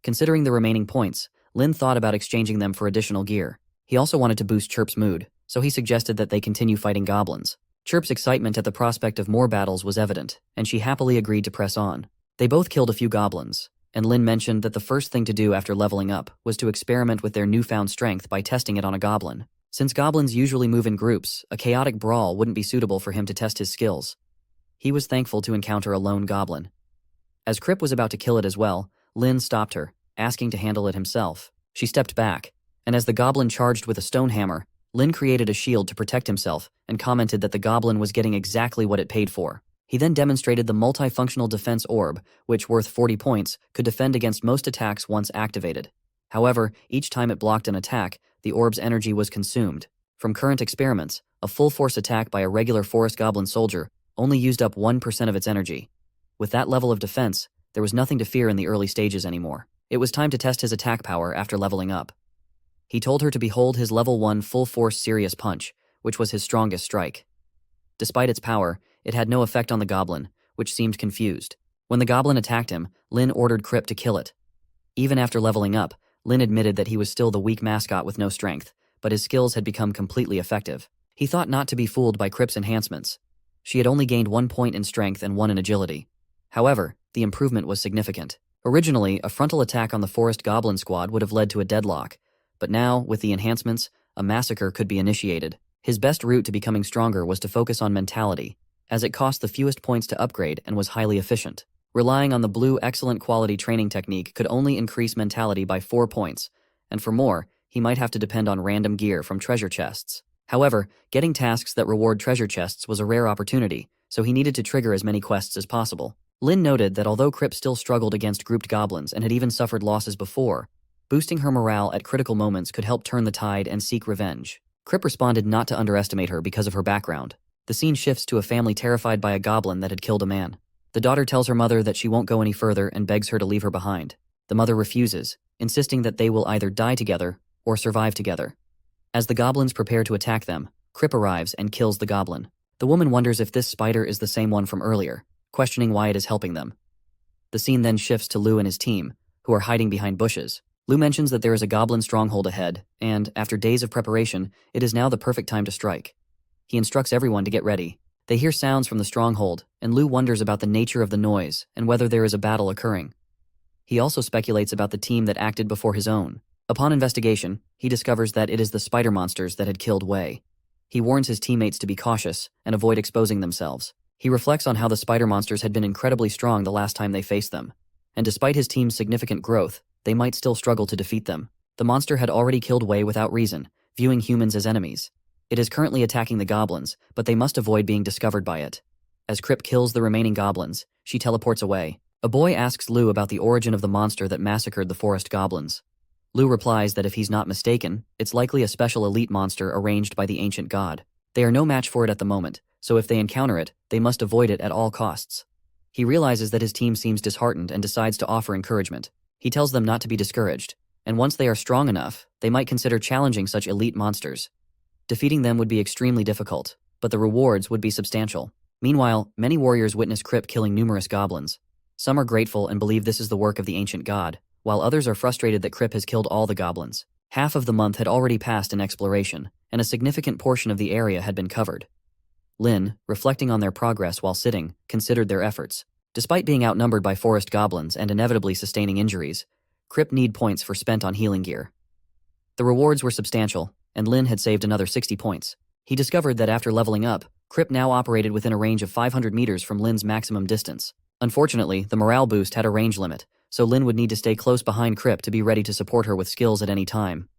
[SPEAKER 1] Considering the remaining points, Lin thought about exchanging them for additional gear. He also wanted to boost Chirp's mood, so he suggested that they continue fighting goblins. Chirp's excitement at the prospect of more battles was evident, and she happily agreed to press on. They both killed a few goblins, and Lin mentioned that the first thing to do after leveling up was to experiment with their newfound strength by testing it on a goblin. Since goblins usually move in groups, a chaotic brawl wouldn't be suitable for him to test his skills. He was thankful to encounter a lone goblin. As Chirp was about to kill it as well, Lin stopped her, asking to handle it himself. She stepped back, and as the goblin charged with a stone hammer, Lin created a shield to protect himself and commented that the goblin was getting exactly what it paid for. He then demonstrated the multifunctional defense orb, which, worth 40 points, could defend against most attacks once activated. However, each time it blocked an attack, the orb's energy was consumed. From current experiments, a full-force attack by a regular forest goblin soldier only used up 1% of its energy. With that level of defense, there was nothing to fear in the early stages anymore. It was time to test his attack power after leveling up. He told her to behold his level 1 full-force serious punch, which was his strongest strike. Despite its power, it had no effect on the goblin, which seemed confused. When the goblin attacked him, Lin ordered Chirp to kill it. Even after leveling up, Lin admitted that he was still the weak mascot with no strength, but his skills had become completely effective. He thought not to be fooled by Chirp's enhancements. She had only gained 1 point in strength and 1 in agility. However, the improvement was significant. Originally, a frontal attack on the forest goblin squad would have led to a deadlock, but now, with the enhancements, a massacre could be initiated. His best route to becoming stronger was to focus on mentality, as it cost the fewest points to upgrade and was highly efficient. Relying on the blue excellent quality training technique could only increase mentality by 4 points, and for more, he might have to depend on random gear from treasure chests. However, getting tasks that reward treasure chests was a rare opportunity, so he needed to trigger as many quests as possible. Lin noted that although Chirp still struggled against grouped goblins and had even suffered losses before, boosting her morale at critical moments could help turn the tide and seek revenge. Chirp responded not to underestimate her because of her background. The scene shifts to a family terrified by a goblin that had killed a man. The daughter tells her mother that she won't go any further and begs her to leave her behind. The mother refuses, insisting that they will either die together or survive together. As the goblins prepare to attack them, Chirp arrives and kills the goblin. The woman wonders if this spider is the same one from earlier, questioning why it is helping them. The scene then shifts to Lu and his team, who are hiding behind bushes. Lu mentions that there is a goblin stronghold ahead, and, after days of preparation, it is now the perfect time to strike. He instructs everyone to get ready. They hear sounds from the stronghold, and Lu wonders about the nature of the noise and whether there is a battle occurring. He also speculates about the team that acted before his own. Upon investigation, he discovers that it is the spider monsters that had killed Wei. He warns his teammates to be cautious and avoid exposing themselves. He reflects on how the spider monsters had been incredibly strong the last time they faced them, and despite his team's significant growth, they might still struggle to defeat them. The monster had already killed Wei without reason, viewing humans as enemies. It is currently attacking the goblins, but they must avoid being discovered by it. As Chirp kills the remaining goblins, she teleports away. A boy asks Lu about the origin of the monster that massacred the forest goblins. Lu replies that if he's not mistaken, it's likely a special elite monster arranged by the ancient god. They are no match for it at the moment, so if they encounter it, they must avoid it at all costs. He realizes that his team seems disheartened and decides to offer encouragement. He tells them not to be discouraged, and once they are strong enough, they might consider challenging such elite monsters. Defeating them would be extremely difficult, but the rewards would be substantial. Meanwhile, many warriors witness Chirp killing numerous goblins. Some are grateful and believe this is the work of the ancient god, while others are frustrated that Chirp has killed all the goblins. Half of the month had already passed in exploration, and a significant portion of the area had been covered. Lin, reflecting on their progress while sitting, considered their efforts. Despite being outnumbered by forest goblins and inevitably sustaining injuries, Chirp needed points for spent on healing gear. The rewards were substantial, and Lin had saved another 60 points. He discovered that after leveling up, Chirp now operated within a range of 500 meters from Lin's maximum distance. Unfortunately, the morale boost had a range limit, so Lin would need to stay close behind Chirp to be ready to support her with skills at any time.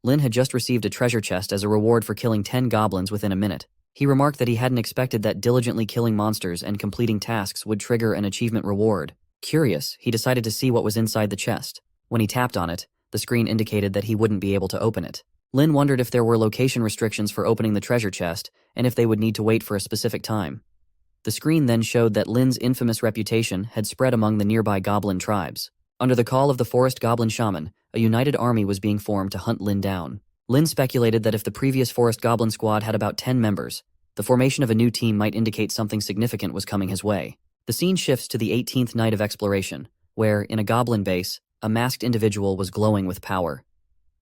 [SPEAKER 1] Lin had just received a treasure chest as a reward for killing 10 goblins within a minute. He remarked that he hadn't expected that diligently killing monsters and completing tasks would trigger an achievement reward. Curious, he decided to see what was inside the chest. When he tapped on it, the screen indicated that he wouldn't be able to open it. Lin wondered if there were location restrictions for opening the treasure chest, and if they would need to wait for a specific time. The screen then showed that Lin's infamous reputation had spread among the nearby goblin tribes. Under the call of the forest goblin shaman, a united army was being formed to hunt Lin down. Lin speculated that if the previous forest goblin squad had about 10 members, the formation of a new team might indicate something significant was coming his way. The scene shifts to the 18th night of exploration, where, in a goblin base, a masked individual was glowing with power.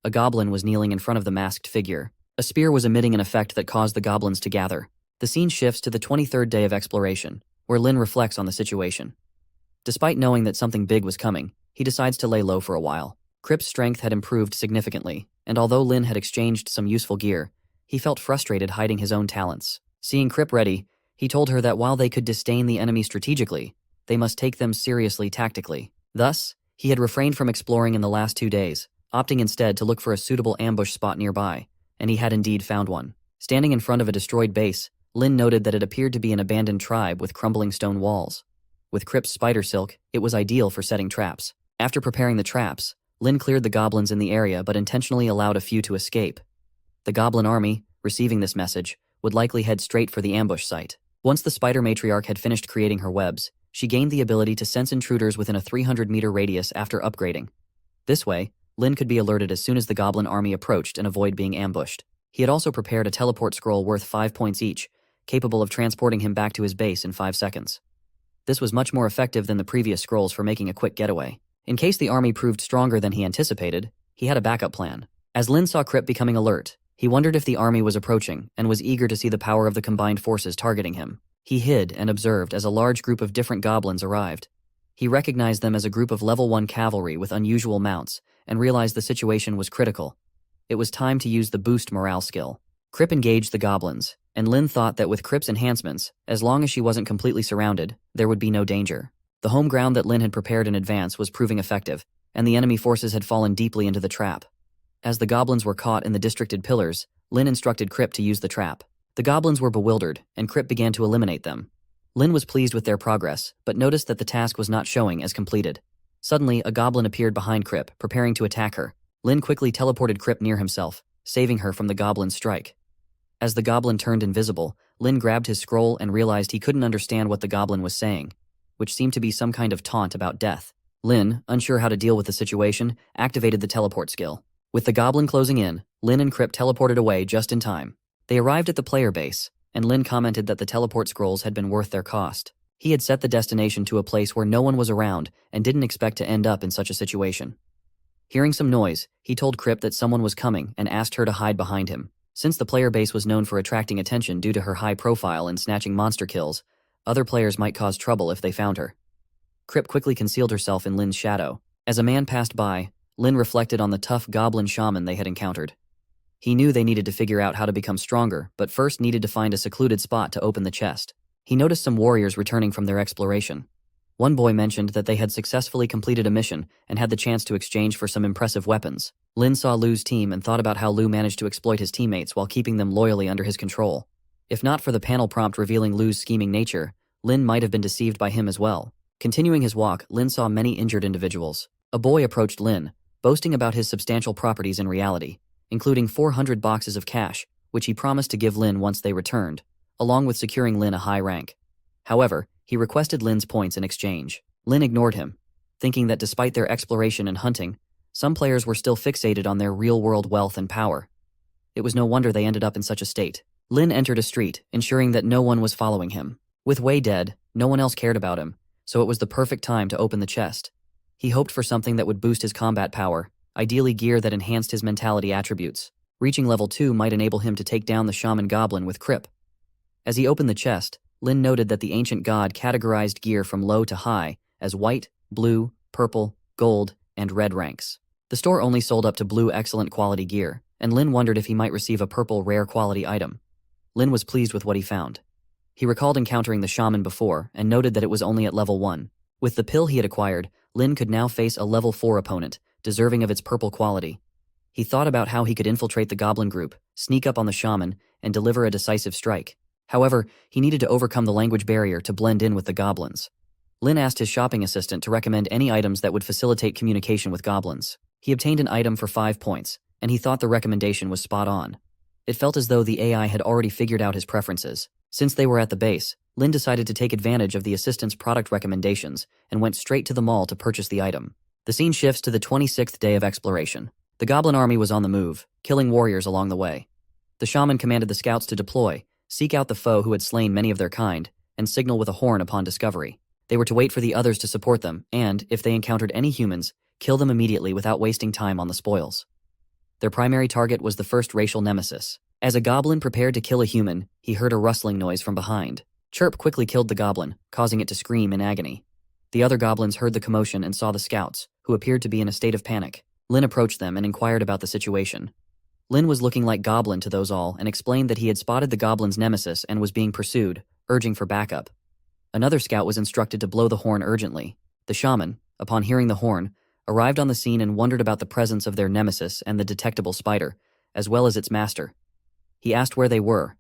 [SPEAKER 1] A goblin was kneeling in front of the masked figure. A spear was emitting an effect that caused the goblins to gather. The scene shifts to the 23rd day of exploration, where Lin reflects on the situation. Despite knowing that something big was coming, he decides to lay low for a while. Krip's strength had improved significantly, and although Lin had exchanged some useful gear, he felt frustrated hiding his own talents. Seeing Krip ready, he told her that while they could disdain the enemy strategically, they must take them seriously tactically. Thus, he had refrained from exploring in the last 2 days, opting instead to look for a suitable ambush spot nearby, and he had indeed found one. Standing in front of a destroyed base, Lin noted that it appeared to be an abandoned tribe with crumbling stone walls. With Krip's spider silk, it was ideal for setting traps. After preparing the traps, Lin cleared the goblins in the area but intentionally allowed a few to escape. The goblin army, receiving this message, would likely head straight for the ambush site. Once the spider matriarch had finished creating her webs, she gained the ability to sense intruders within a 300-meter radius after upgrading. This way, Lin could be alerted as soon as the goblin army approached and avoid being ambushed. He had also prepared a teleport scroll worth 5 points each, capable of transporting him back to his base in 5 seconds. This was much more effective than the previous scrolls for making a quick getaway. In case the army proved stronger than he anticipated, he had a backup plan. As Lin saw Krip becoming alert, he wondered if the army was approaching and was eager to see the power of the combined forces targeting him. He hid and observed as a large group of different goblins arrived. He recognized them as a group of level 1 cavalry with unusual mounts and realized the situation was critical. It was time to use the boost morale skill. Krip engaged the goblins, and Lin thought that with Krip's enhancements, as long as she wasn't completely surrounded, there would be no danger. The home ground that Lin had prepared in advance was proving effective, and the enemy forces had fallen deeply into the trap. As the goblins were caught in the districted pillars, Lin instructed Krip to use the trap. The goblins were bewildered, and Krip began to eliminate them. Lin was pleased with their progress, but noticed that the task was not showing as completed. Suddenly, a goblin appeared behind Krip, preparing to attack her. Lin quickly teleported Krip near himself, saving her from the goblin's strike. As the goblin turned invisible, Lin grabbed his scroll and realized he couldn't understand what the goblin was saying, which seemed to be some kind of taunt about death. Lin, unsure how to deal with the situation, activated the teleport skill. With the goblin closing in, Lin and Krip teleported away just in time. They arrived at the player base, and Lin commented that the teleport scrolls had been worth their cost. He had set the destination to a place where no one was around and didn't expect to end up in such a situation. Hearing some noise, he told Krip that someone was coming and asked her to hide behind him. Since the player base was known for attracting attention due to her high profile in snatching monster kills, other players might cause trouble if they found her. Krip quickly concealed herself in Lin's shadow. As a man passed by, Lin reflected on the tough goblin shaman they had encountered. He knew they needed to figure out how to become stronger, but first needed to find a secluded spot to open the chest. He noticed some warriors returning from their exploration. One boy mentioned that they had successfully completed a mission and had the chance to exchange for some impressive weapons. Lin saw Lu's team and thought about how Lu managed to exploit his teammates while keeping them loyally under his control. If not for the panel prompt revealing Lu's scheming nature, Lin might have been deceived by him as well. Continuing his walk, Lin saw many injured individuals. A boy approached Lin, boasting about his substantial properties in reality, including 400 boxes of cash, which he promised to give Lin once they returned, along with securing Lin a high rank. However, he requested Lin's points in exchange. Lin ignored him, thinking that despite their exploration and hunting, some players were still fixated on their real-world wealth and power. It was no wonder they ended up in such a state. Lin entered a street, ensuring that no one was following him. With Wei dead, no one else cared about him, so it was the perfect time to open the chest. He hoped for something that would boost his combat power, ideally gear that enhanced his mentality attributes. Reaching level 2 might enable him to take down the shaman goblin with Krip. As he opened the chest, Lin noted that the ancient god categorized gear from low to high as white, blue, purple, gold, and red ranks. The store only sold up to blue excellent quality gear, and Lin wondered if he might receive a purple rare quality item. Lin was pleased with what he found. He recalled encountering the shaman before and noted that it was only at level 1. With the pill he had acquired, Lin could now face a level 4 opponent, deserving of its purple quality. He thought about how he could infiltrate the goblin group, sneak up on the shaman, and deliver a decisive strike. However, he needed to overcome the language barrier to blend in with the goblins. Lin asked his shopping assistant to recommend any items that would facilitate communication with goblins. He obtained an item for 5 points, and he thought the recommendation was spot on. It felt as though the AI had already figured out his preferences. Since they were at the base, Lin decided to take advantage of the assistant's product recommendations and went straight to the mall to purchase the item. The scene shifts to the 26th day of exploration. The goblin army was on the move, killing warriors along the way. The shaman commanded the scouts to deploy, seek out the foe who had slain many of their kind, and signal with a horn upon discovery. They were to wait for the others to support them, and, if they encountered any humans, kill them immediately without wasting time on the spoils. Their primary target was the first racial nemesis. As a goblin prepared to kill a human, he heard a rustling noise from behind. Chirp quickly killed the goblin, causing it to scream in agony. The other goblins heard the commotion and saw the scouts, who appeared to be in a state of panic. Lin approached them and inquired about the situation. Lin was looking like Goblin to those all and explained that he had spotted the goblin's nemesis and was being pursued, urging for backup. Another scout was instructed to blow the horn urgently. The shaman, upon hearing the horn, arrived on the scene and wondered about the presence of their nemesis and the detectable spider, as well as its master. He asked where they were.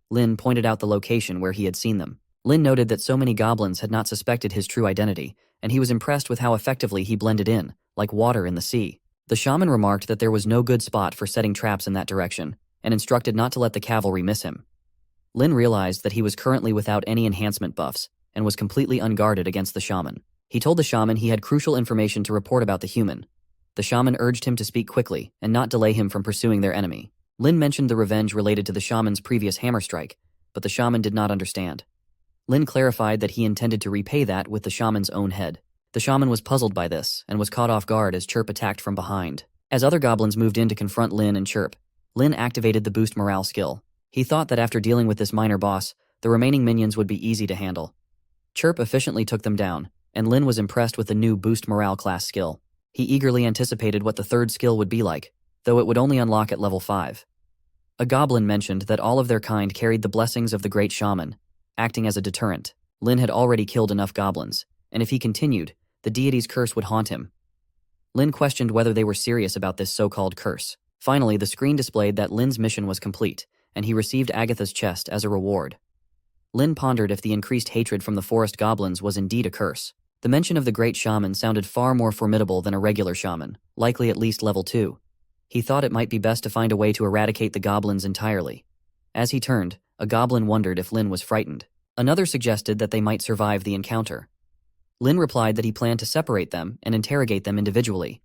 [SPEAKER 1] Lin pointed out the location where he had seen them. Lin noted that so many goblins had not suspected his true identity, and he was impressed with how effectively he blended in, like water in the sea. The shaman remarked that there was no good spot for setting traps in that direction, and instructed not to let the cavalry miss him. Lin realized that he was currently without any enhancement buffs, and was completely unguarded against the shaman. He told the shaman he had crucial information to report about the human. The shaman urged him to speak quickly and not delay him from pursuing their enemy. Lin mentioned the revenge related to the shaman's previous hammer strike, but the shaman did not understand. Lin clarified that he intended to repay that with the shaman's own head. The shaman was puzzled by this and was caught off guard as Chirp attacked from behind. As other goblins moved in to confront Lin and Chirp, Lin activated the boost morale skill. He thought that after dealing with this minor boss, the remaining minions would be easy to handle. Chirp efficiently took them down, and Lin was impressed with the new boost morale class skill. He eagerly anticipated what the third skill would be like, though it would only unlock at level 5. A goblin mentioned that all of their kind carried the blessings of the great shaman, acting as a deterrent. Lin had already killed enough goblins, and if he continued, the deity's curse would haunt him. Lin questioned whether they were serious about this so-called curse. Finally, the screen displayed that Lin's mission was complete, and he received Agatha's chest as a reward. Lin pondered if the increased hatred from the forest goblins was indeed a curse. The mention of the great shaman sounded far more formidable than a regular shaman, likely at least level 2. He thought it might be best to find a way to eradicate the goblins entirely. As he turned, a goblin wondered if Lin was frightened. Another suggested that they might survive the encounter. Lin replied that he planned to separate them and interrogate them individually.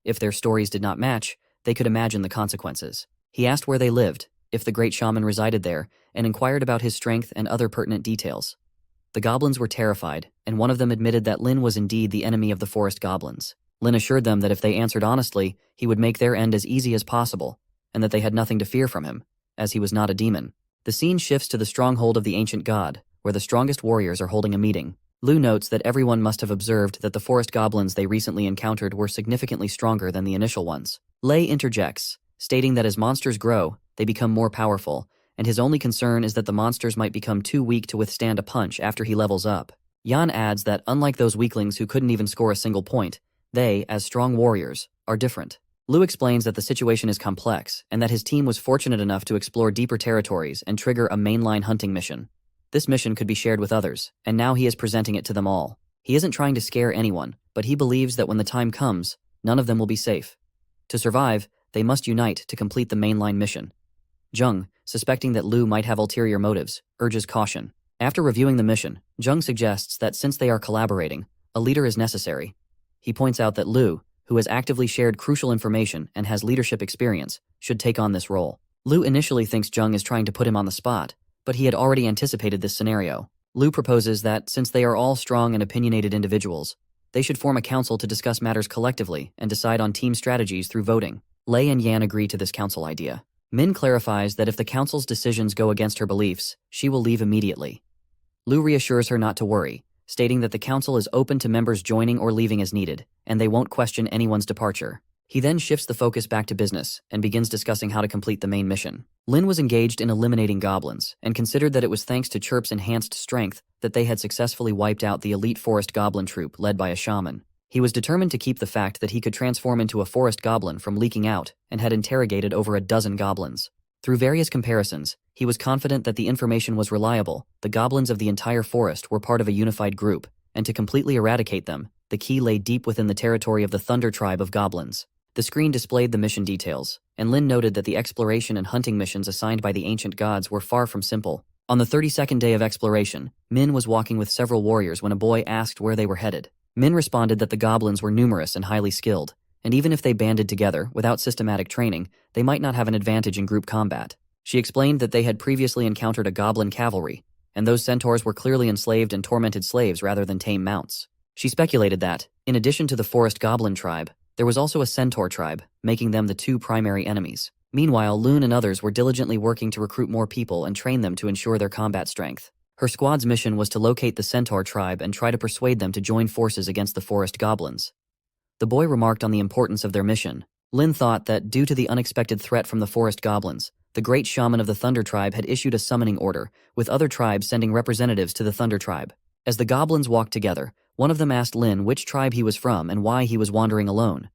[SPEAKER 1] If their stories did not match, they could imagine the consequences. He asked where they lived, if the great shaman resided there, and inquired about his strength and other pertinent details. The goblins were terrified, and one of them admitted that Lin was indeed the enemy of the forest goblins. Lin assured them that if they answered honestly, he would make their end as easy as possible, and that they had nothing to fear from him, as he was not a demon. The scene shifts to the stronghold of the ancient god, where the strongest warriors are holding a meeting. Lu notes that everyone must have observed that the forest goblins they recently encountered were significantly stronger than the initial ones. Lei interjects, stating that as monsters grow, they become more powerful, and his only concern is that the monsters might become too weak to withstand a punch after he levels up. Yan adds that unlike those weaklings who couldn't even score a single point, they, as strong warriors, are different. Lu explains that the situation is complex, and that his team was fortunate enough to explore deeper territories and trigger a mainline hunting mission. This mission could be shared with others, and now he is presenting it to them all. He isn't trying to scare anyone, but he believes that when the time comes, none of them will be safe. To survive, they must unite to complete the mainline mission. Zheng, suspecting that Lu might have ulterior motives, urges caution. After reviewing the mission, Zheng suggests that since they are collaborating, a leader is necessary. He points out that Lu, who has actively shared crucial information and has leadership experience, should take on this role. Lu initially thinks Zheng is trying to put him on the spot, but he had already anticipated this scenario. Lu proposes that, since they are all strong and opinionated individuals, they should form a council to discuss matters collectively and decide on team strategies through voting. Lei and Yan agree to this council idea. Min clarifies that if the council's decisions go against her beliefs, she will leave immediately. Lu reassures her not to worry, stating that the council is open to members joining or leaving as needed, and they won't question anyone's departure. He then shifts the focus back to business and begins discussing how to complete the main mission. Lin was engaged in eliminating goblins and considered that it was thanks to Chirp's enhanced strength that they had successfully wiped out the elite forest goblin troop led by a shaman. He was determined to keep the fact that he could transform into a forest goblin from leaking out and had interrogated over a dozen goblins. Through various comparisons, he was confident that the information was reliable. The goblins of the entire forest were part of a unified group, and to completely eradicate them, the key lay deep within the territory of the Thunder tribe of goblins. The screen displayed the mission details, and Lin noted that the exploration and hunting missions assigned by the ancient gods were far from simple. On the 32nd day of exploration, Min was walking with several warriors when a boy asked where they were headed. Min responded that the goblins were numerous and highly skilled, and even if they banded together without systematic training, they might not have an advantage in group combat. She explained that they had previously encountered a goblin cavalry, and those centaurs were clearly enslaved and tormented slaves rather than tame mounts. She speculated that, in addition to the forest goblin tribe, there was also a centaur tribe, making them the two primary enemies. Meanwhile, Lun and others were diligently working to recruit more people and train them to ensure their combat strength. Her squad's mission was to locate the centaur tribe and try to persuade them to join forces against the forest goblins. The boy remarked on the importance of their mission. Lin thought that due to the unexpected threat from the forest goblins, the great shaman of the Thunder tribe had issued a summoning order, with other tribes sending representatives to the Thunder tribe. As the goblins walked together, one of them asked Lin which tribe he was from and why he was wandering alone.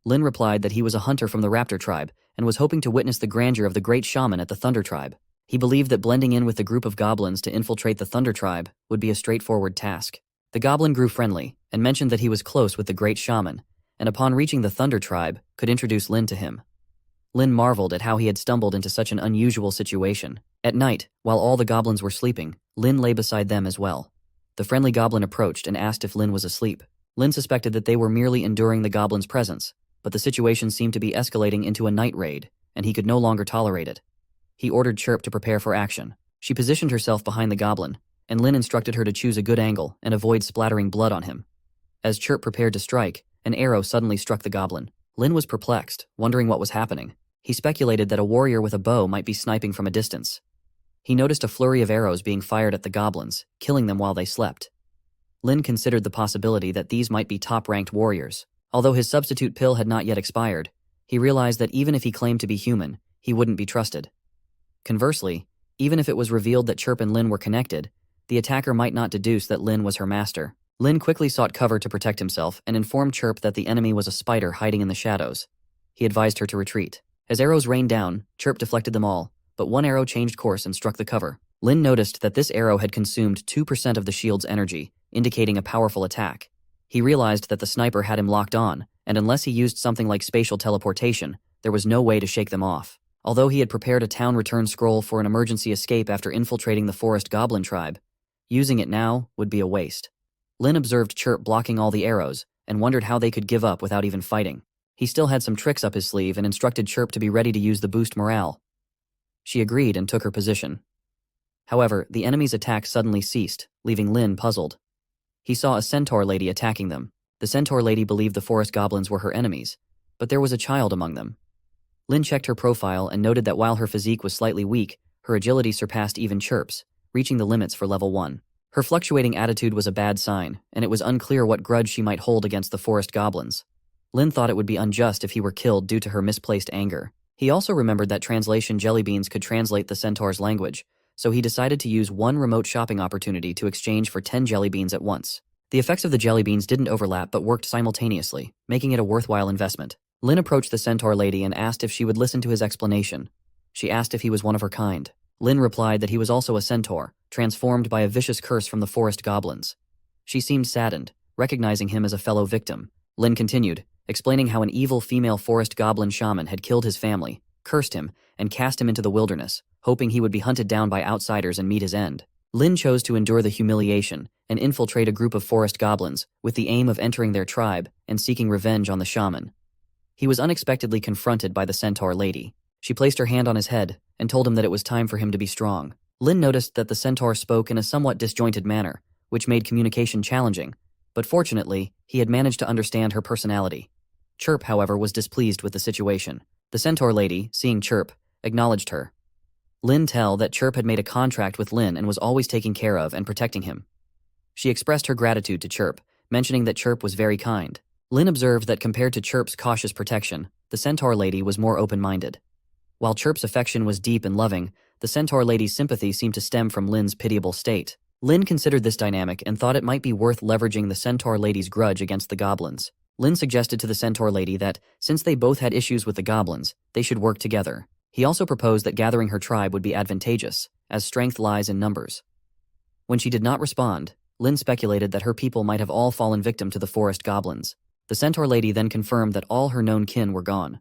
[SPEAKER 1] Lin replied that he was a hunter from the Raptor tribe and was hoping to witness the grandeur of the great shaman at the Thunder tribe. He believed that blending in with the group of goblins to infiltrate the Thunder tribe would be a straightforward task. The goblin grew friendly and mentioned that he was close with the great shaman, and upon reaching the Thunder tribe, could introduce Lin to him. Lin marveled at how he had stumbled into such an unusual situation. At night, while all the goblins were sleeping, Lin lay beside them as well. The friendly goblin approached and asked if Lin was asleep. Lin suspected that they were merely enduring the goblin's presence, but the situation seemed to be escalating into a night raid, and he could no longer tolerate it. He ordered Chirp to prepare for action. She positioned herself behind the goblin, and Lin instructed her to choose a good angle and avoid splattering blood on him. As Chirp prepared to strike, an arrow suddenly struck the goblin. Lin was perplexed, wondering what was happening. He speculated that a warrior with a bow might be sniping from a distance. He noticed a flurry of arrows being fired at the goblins, killing them while they slept. Lin considered the possibility that these might be top-ranked warriors. Although his substitute pill had not yet expired, he realized that even if he claimed to be human, he wouldn't be trusted. Conversely, even if it was revealed that Chirp and Lin were connected, the attacker might not deduce that Lin was her master. Lin quickly sought cover to protect himself and informed Chirp that the enemy was a spider hiding in the shadows. He advised her to retreat. As arrows rained down, Chirp deflected them all, but one arrow changed course and struck the cover. Lin noticed that this arrow had consumed 2% of the shield's energy, indicating a powerful attack. He realized that the sniper had him locked on, and unless he used something like spatial teleportation, there was no way to shake them off. Although he had prepared a town return scroll for an emergency escape after infiltrating the forest goblin tribe, using it now would be a waste. Lin observed Chirp blocking all the arrows and wondered how they could give up without even fighting. He still had some tricks up his sleeve and instructed Chirp to be ready to use the boost morale. She agreed and took her position. However, the enemy's attack suddenly ceased, leaving Lin puzzled. He saw a centaur lady attacking them. The centaur lady believed the forest goblins were her enemies, but there was a child among them. Lin checked her profile and noted that while her physique was slightly weak, her agility surpassed even Chirp's, reaching the limits for level 1. Her fluctuating attitude was a bad sign, and it was unclear what grudge she might hold against the forest goblins. Lin thought it would be unjust if he were killed due to her misplaced anger. He also remembered that translation jellybeans could translate the centaur's language, so he decided to use one remote shopping opportunity to exchange for 10 jellybeans at once. The effects of the jellybeans didn't overlap but worked simultaneously, making it a worthwhile investment. Lin approached the centaur lady and asked if she would listen to his explanation. She asked if he was one of her kind. Lin replied that he was also a centaur, transformed by a vicious curse from the forest goblins. She seemed saddened, recognizing him as a fellow victim. Lin continued, explaining how an evil female forest goblin shaman had killed his family, cursed him, and cast him into the wilderness, hoping he would be hunted down by outsiders and meet his end. Lin chose to endure the humiliation and infiltrate a group of forest goblins with the aim of entering their tribe and seeking revenge on the shaman. He was unexpectedly confronted by the centaur lady. She placed her hand on his head and told him that it was time for him to be strong. Lin noticed that the centaur spoke in a somewhat disjointed manner, which made communication challenging, but fortunately, he had managed to understand her personality. Chirp, however, was displeased with the situation. The centaur lady, seeing Chirp, acknowledged her. Lin tell that Chirp had made a contract with Lin and was always taking care of and protecting him. She expressed her gratitude to Chirp, mentioning that Chirp was very kind. Lin observed that compared to Chirp's cautious protection, the centaur lady was more open-minded. While Chirp's affection was deep and loving, the centaur lady's sympathy seemed to stem from Lin's pitiable state. Lin considered this dynamic and thought it might be worth leveraging the centaur lady's grudge against the goblins. Lin suggested to the centaur lady that, since they both had issues with the goblins, they should work together. He also proposed that gathering her tribe would be advantageous, as strength lies in numbers. When she did not respond, Lin speculated that her people might have all fallen victim to the forest goblins. The centaur lady then confirmed that all her known kin were gone.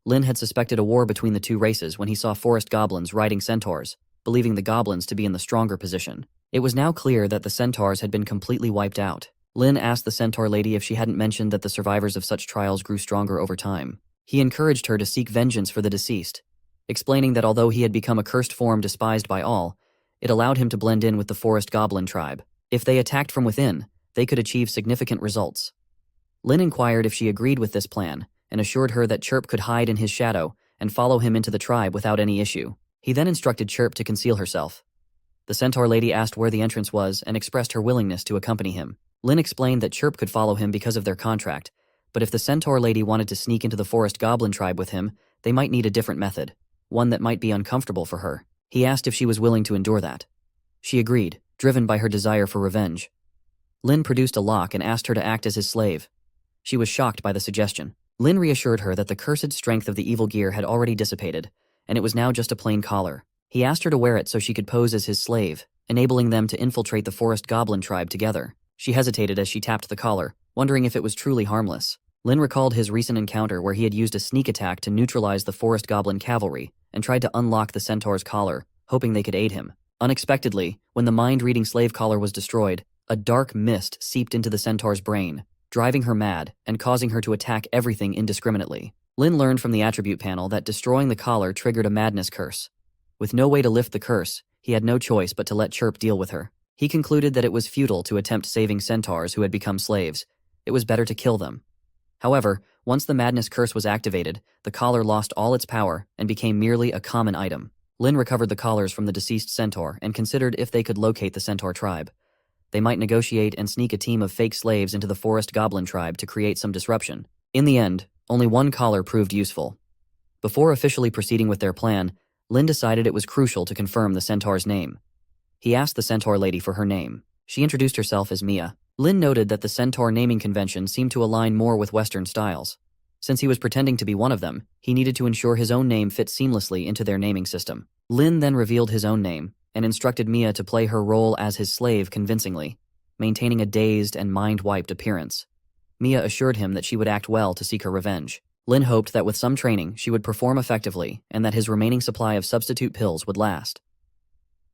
[SPEAKER 1] Lin had suspected a war between the two races when he saw forest goblins riding centaurs, believing the goblins to be in the stronger position. It was now clear that the centaurs had been completely wiped out. Lin asked the centaur lady if she hadn't mentioned that the survivors of such trials grew stronger over time. He encouraged her to seek vengeance for the deceased, explaining that although he had become a cursed form despised by all, it allowed him to blend in with the forest goblin tribe. If they attacked from within, they could achieve significant results. Lin inquired if she agreed with this plan, and assured her that Chirp could hide in his shadow and follow him into the tribe without any issue. He then instructed Chirp to conceal herself. The centaur lady asked where the entrance was and expressed her willingness to accompany him. Lin explained that Chirp could follow him because of their contract, but if the centaur lady wanted to sneak into the forest goblin tribe with him, they might need a different method, one that might be uncomfortable for her. He asked if she was willing to endure that. She agreed, driven by her desire for revenge. Lin produced a lock and asked her to act as his slave. She was shocked by the suggestion. Lin reassured her that the cursed strength of the evil gear had already dissipated, and it was now just a plain collar. He asked her to wear it so she could pose as his slave, enabling them to infiltrate the forest goblin tribe together. She hesitated as she tapped the collar, wondering if it was truly harmless. Lin recalled his recent encounter where he had used a sneak attack to neutralize the forest goblin cavalry and tried to unlock the centaur's collar, hoping they could aid him. Unexpectedly, when the mind-reading slave collar was destroyed, a dark mist seeped into the centaur's brain, driving her mad and causing her to attack everything indiscriminately. Lin learned from the attribute panel that destroying the collar triggered a madness curse. With no way to lift the curse, he had no choice but to let Chirp deal with her. He concluded that it was futile to attempt saving centaurs who had become slaves. It was better to kill them. However, once the madness curse was activated, the collar lost all its power and became merely a common item. Lin recovered the collars from the deceased centaur and considered if they could locate the centaur tribe. They might negotiate and sneak a team of fake slaves into the forest goblin tribe to create some disruption. In the end, only one collar proved useful. Before officially proceeding with their plan, Lin decided it was crucial to confirm the centaur's name. He asked the centaur lady for her name. She introduced herself as Mia. Lin noted that the centaur naming convention seemed to align more with Western styles. Since he was pretending to be one of them, he needed to ensure his own name fit seamlessly into their naming system. Lin then revealed his own name and instructed Mia to play her role as his slave convincingly, maintaining a dazed and mind-wiped appearance. Mia assured him that she would act well to seek her revenge. Lin hoped that with some training she would perform effectively and that his remaining supply of substitute pills would last.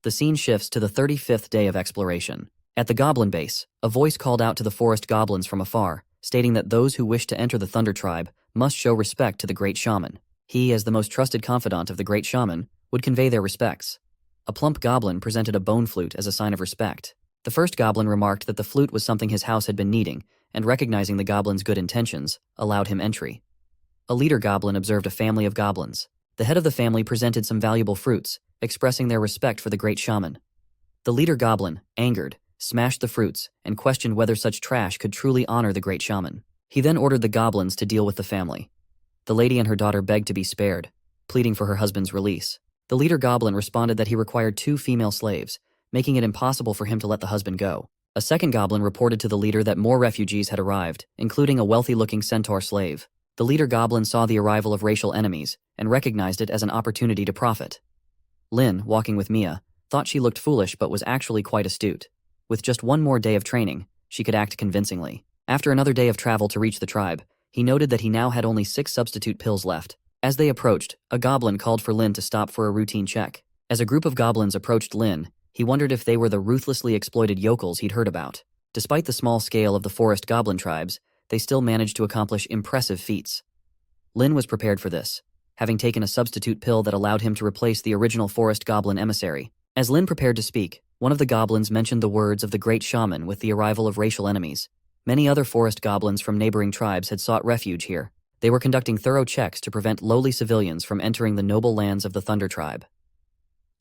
[SPEAKER 1] The scene shifts to the 35th day of exploration. At the goblin base, a voice called out to the forest goblins from afar, stating that those who wish to enter the Thunder Tribe must show respect to the Great Shaman. He, as the most trusted confidant of the Great Shaman, would convey their respects. A plump goblin presented a bone flute as a sign of respect. The first goblin remarked that the flute was something his house had been needing, and recognizing the goblin's good intentions, allowed him entry. A leader goblin observed a family of goblins. The head of the family presented some valuable fruits, expressing their respect for the Great Shaman. The leader goblin, angered, smashed the fruits and questioned whether such trash could truly honor the Great Shaman. He then ordered the goblins to deal with the family. The lady and her daughter begged to be spared, pleading for her husband's release. The leader goblin responded that he required 2 female slaves, making it impossible for him to let the husband go. A second goblin reported to the leader that more refugees had arrived, including a wealthy-looking centaur slave. The leader goblin saw the arrival of racial enemies and recognized it as an opportunity to profit. Lin, walking with Mia, thought she looked foolish but was actually quite astute. With just one more day of training, she could act convincingly. After another day of travel to reach the tribe, he noted that he now had only 6 substitute pills left. As they approached, a goblin called for Lin to stop for a routine check. As a group of goblins approached Lin, he wondered if they were the ruthlessly exploited yokels he'd heard about. Despite the small scale of the forest goblin tribes, they still managed to accomplish impressive feats. Lin was prepared for this, having taken a substitute pill that allowed him to replace the original forest goblin emissary. As Lin prepared to speak, one of the goblins mentioned the words of the Great Shaman with the arrival of racial enemies. Many other forest goblins from neighboring tribes had sought refuge here. They were conducting thorough checks to prevent lowly civilians from entering the noble lands of the Thunder Tribe.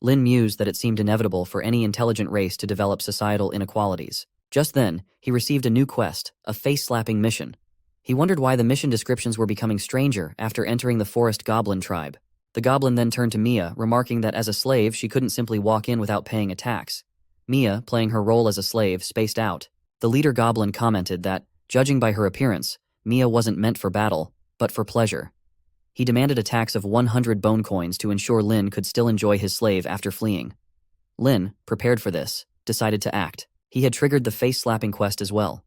[SPEAKER 1] Lin mused that it seemed inevitable for any intelligent race to develop societal inequalities. Just then, he received a new quest, a face-slapping mission. He wondered why the mission descriptions were becoming stranger after entering the forest goblin tribe. The goblin then turned to Mia, remarking that as a slave she couldn't simply walk in without paying a tax. Mia, playing her role as a slave, spaced out. The leader goblin commented that, judging by her appearance, Mia wasn't meant for battle, but for pleasure. He demanded a tax of 100 bone coins to ensure Lin could still enjoy his slave after fleeing. Lin, prepared for this, decided to act. He had triggered the face-slapping quest as well.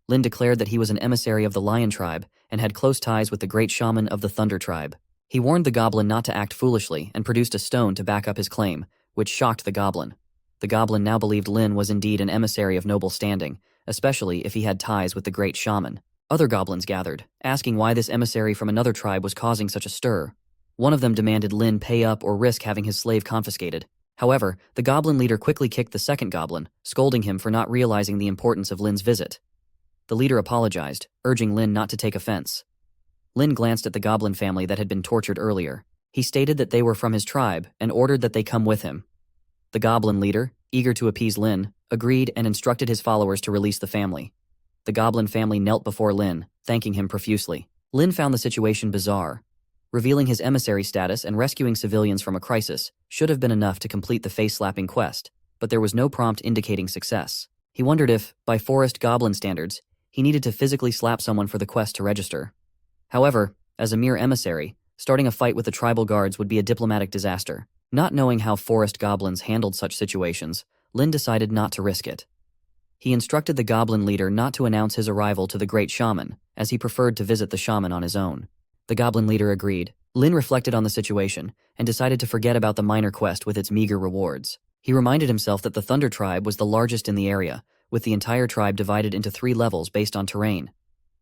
[SPEAKER 1] Lin declared that he was an emissary of the Lion tribe and had close ties with the great shaman of the Thunder tribe. He warned the goblin not to act foolishly and produced a stone to back up his claim, which shocked the goblin. The goblin now believed Lin was indeed an emissary of noble standing, especially if he had ties with the great shaman. Other goblins gathered, asking why this emissary from another tribe was causing such a stir. One of them demanded Lin pay up or risk having his slave confiscated. However, the goblin leader quickly kicked the second goblin, scolding him for not realizing the importance of Lin's visit. The leader apologized, urging Lin not to take offense. Lin glanced at the goblin family that had been tortured earlier. He stated that they were from his tribe and ordered that they come with him. The goblin leader, eager to appease Lin, agreed and instructed his followers to release the family. The goblin family knelt before Lin, thanking him profusely. Lin found the situation bizarre. Revealing his emissary status and rescuing civilians from a crisis should have been enough to complete the face-slapping quest, but there was no prompt indicating success. He wondered if, by forest goblin standards, he needed to physically slap someone for the quest to register. However, as a mere emissary, starting a fight with the tribal guards would be a diplomatic disaster. Not knowing how forest goblins handled such situations, Lin decided not to risk it. He instructed the goblin leader not to announce his arrival to the great shaman, as he preferred to visit the shaman on his own. The goblin leader agreed. Lin reflected on the situation and decided to forget about the minor quest with its meager rewards. He reminded himself that the Thunder tribe was the largest in the area, with the entire tribe divided into 3 levels based on terrain.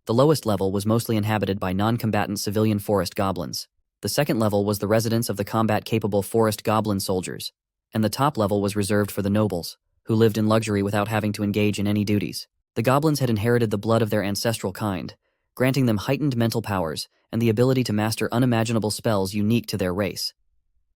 [SPEAKER 1] The lowest level was mostly inhabited by non-combatant civilian forest goblins. The second level was the residence of the combat-capable forest goblin soldiers, and the top level was reserved for the nobles, who lived in luxury without having to engage in any duties. The goblins had inherited the blood of their ancestral kind, granting them heightened mental powers and the ability to master unimaginable spells unique to their race.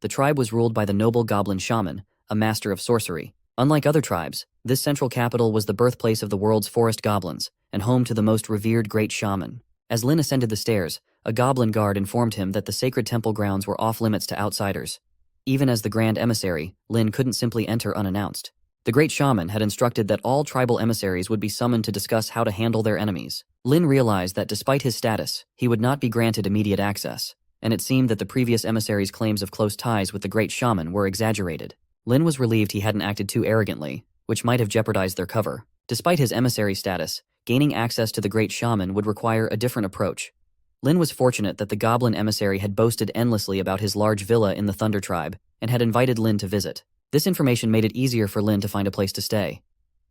[SPEAKER 1] The tribe was ruled by the noble goblin shaman, a master of sorcery. Unlike other tribes, this central capital was the birthplace of the world's forest goblins and home to the most revered great shaman. As Lin ascended the stairs, a goblin guard informed him that the sacred temple grounds were off-limits to outsiders. Even as the grand emissary, Lin couldn't simply enter unannounced. The great shaman had instructed that all tribal emissaries would be summoned to discuss how to handle their enemies. Lin realized that despite his status, he would not be granted immediate access, and it seemed that the previous emissary's claims of close ties with the great shaman were exaggerated. Lin was relieved he hadn't acted too arrogantly, which might have jeopardized their cover. Despite his emissary status, gaining access to the great shaman would require a different approach. Lin was fortunate that the goblin emissary had boasted endlessly about his large villa in the Thunder tribe and had invited Lin to visit. This information made it easier for Lin to find a place to stay.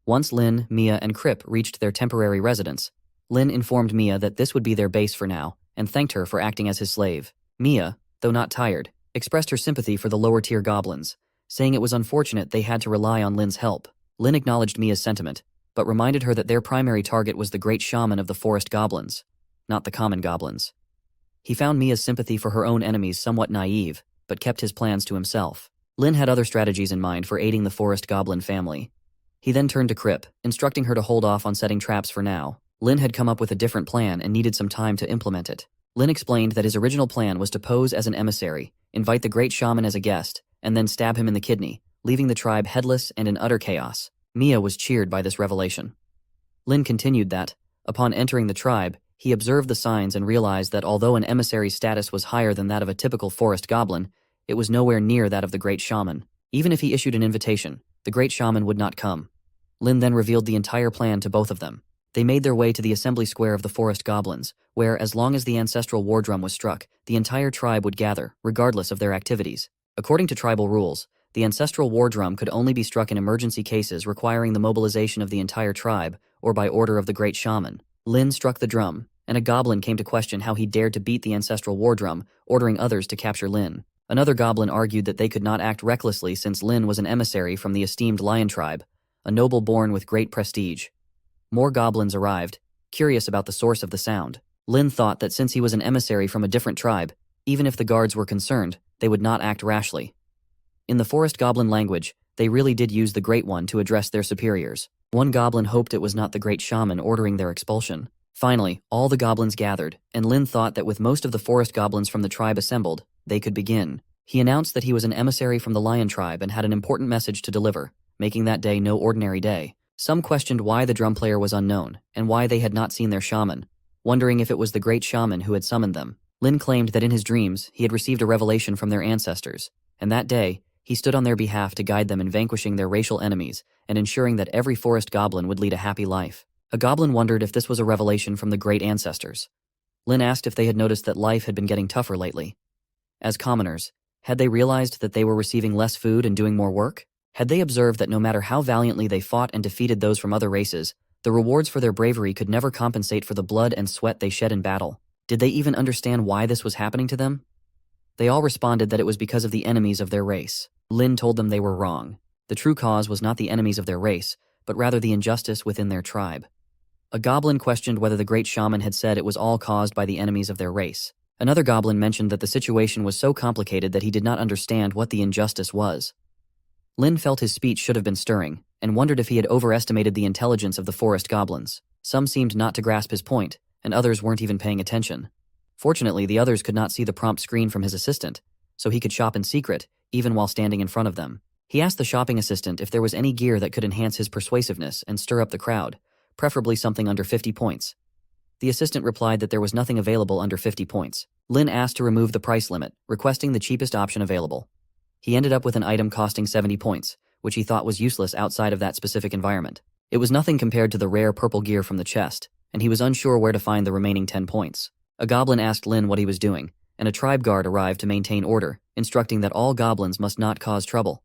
[SPEAKER 1] Once Lin, Mia, and Krip reached their temporary residence, Lin informed Mia that this would be their base for now and thanked her for acting as his slave. Mia, though not tired, expressed her sympathy for the lower-tier goblins, saying it was unfortunate they had to rely on Lin's help. Lin acknowledged Mia's sentiment, but reminded her that their primary target was the great shaman of the forest goblins, not the common goblins. He found Mia's sympathy for her own enemies somewhat naive, but kept his plans to himself. Lin had other strategies in mind for aiding the forest goblin family. He then turned to Krip, instructing her to hold off on setting traps for now. Lin had come up with a different plan and needed some time to implement it. Lin explained that his original plan was to pose as an emissary, invite the great shaman as a guest, and then stab him in the kidney, leaving the tribe headless and in utter chaos. Mia was cheered by this revelation. Lin continued that, upon entering the tribe, he observed the signs and realized that although an emissary's status was higher than that of a typical forest goblin, it was nowhere near that of the great shaman. Even if he issued an invitation, the great shaman would not come. Lin then revealed the entire plan to both of them. They made their way to the assembly square of the forest goblins, where, as long as the ancestral war drum was struck, the entire tribe would gather, regardless of their activities. According to tribal rules, the ancestral war drum could only be struck in emergency cases requiring the mobilization of the entire tribe, or by order of the great shaman. Lin struck the drum, and a goblin came to question how he dared to beat the ancestral war drum, ordering others to capture Lin. Another goblin argued that they could not act recklessly since Lin was an emissary from the esteemed Lion tribe, a noble born with great prestige. More goblins arrived, curious about the source of the sound. Lin thought that since he was an emissary from a different tribe, even if the guards were concerned, they would not act rashly. In the forest goblin language, they really did use the Great One to address their superiors. One goblin hoped it was not the great shaman ordering their expulsion. Finally, all the goblins gathered, and Lin thought that with most of the forest goblins from the tribe assembled, they could begin. He announced that he was an emissary from the Lion tribe and had an important message to deliver, making that day no ordinary day. Some questioned why the drum player was unknown, and why they had not seen their shaman, wondering if it was the great shaman who had summoned them. Lin claimed that in his dreams, he had received a revelation from their ancestors, and that day, he stood on their behalf to guide them in vanquishing their racial enemies and ensuring that every forest goblin would lead a happy life. A goblin wondered if this was a revelation from the great ancestors. Lin asked if they had noticed that life had been getting tougher lately. As commoners, had they realized that they were receiving less food and doing more work? Had they observed that no matter how valiantly they fought and defeated those from other races, the rewards for their bravery could never compensate for the blood and sweat they shed in battle? Did they even understand why this was happening to them? They all responded that it was because of the enemies of their race. Lin told them they were wrong. The true cause was not the enemies of their race, but rather the injustice within their tribe. A goblin questioned whether the great shaman had said it was all caused by the enemies of their race. Another goblin mentioned that the situation was so complicated that he did not understand what the injustice was. Lin felt his speech should have been stirring, and wondered if he had overestimated the intelligence of the forest goblins. Some seemed not to grasp his point, and others weren't even paying attention. Fortunately, the others could not see the prompt screen from his assistant, so he could shop in secret, even while standing in front of them. He asked the shopping assistant if there was any gear that could enhance his persuasiveness and stir up the crowd, preferably something under 50 points. The assistant replied that there was nothing available under 50 points. Lin asked to remove the price limit, requesting the cheapest option available. He ended up with an item costing 70 points, which he thought was useless outside of that specific environment. It was nothing compared to the rare purple gear from the chest, and he was unsure where to find the remaining 10 points. A goblin asked Lin what he was doing, and a tribe guard arrived to maintain order, instructing that all goblins must not cause trouble.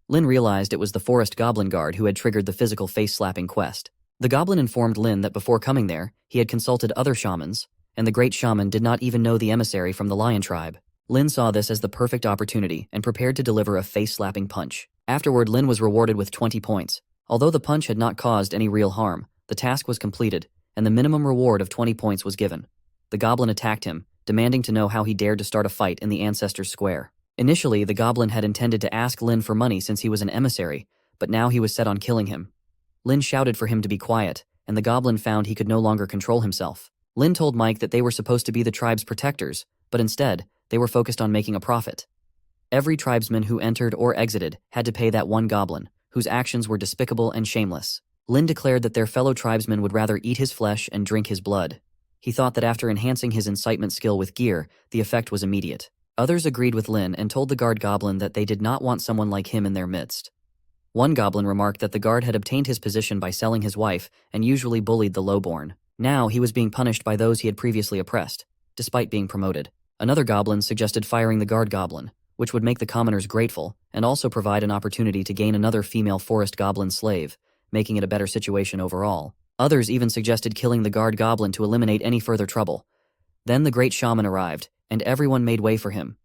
[SPEAKER 1] Lin realized it was the forest goblin guard who had triggered the physical face-slapping quest. The goblin informed Lin that before coming there, he had consulted other shamans, and the great shaman did not even know the emissary from the lion tribe. Lin saw this as the perfect opportunity and prepared to deliver a face-slapping punch. Afterward, Lin was rewarded with 20 points. Although the punch had not caused any real harm, the task was completed, and the minimum reward of 20 points was given. The goblin attacked him, demanding to know how he dared to start a fight in the ancestors' square. Initially, the goblin had intended to ask Lin for money since he was an emissary, but now he was set on killing him. Lin shouted for him to be quiet, and the goblin found he could no longer control himself. Lin told Mike that they were supposed to be the tribe's protectors, but instead, they were focused on making a profit. Every tribesman who entered or exited had to pay that one goblin, whose actions were despicable and shameless. Lin declared that their fellow tribesmen would rather eat his flesh and drink his blood. He thought that after enhancing his incitement skill with gear, the effect was immediate. Others agreed with Lin and told the guard goblin that they did not want someone like him in their midst. One goblin remarked that the guard had obtained his position by selling his wife and usually bullied the lowborn. Now he was being punished by those he had previously oppressed, despite being promoted. Another goblin suggested firing the guard goblin, which would make the commoners grateful and also provide an opportunity to gain another female forest goblin slave, making it a better situation overall. Others even suggested killing the guard goblin to eliminate any further trouble. Then the great shaman arrived, and everyone made way for him.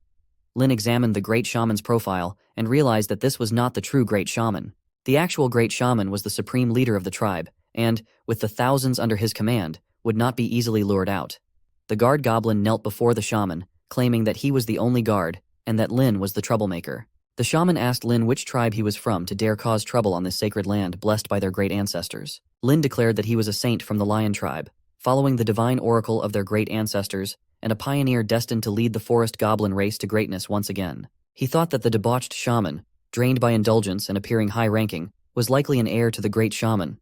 [SPEAKER 1] Lin examined the great shaman's profile and realized that this was not the true great shaman. The actual great shaman was the supreme leader of the tribe, and, with the thousands under his command, would not be easily lured out. The guard goblin knelt before the shaman, claiming that he was the only guard, and that Lin was the troublemaker. The shaman asked Lin which tribe he was from to dare cause trouble on this sacred land blessed by their great ancestors. Lin declared that he was a saint from the lion tribe, following the divine oracle of their great ancestors, and a pioneer destined to lead the forest goblin race to greatness once again. He thought that the debauched shaman, drained by indulgence and appearing high-ranking, was likely an heir to the great shaman.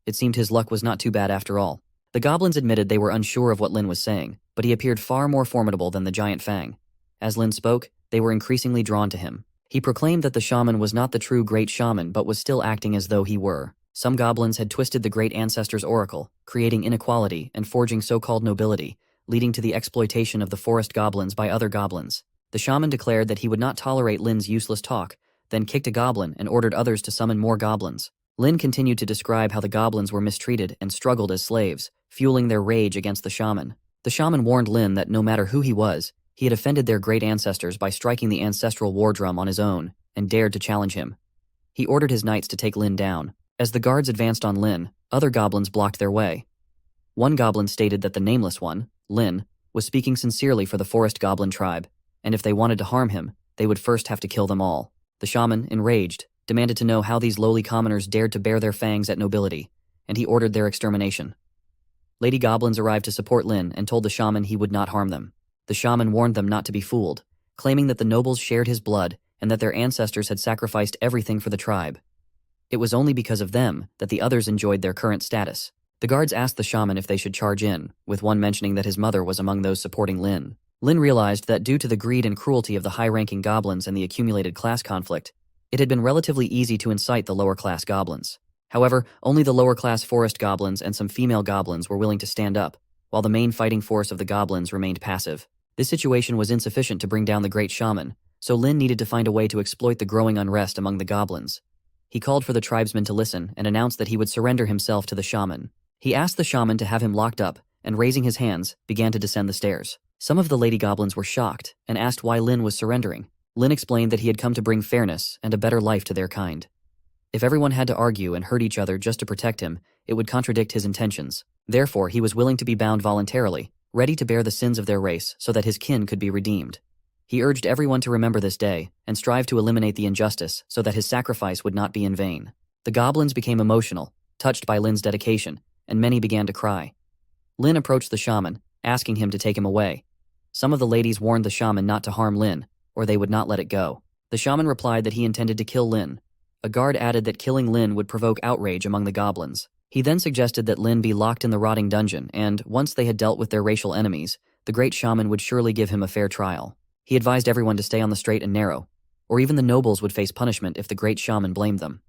[SPEAKER 1] It seemed his luck was not too bad after all. The goblins admitted they were unsure of what Lin was saying, but he appeared far more formidable than the giant Fang. As Lin spoke, they were increasingly drawn to him. He proclaimed that the shaman was not the true great shaman but was still acting as though he were. Some goblins had twisted the great ancestors' oracle, creating inequality and forging so-called nobility, leading to the exploitation of the forest goblins by other goblins. The shaman declared that he would not tolerate Lin's useless talk, then kicked a goblin and ordered others to summon more goblins. Lin continued to describe how the goblins were mistreated and struggled as slaves, fueling their rage against the shaman. The shaman warned Lin that no matter who he was, he had offended their great ancestors by striking the ancestral war drum on his own, and dared to challenge him. He ordered his knights to take Lin down. As the guards advanced on Lin, other goblins blocked their way. One goblin stated that the nameless one, Lin, was speaking sincerely for the forest goblin tribe, and if they wanted to harm him, they would first have to kill them all. The shaman, enraged, demanded to know how these lowly commoners dared to bare their fangs at nobility, and he ordered their extermination. Lady goblins arrived to support Lin and told the shaman he would not harm them. The shaman warned them not to be fooled, claiming that the nobles shared his blood and that their ancestors had sacrificed everything for the tribe. It was only because of them that the others enjoyed their current status. The guards asked the shaman if they should charge in, with one mentioning that his mother was among those supporting Lin. Lin realized that due to the greed and cruelty of the high-ranking goblins and the accumulated class conflict, it had been relatively easy to incite the lower-class goblins. However, only the lower-class forest goblins and some female goblins were willing to stand up, while the main fighting force of the goblins remained passive. This situation was insufficient to bring down the great shaman, so Lin needed to find a way to exploit the growing unrest among the goblins. He called for the tribesmen to listen and announced that he would surrender himself to the shaman. He asked the shaman to have him locked up, and raising his hands, began to descend the stairs. Some of the lady goblins were shocked and asked why Lin was surrendering. Lin explained that he had come to bring fairness and a better life to their kind. If everyone had to argue and hurt each other just to protect him, it would contradict his intentions. Therefore, he was willing to be bound voluntarily, ready to bear the sins of their race so that his kin could be redeemed. He urged everyone to remember this day and strive to eliminate the injustice so that his sacrifice would not be in vain. The goblins became emotional, touched by Lin's dedication, and many began to cry. Lin approached the shaman, asking him to take him away. Some of the ladies warned the shaman not to harm Lin, or they would not let it go. The shaman replied that he intended to kill Lin. A guard added that killing Lin would provoke outrage among the goblins. He then suggested that Lin be locked in the rotting dungeon, and, once they had dealt with their racial enemies, the great shaman would surely give him a fair trial. He advised everyone to stay on the straight and narrow, or even the nobles would face punishment if the great shaman blamed them.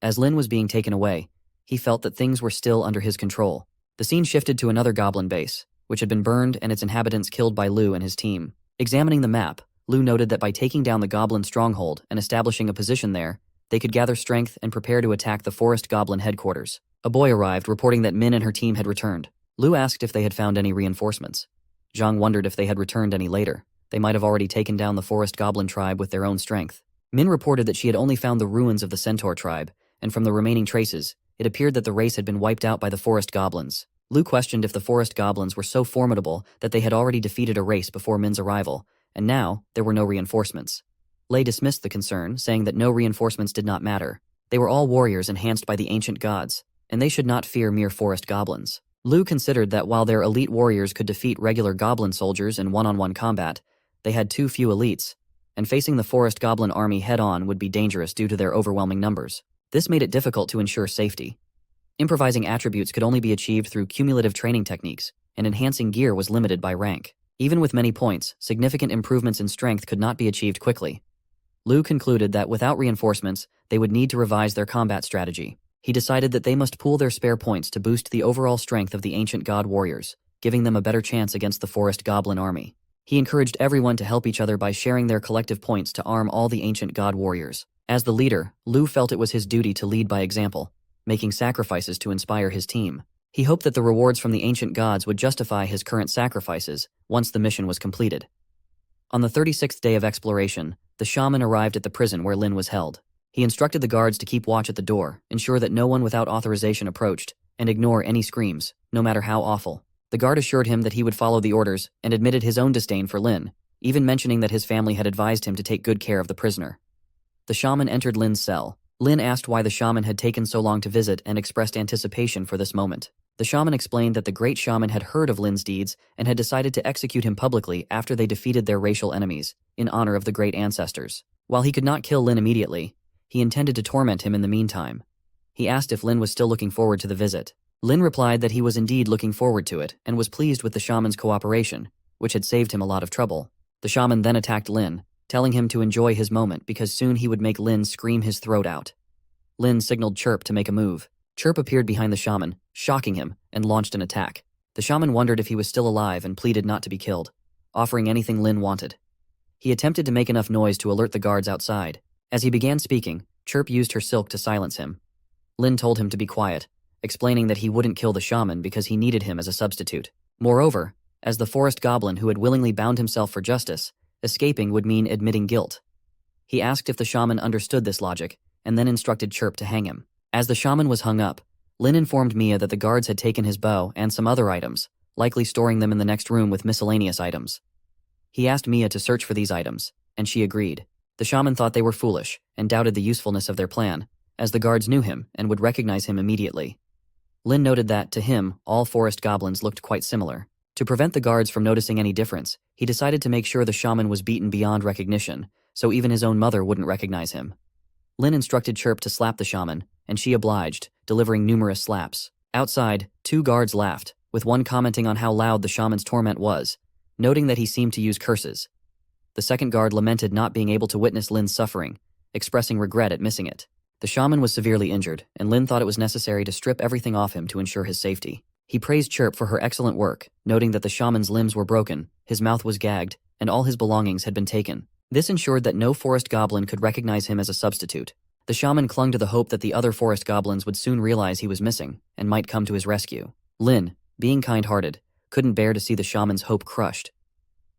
[SPEAKER 1] As Lin was being taken away, he felt that things were still under his control. The scene shifted to another goblin base, which had been burned and its inhabitants killed by Lu and his team. Examining the map, Lu noted that by taking down the goblin stronghold and establishing a position there, they could gather strength and prepare to attack the forest goblin headquarters. A boy arrived reporting that Min and her team had returned. Lu asked if they had found any reinforcements. Zhang wondered if they had returned any later. They might have already taken down the forest goblin tribe with their own strength. Min reported that she had only found the ruins of the centaur tribe, and from the remaining traces, it appeared that the race had been wiped out by the forest goblins. Lu questioned if the forest goblins were so formidable that they had already defeated a race before Min's arrival, and now there were no reinforcements. Lei dismissed the concern, saying that no reinforcements did not matter. They were all warriors enhanced by the ancient gods, and they should not fear mere forest goblins. Lu considered that while their elite warriors could defeat regular goblin soldiers in one-on-one combat, they had too few elites, and facing the forest goblin army head-on would be dangerous due to their overwhelming numbers. This made it difficult to ensure safety. Improvising attributes could only be achieved through cumulative training techniques, and enhancing gear was limited by rank. Even with many points, significant improvements in strength could not be achieved quickly. Lu concluded that without reinforcements, they would need to revise their combat strategy. He decided that they must pool their spare points to boost the overall strength of the ancient god warriors, giving them a better chance against the forest goblin army. He encouraged everyone to help each other by sharing their collective points to arm all the ancient god warriors. As the leader, Lu felt it was his duty to lead by example, making sacrifices to inspire his team. He hoped that the rewards from the ancient gods would justify his current sacrifices once the mission was completed. On the 36th day of exploration, the shaman arrived at the prison where Lin was held. He instructed the guards to keep watch at the door, ensure that no one without authorization approached, and ignore any screams, no matter how awful. The guard assured him that he would follow the orders and admitted his own disdain for Lin, even mentioning that his family had advised him to take good care of the prisoner. The shaman entered Lin's cell. Lin asked why the shaman had taken so long to visit and expressed anticipation for this moment. The shaman explained that the great shaman had heard of Lin's deeds and had decided to execute him publicly after they defeated their racial enemies, in honor of the great ancestors. While he could not kill Lin immediately, he intended to torment him in the meantime. He asked if Lin was still looking forward to the visit. Lin replied that he was indeed looking forward to it and was pleased with the shaman's cooperation, which had saved him a lot of trouble. The shaman then attacked Lin, telling him to enjoy his moment because soon he would make Lin scream his throat out. Lin signaled Chirp to make a move. Chirp appeared behind the shaman, shocking him, and launched an attack. The shaman wondered if he was still alive and pleaded not to be killed, offering anything Lin wanted. He attempted to make enough noise to alert the guards outside. As he began speaking, Chirp used her silk to silence him. Lin told him to be quiet, explaining that he wouldn't kill the shaman because he needed him as a substitute. Moreover, as the forest goblin who had willingly bound himself for justice, escaping would mean admitting guilt. He asked if the shaman understood this logic, and then instructed Chirp to hang him. As the shaman was hung up, Lin informed Mia that the guards had taken his bow and some other items, likely storing them in the next room with miscellaneous items. He asked Mia to search for these items, and she agreed. The shaman thought they were foolish and doubted the usefulness of their plan, as the guards knew him and would recognize him immediately. Lin noted that, to him, all forest goblins looked quite similar. To prevent the guards from noticing any difference, he decided to make sure the shaman was beaten beyond recognition, so even his own mother wouldn't recognize him. Lin instructed Chirp to slap the shaman, and she obliged, delivering numerous slaps. Outside, 2 guards laughed, with one commenting on how loud the shaman's torment was, noting that he seemed to use curses. The second guard lamented not being able to witness Lin's suffering, expressing regret at missing it. The shaman was severely injured, and Lin thought it was necessary to strip everything off him to ensure his safety. He praised Chirp for her excellent work, noting that the shaman's limbs were broken, his mouth was gagged, and all his belongings had been taken. This ensured that no forest goblin could recognize him as a substitute. The shaman clung to the hope that the other forest goblins would soon realize he was missing and might come to his rescue. Lin, being kind-hearted, couldn't bear to see the shaman's hope crushed.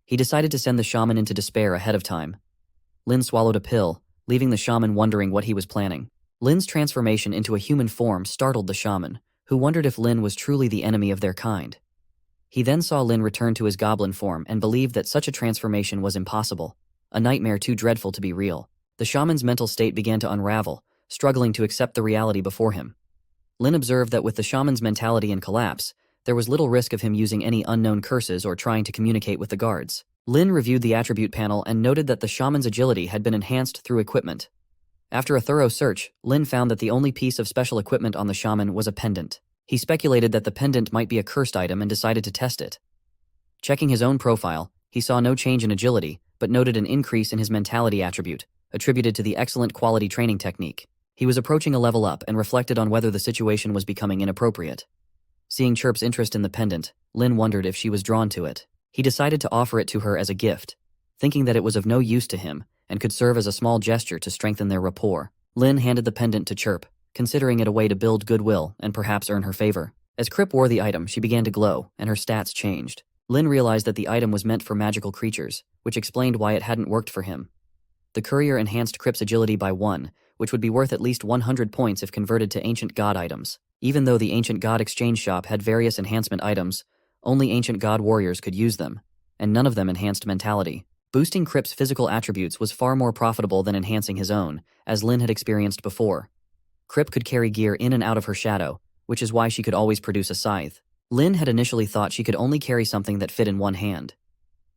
[SPEAKER 1] He decided to send the shaman into despair ahead of time. Lin swallowed a pill, leaving the shaman wondering what he was planning. Lin's transformation into a human form startled the shaman, who wondered if Lin was truly the enemy of their kind. He then saw Lin return to his goblin form and believed that such a transformation was impossible, a nightmare too dreadful to be real. The shaman's mental state began to unravel, struggling to accept the reality before him. Lin observed that with the shaman's mentality in collapse, there was little risk of him using any unknown curses or trying to communicate with the guards. Lin reviewed the attribute panel and noted that the shaman's agility had been enhanced through equipment. After a thorough search, Lin found that the only piece of special equipment on the shaman was a pendant. He speculated that the pendant might be a cursed item and decided to test it. Checking his own profile, he saw no change in agility, but noted an increase in his mentality attribute, attributed to the excellent quality training technique. He was approaching a level up and reflected on whether the situation was becoming inappropriate. Seeing Chirp's interest in the pendant, Lin wondered if she was drawn to it. He decided to offer it to her as a gift, thinking that it was of no use to him and could serve as a small gesture to strengthen their rapport. Lin handed the pendant to Chirp, considering it a way to build goodwill and perhaps earn her favor. As Chirp wore the item, she began to glow, and her stats changed. Lin realized that the item was meant for magical creatures, which explained why it hadn't worked for him. The courier enhanced Chirp's agility by 1, which would be worth at least 100 points if converted to ancient god items. Even though the ancient god exchange shop had various enhancement items, only ancient god warriors could use them, and none of them enhanced mentality. Boosting Chirp's physical attributes was far more profitable than enhancing his own, as Lin had experienced before. Chirp could carry gear in and out of her shadow, which is why she could always produce a scythe. Lin had initially thought she could only carry something that fit in one hand.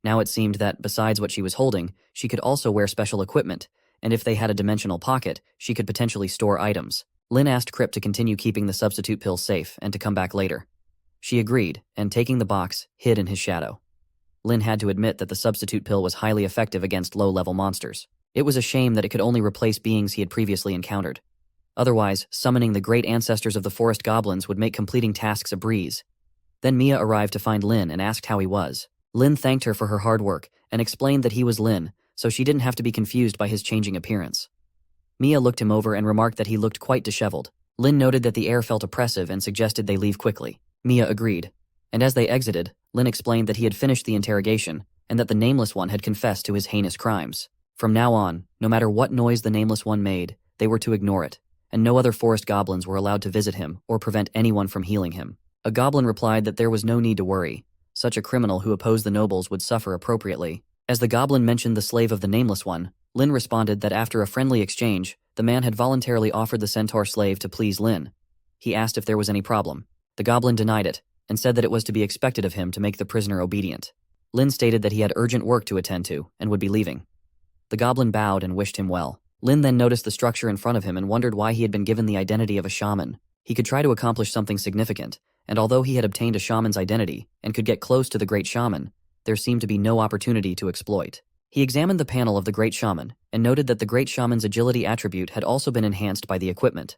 [SPEAKER 1] Now it seemed that, besides what she was holding, she could also wear special equipment, and if they had a dimensional pocket, she could potentially store items. Lin asked Chirp to continue keeping the substitute pill safe and to come back later. She agreed, and taking the box, hid in his shadow. Lin had to admit that the substitute pill was highly effective against low-level monsters. It was a shame that it could only replace beings he had previously encountered. Otherwise, summoning the great ancestors of the forest goblins would make completing tasks a breeze. Then Mia arrived to find Lin and asked how he was. Lin thanked her for her hard work and explained that he was Lin, so she didn't have to be confused by his changing appearance. Mia looked him over and remarked that he looked quite disheveled. Lin noted that the air felt oppressive and suggested they leave quickly. Mia agreed, and as they exited, Lin explained that he had finished the interrogation and that the Nameless One had confessed to his heinous crimes. From now on, no matter what noise the Nameless One made, they were to ignore it, and no other forest goblins were allowed to visit him or prevent anyone from healing him. A goblin replied that there was no need to worry. Such a criminal who opposed the nobles would suffer appropriately. As the goblin mentioned the slave of the Nameless One, Lin responded that after a friendly exchange, the man had voluntarily offered the centaur slave to please Lin. He asked if there was any problem. The goblin denied it, and said that it was to be expected of him to make the prisoner obedient. Lin stated that he had urgent work to attend to, and would be leaving. The goblin bowed and wished him well. Lin then noticed the structure in front of him and wondered why he had been given the identity of a shaman. He could try to accomplish something significant, and although he had obtained a shaman's identity and could get close to the great shaman, there seemed to be no opportunity to exploit. He examined the panel of the great shaman and noted that the great shaman's agility attribute had also been enhanced by the equipment.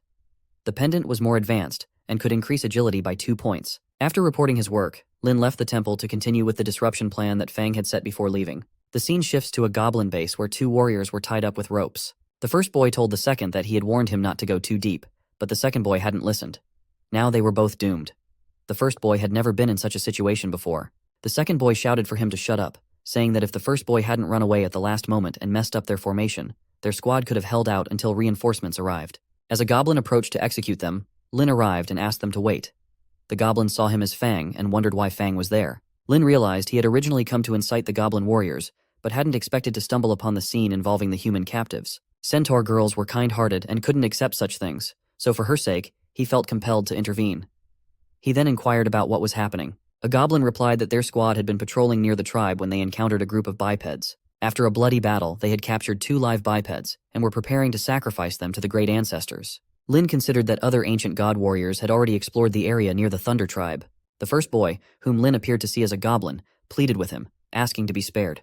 [SPEAKER 1] The pendant was more advanced and could increase agility by 2 points. After reporting his work, Lin left the temple to continue with the disruption plan that Fang had set before leaving. The scene shifts to a goblin base where 2 warriors were tied up with ropes. The first boy told the second that he had warned him not to go too deep, but the second boy hadn't listened. Now they were both doomed. The first boy had never been in such a situation before. The second boy shouted for him to shut up, saying that if the first boy hadn't run away at the last moment and messed up their formation, their squad could have held out until reinforcements arrived. As a goblin approached to execute them, Lin arrived and asked them to wait. The goblin saw him as Fang and wondered why Fang was there. Lin realized he had originally come to incite the goblin warriors, but hadn't expected to stumble upon the scene involving the human captives. Centaur girls were kind-hearted and couldn't accept such things, so for her sake, he felt compelled to intervene. He then inquired about what was happening. A goblin replied that their squad had been patrolling near the tribe when they encountered a group of bipeds. After a bloody battle, they had captured 2 live bipeds and were preparing to sacrifice them to the great ancestors. Lin considered that other ancient god warriors had already explored the area near the Thunder tribe. The first boy, whom Lin appeared to see as a goblin, pleaded with him, asking to be spared.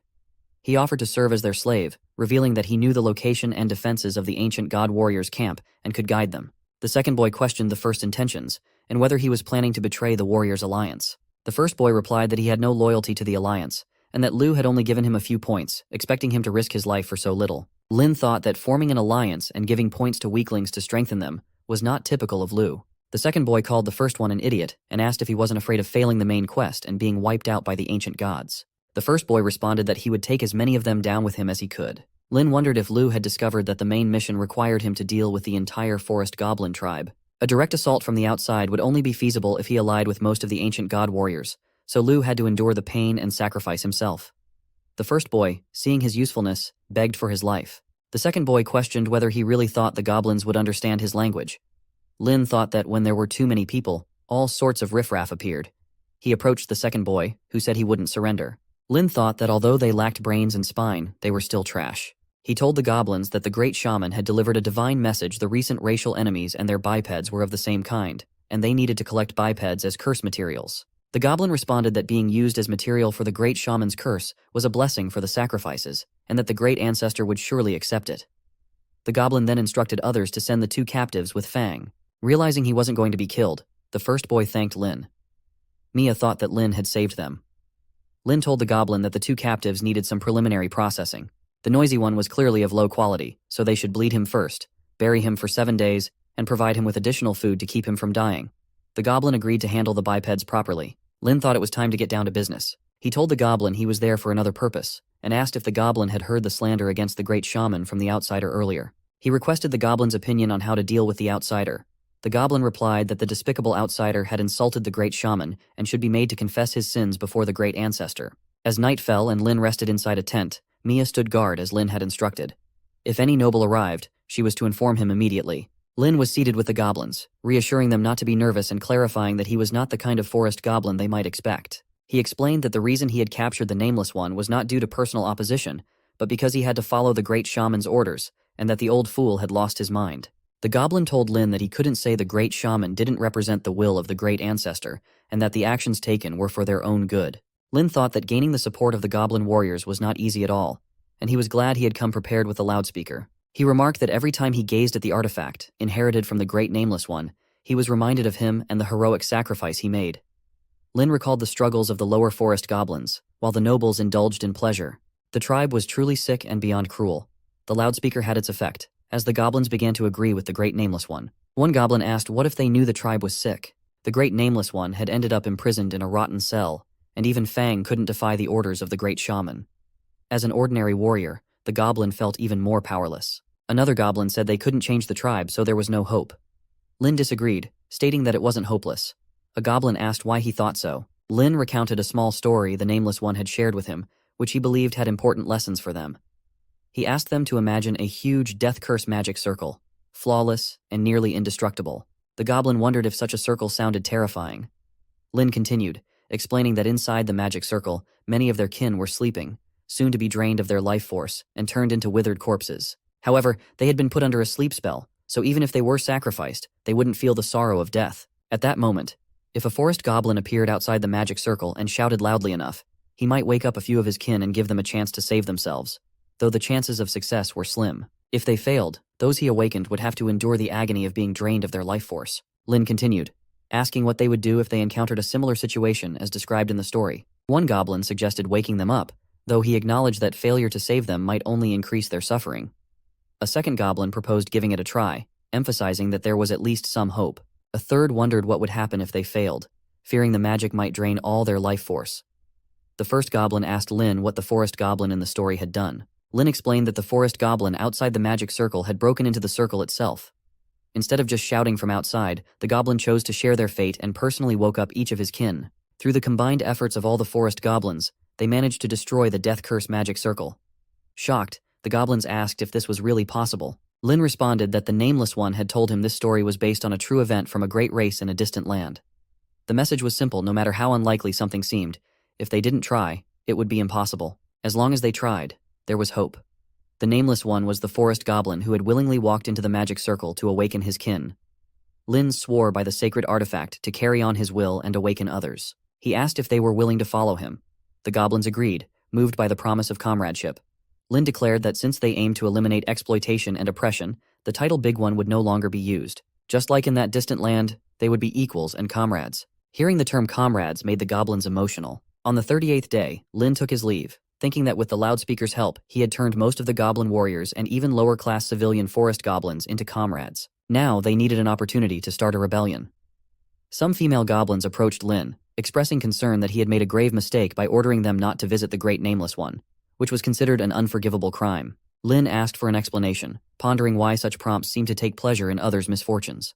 [SPEAKER 1] He offered to serve as their slave, revealing that he knew the location and defenses of the ancient god warriors' camp and could guide them. The second boy questioned the first intentions, and whether he was planning to betray the warriors' alliance. The first boy replied that he had no loyalty to the alliance, and that Lu had only given him a few points, expecting him to risk his life for so little. Lin thought that forming an alliance and giving points to weaklings to strengthen them was not typical of Lu. The second boy called the first one an idiot and asked if he wasn't afraid of failing the main quest and being wiped out by the ancient gods. The first boy responded that he would take as many of them down with him as he could. Lin wondered if Lu had discovered that the main mission required him to deal with the entire forest goblin tribe. A direct assault from the outside would only be feasible if he allied with most of the ancient god warriors, so Lu had to endure the pain and sacrifice himself. The first boy, seeing his usefulness, begged for his life. The second boy questioned whether he really thought the goblins would understand his language. Lin thought that when there were too many people, all sorts of riffraff appeared. He approached the second boy, who said he wouldn't surrender. Lin thought that although they lacked brains and spine, they were still trash. He told the goblins that the great shaman had delivered a divine message the recent racial enemies and their bipeds were of the same kind, and they needed to collect bipeds as curse materials. The goblin responded that being used as material for the great shaman's curse was a blessing for the sacrifices, and that the great ancestor would surely accept it. The goblin then instructed others to send the two captives with Fang. Realizing he wasn't going to be killed, the first boy thanked Lin. Mia thought that Lin had saved them. Lin told the goblin that the two captives needed some preliminary processing. The noisy one was clearly of low quality, so they should bleed him first, bury him for 7 days, and provide him with additional food to keep him from dying. The goblin agreed to handle the bipeds properly. Lin thought it was time to get down to business. He told the goblin he was there for another purpose, and asked if the goblin had heard the slander against the great shaman from the outsider earlier. He requested the goblin's opinion on how to deal with the outsider. The goblin replied that the despicable outsider had insulted the great shaman and should be made to confess his sins before the great ancestor. As night fell and Lin rested inside a tent, Mia stood guard as Lin had instructed. If any noble arrived, she was to inform him immediately. Lin was seated with the goblins, reassuring them not to be nervous and clarifying that he was not the kind of forest goblin they might expect. He explained that the reason he had captured the Nameless One was not due to personal opposition, but because he had to follow the great shaman's orders, and that the old fool had lost his mind. The goblin told Lin that he couldn't say the great shaman didn't represent the will of the great ancestor, and that the actions taken were for their own good. Lin thought that gaining the support of the goblin warriors was not easy at all, and he was glad he had come prepared with a loudspeaker. He remarked that every time he gazed at the artifact, inherited from the great Nameless One, he was reminded of him and the heroic sacrifice he made. Lin recalled the struggles of the lower forest goblins, while the nobles indulged in pleasure. The tribe was truly sick and beyond cruel. The loudspeaker had its effect, as the goblins began to agree with the great Nameless One. One goblin asked what if they knew the tribe was sick. The great Nameless One had ended up imprisoned in a rotten cell, and even Fang couldn't defy the orders of the great shaman. As an ordinary warrior, the goblin felt even more powerless. Another goblin said they couldn't change the tribe, so there was no hope. Lin disagreed, stating that it wasn't hopeless. A goblin asked why he thought so. Lin recounted a small story the Nameless One had shared with him, which he believed had important lessons for them. He asked them to imagine a huge death curse magic circle, flawless and nearly indestructible. The goblin wondered if such a circle sounded terrifying. Lin continued, explaining that inside the magic circle, many of their kin were sleeping, soon to be drained of their life force and turned into withered corpses. However, they had been put under a sleep spell, so even if they were sacrificed, they wouldn't feel the sorrow of death. At that moment, if a forest goblin appeared outside the magic circle and shouted loudly enough, he might wake up a few of his kin and give them a chance to save themselves, though the chances of success were slim. If they failed, those he awakened would have to endure the agony of being drained of their life force. Lin continued, asking what they would do if they encountered a similar situation as described in the story. One goblin suggested waking them up, though he acknowledged that failure to save them might only increase their suffering. A second goblin proposed giving it a try, emphasizing that there was at least some hope. A third wondered what would happen if they failed, fearing the magic might drain all their life force. The first goblin asked Lin what the forest goblin in the story had done. Lin explained that the forest goblin outside the magic circle had broken into the circle itself. Instead of just shouting from outside, the goblin chose to share their fate and personally woke up each of his kin. Through the combined efforts of all the forest goblins, they managed to destroy the death curse magic circle. Shocked, the goblins asked if this was really possible. Lin responded that the Nameless One had told him this story was based on a true event from a great race in a distant land. The message was simple: no matter how unlikely something seemed, if they didn't try, it would be impossible. As long as they tried, there was hope. The Nameless One was the forest goblin who had willingly walked into the magic circle to awaken his kin. Lin swore by the sacred artifact to carry on his will and awaken others. He asked if they were willing to follow him. The goblins agreed, moved by the promise of comradeship. Lin declared that since they aimed to eliminate exploitation and oppression, the title Big One would no longer be used. Just like in that distant land, they would be equals and comrades. Hearing the term comrades made the goblins emotional. On the 38th day, Lin took his leave, thinking that with the loudspeaker's help, he had turned most of the goblin warriors and even lower-class civilian forest goblins into comrades. Now they needed an opportunity to start a rebellion. Some female goblins approached Lin, expressing concern that he had made a grave mistake by ordering them not to visit the Great Nameless One, which was considered an unforgivable crime. Lin asked for an explanation, pondering why such prompts seemed to take pleasure in others' misfortunes.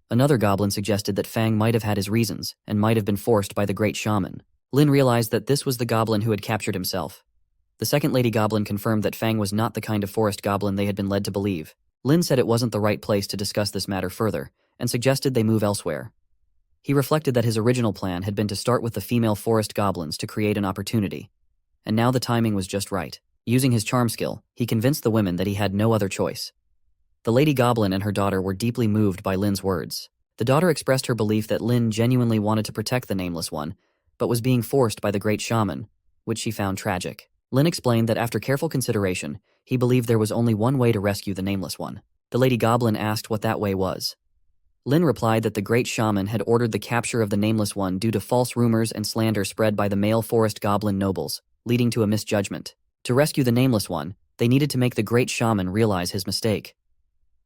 [SPEAKER 1] Another goblin suggested that Fang might have had his reasons and might have been forced by the Great Shaman. Lin realized that this was the goblin who had captured himself. The second lady goblin confirmed that Fang was not the kind of forest goblin they had been led to believe. Lin said it wasn't the right place to discuss this matter further, and suggested they move elsewhere. He reflected that his original plan had been to start with the female forest goblins to create an opportunity. And now the timing was just right. Using his charm skill, he convinced the women that he had no other choice. The lady goblin and her daughter were deeply moved by Lin's words. The daughter expressed her belief that Lin genuinely wanted to protect the Nameless One, but was being forced by the Great Shaman, which she found tragic. Lin explained that after careful consideration, he believed there was only one way to rescue the Nameless One. The lady goblin asked what that way was. Lin replied that the Great Shaman had ordered the capture of the Nameless One due to false rumors and slander spread by the male forest goblin nobles, leading to a misjudgment. To rescue the Nameless One, they needed to make the Great Shaman realize his mistake.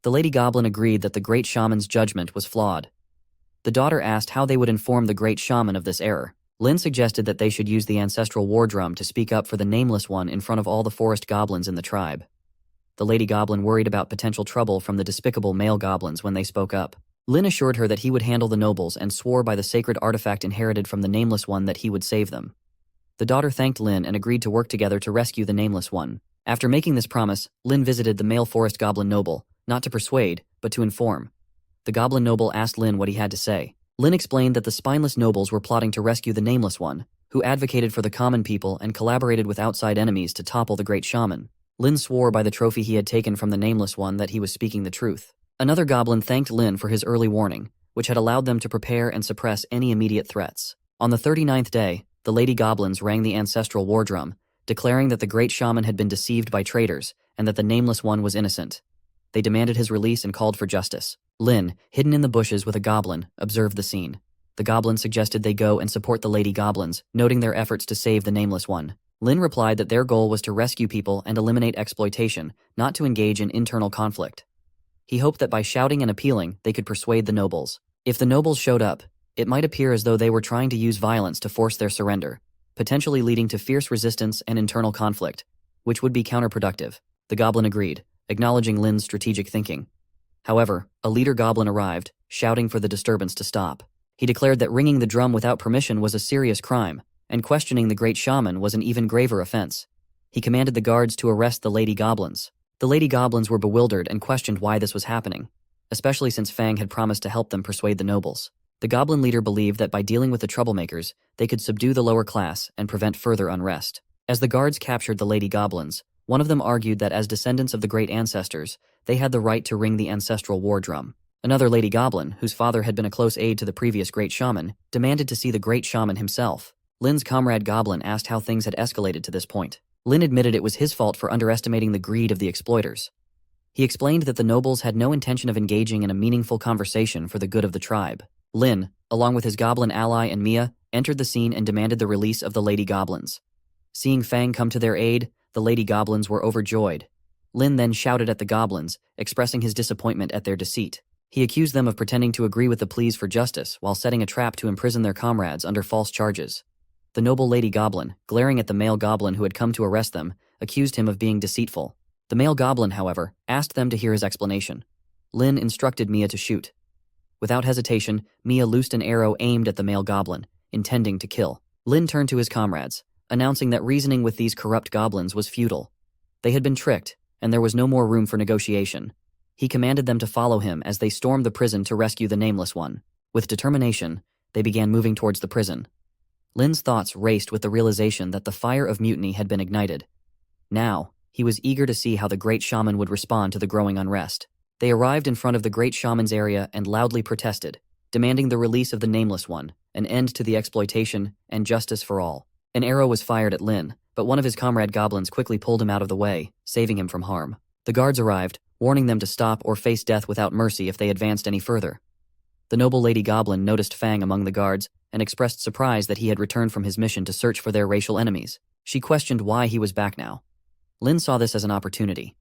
[SPEAKER 1] The lady goblin agreed that the Great Shaman's judgment was flawed. The daughter asked how they would inform the Great Shaman of this error. Lin suggested that they should use the ancestral war drum to speak up for the Nameless One in front of all the forest goblins in the tribe. The lady goblin worried about potential trouble from the despicable male goblins when they spoke up. Lin assured her that he would handle the nobles and swore by the sacred artifact inherited from the Nameless One that he would save them. The daughter thanked Lin and agreed to work together to rescue the Nameless One. After making this promise, Lin visited the male forest goblin noble, not to persuade, but to inform. The goblin noble asked Lin what he had to say. Lin explained that the spineless nobles were plotting to rescue the Nameless One, who advocated for the common people and collaborated with outside enemies to topple the Great Shaman. Lin swore by the trophy he had taken from the Nameless One that he was speaking the truth. Another goblin thanked Lin for his early warning, which had allowed them to prepare and suppress any immediate threats. On the 39th day, the lady goblins rang the ancestral war drum, declaring that the Great Shaman had been deceived by traitors and that the Nameless One was innocent. They demanded his release and called for justice. Lin, hidden in the bushes with a goblin, observed the scene. The goblin suggested they go and support the lady goblins, noting their efforts to save the Nameless One. Lin replied that their goal was to rescue people and eliminate exploitation, not to engage in internal conflict. He hoped that by shouting and appealing, they could persuade the nobles. If the nobles showed up, it might appear as though they were trying to use violence to force their surrender, potentially leading to fierce resistance and internal conflict, which would be counterproductive. The goblin agreed, acknowledging Lin's strategic thinking. However, a leader goblin arrived, shouting for the disturbance to stop. He declared that ringing the drum without permission was a serious crime, and questioning the Great Shaman was an even graver offense. He commanded the guards to arrest the lady goblins. The lady goblins were bewildered and questioned why this was happening, especially since Fang had promised to help them persuade the nobles. The goblin leader believed that by dealing with the troublemakers, they could subdue the lower class and prevent further unrest. As the guards captured the lady goblins, one of them argued that as descendants of the great ancestors, they had the right to ring the ancestral war drum. Another lady goblin, whose father had been a close aide to the previous Great Shaman, demanded to see the Great Shaman himself. Lin's comrade goblin asked how things had escalated to this point. Lin admitted it was his fault for underestimating the greed of the exploiters. He explained that the nobles had no intention of engaging in a meaningful conversation for the good of the tribe. Lin, along with his goblin ally and Mia, entered the scene and demanded the release of the lady goblins. Seeing Fang come to their aid, the lady goblins were overjoyed. Lin then shouted at the goblins, expressing his disappointment at their deceit. He accused them of pretending to agree with the pleas for justice while setting a trap to imprison their comrades under false charges. The noble lady goblin, glaring at the male goblin who had come to arrest them, accused him of being deceitful. The male goblin, however, asked them to hear his explanation. Lin instructed Mia to shoot. Without hesitation, Mia loosed an arrow aimed at the male goblin, intending to kill. Lin turned to his comrades, announcing that reasoning with these corrupt goblins was futile. They had been tricked, and there was no more room for negotiation. He commanded them to follow him as they stormed the prison to rescue the Nameless One. With determination, they began moving towards the prison. Lin's thoughts raced with the realization that the fire of mutiny had been ignited. Now, he was eager to see how the Great Shaman would respond to the growing unrest. They arrived in front of the Great Shaman's area and loudly protested, demanding the release of the Nameless One, an end to the exploitation, and justice for all. An arrow was fired at Lin, but one of his comrade goblins quickly pulled him out of the way, saving him from harm. The guards arrived, warning them to stop or face death without mercy if they advanced any further. The noble lady goblin noticed Fang among the guards and expressed surprise that he had returned from his mission to search for their racial enemies. She questioned why he was back now. Lin saw this as an opportunity.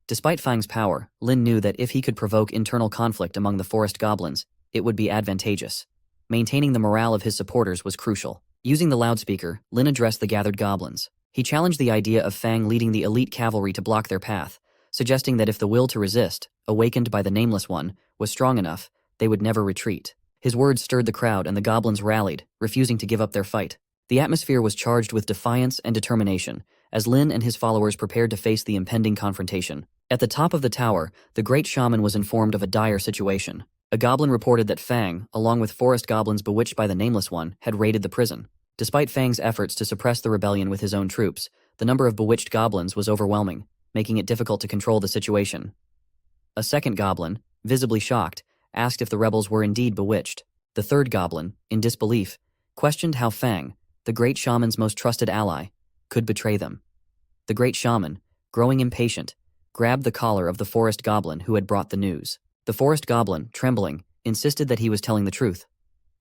[SPEAKER 1] Despite Fang's power, Lin knew that if he could provoke internal conflict among the forest goblins, it would be advantageous. Maintaining the morale of his supporters was crucial. Using the loudspeaker, Lin addressed the gathered goblins. He challenged the idea of Fang leading the elite cavalry to block their path, suggesting that if the will to resist, awakened by the Nameless One, was strong enough, they would never retreat. His words stirred the crowd and the goblins rallied, refusing to give up their fight. The atmosphere was charged with defiance and determination, as Lin and his followers prepared to face the impending confrontation. At the top of the tower, the great shaman was informed of a dire situation. A goblin reported that Fang, along with forest goblins bewitched by the Nameless One, had raided the prison. Despite Fang's efforts to suppress the rebellion with his own troops, the number of bewitched goblins was overwhelming, making it difficult to control the situation. A second goblin, visibly shocked, asked if the rebels were indeed bewitched. The third goblin, in disbelief, questioned how Fang, the great shaman's most trusted ally, could betray them. The great shaman, growing impatient, grabbed the collar of the forest goblin who had brought the news. The forest goblin, trembling, insisted that he was telling the truth.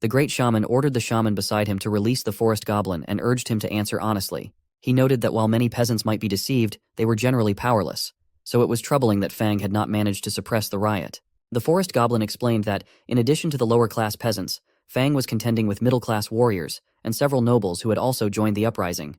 [SPEAKER 1] The great shaman ordered the shaman beside him to release the forest goblin and urged him to answer honestly. He noted that while many peasants might be deceived, they were generally powerless, so it was troubling that Fang had not managed to suppress the riot. The forest goblin explained that, in addition to the lower-class peasants, Fang was contending with middle-class warriors and several nobles who had also joined the uprising.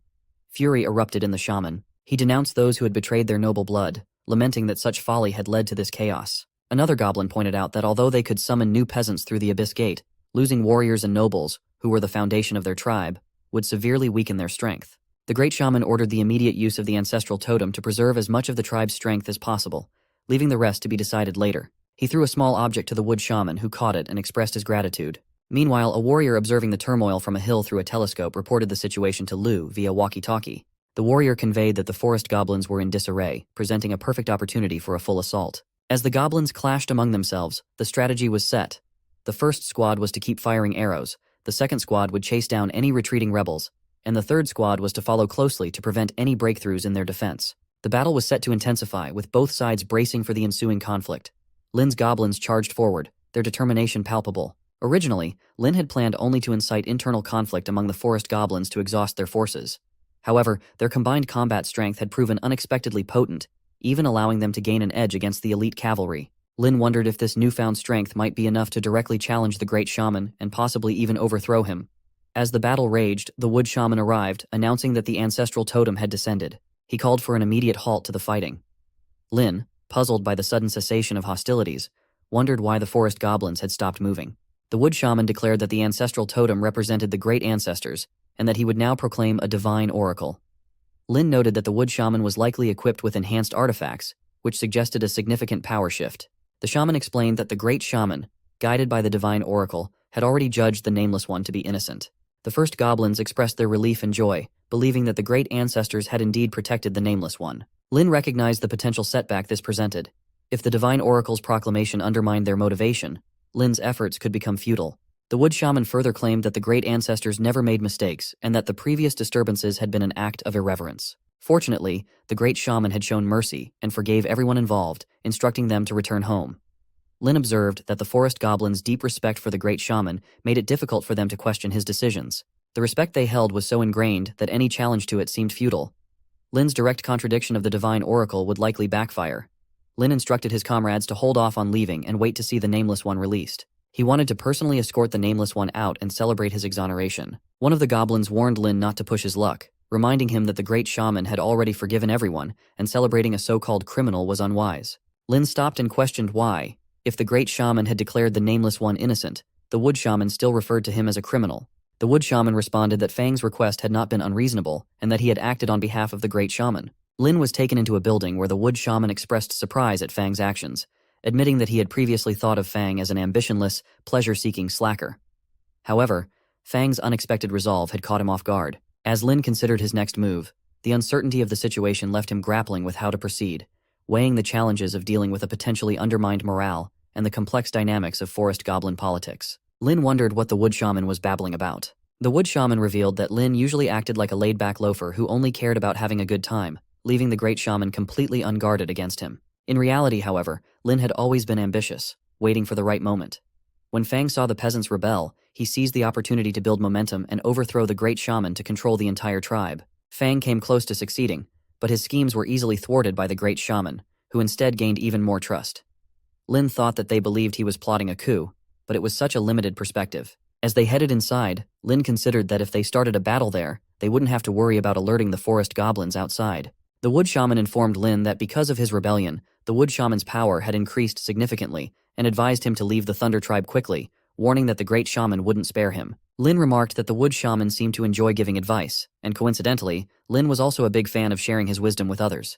[SPEAKER 1] Fury erupted in the shaman. He denounced those who had betrayed their noble blood, lamenting that such folly had led to this chaos. Another goblin pointed out that although they could summon new peasants through the Abyss Gate, losing warriors and nobles, who were the foundation of their tribe, would severely weaken their strength. The great shaman ordered the immediate use of the ancestral totem to preserve as much of the tribe's strength as possible, leaving the rest to be decided later. He threw a small object to the wood shaman, who caught it and expressed his gratitude. Meanwhile, a warrior observing the turmoil from a hill through a telescope reported the situation to Lu via walkie-talkie. The warrior conveyed that the forest goblins were in disarray, presenting a perfect opportunity for a full assault. As the goblins clashed among themselves, the strategy was set. The first squad was to keep firing arrows, the second squad would chase down any retreating rebels, and the third squad was to follow closely to prevent any breakthroughs in their defense. The battle was set to intensify, with both sides bracing for the ensuing conflict. Lin's goblins charged forward, their determination palpable. Originally, Lin had planned only to incite internal conflict among the forest goblins to exhaust their forces. However, their combined combat strength had proven unexpectedly potent, even allowing them to gain an edge against the elite cavalry. Lin wondered if this newfound strength might be enough to directly challenge the great shaman and possibly even overthrow him. As the battle raged, the wood shaman arrived, announcing that the ancestral totem had descended. He called for an immediate halt to the fighting. Lin, puzzled by the sudden cessation of hostilities, wondered why the forest goblins had stopped moving. The wood shaman declared that the ancestral totem represented the great ancestors, and that he would now proclaim a divine oracle. Lin noted that the wood shaman was likely equipped with enhanced artifacts, which suggested a significant power shift. The shaman explained that the great shaman, guided by the divine oracle, had already judged the Nameless One to be innocent. The first goblins expressed their relief and joy, believing that the great ancestors had indeed protected the Nameless One. Lin recognized the potential setback this presented. If the divine oracle's proclamation undermined their motivation, Lin's efforts could become futile. The wood shaman further claimed that the great ancestors never made mistakes and that the previous disturbances had been an act of irreverence. Fortunately, the great shaman had shown mercy and forgave everyone involved, instructing them to return home. Lin observed that the forest goblins' deep respect for the great shaman made it difficult for them to question his decisions. The respect they held was so ingrained that any challenge to it seemed futile. Lin's direct contradiction of the divine oracle would likely backfire. Lin instructed his comrades to hold off on leaving and wait to see the Nameless One released. He wanted to personally escort the Nameless One out and celebrate his exoneration. One of the goblins warned Lin not to push his luck, reminding him that the great shaman had already forgiven everyone, and celebrating a so-called criminal was unwise. Lin stopped and questioned why, if the great shaman had declared the Nameless One innocent, the wood shaman still referred to him as a criminal. The wood shaman responded that Fang's request had not been unreasonable, and that he had acted on behalf of the great shaman. Lin was taken into a building where the wood shaman expressed surprise at Fang's actions, admitting that he had previously thought of Fang as an ambitionless, pleasure-seeking slacker. However, Fang's unexpected resolve had caught him off guard. As Lin considered his next move, the uncertainty of the situation left him grappling with how to proceed, weighing the challenges of dealing with a potentially undermined morale and the complex dynamics of forest goblin politics. Lin wondered what the wood shaman was babbling about. The wood shaman revealed that Lin usually acted like a laid-back loafer who only cared about having a good time, leaving the great shaman completely unguarded against him. In reality, however, Lin had always been ambitious, waiting for the right moment. When Fang saw the peasants rebel, he seized the opportunity to build momentum and overthrow the great shaman to control the entire tribe. Fang came close to succeeding, but his schemes were easily thwarted by the great shaman, who instead gained even more trust. Lin thought that they believed he was plotting a coup, but it was such a limited perspective. As they headed inside, Lin considered that if they started a battle there, they wouldn't have to worry about alerting the forest goblins outside. The wood shaman informed Lin that because of his rebellion, the wood shaman's power had increased significantly and advised him to leave the Thunder Tribe quickly, warning that the great shaman wouldn't spare him. Lin remarked that the wood shaman seemed to enjoy giving advice, and coincidentally, Lin was also a big fan of sharing his wisdom with others.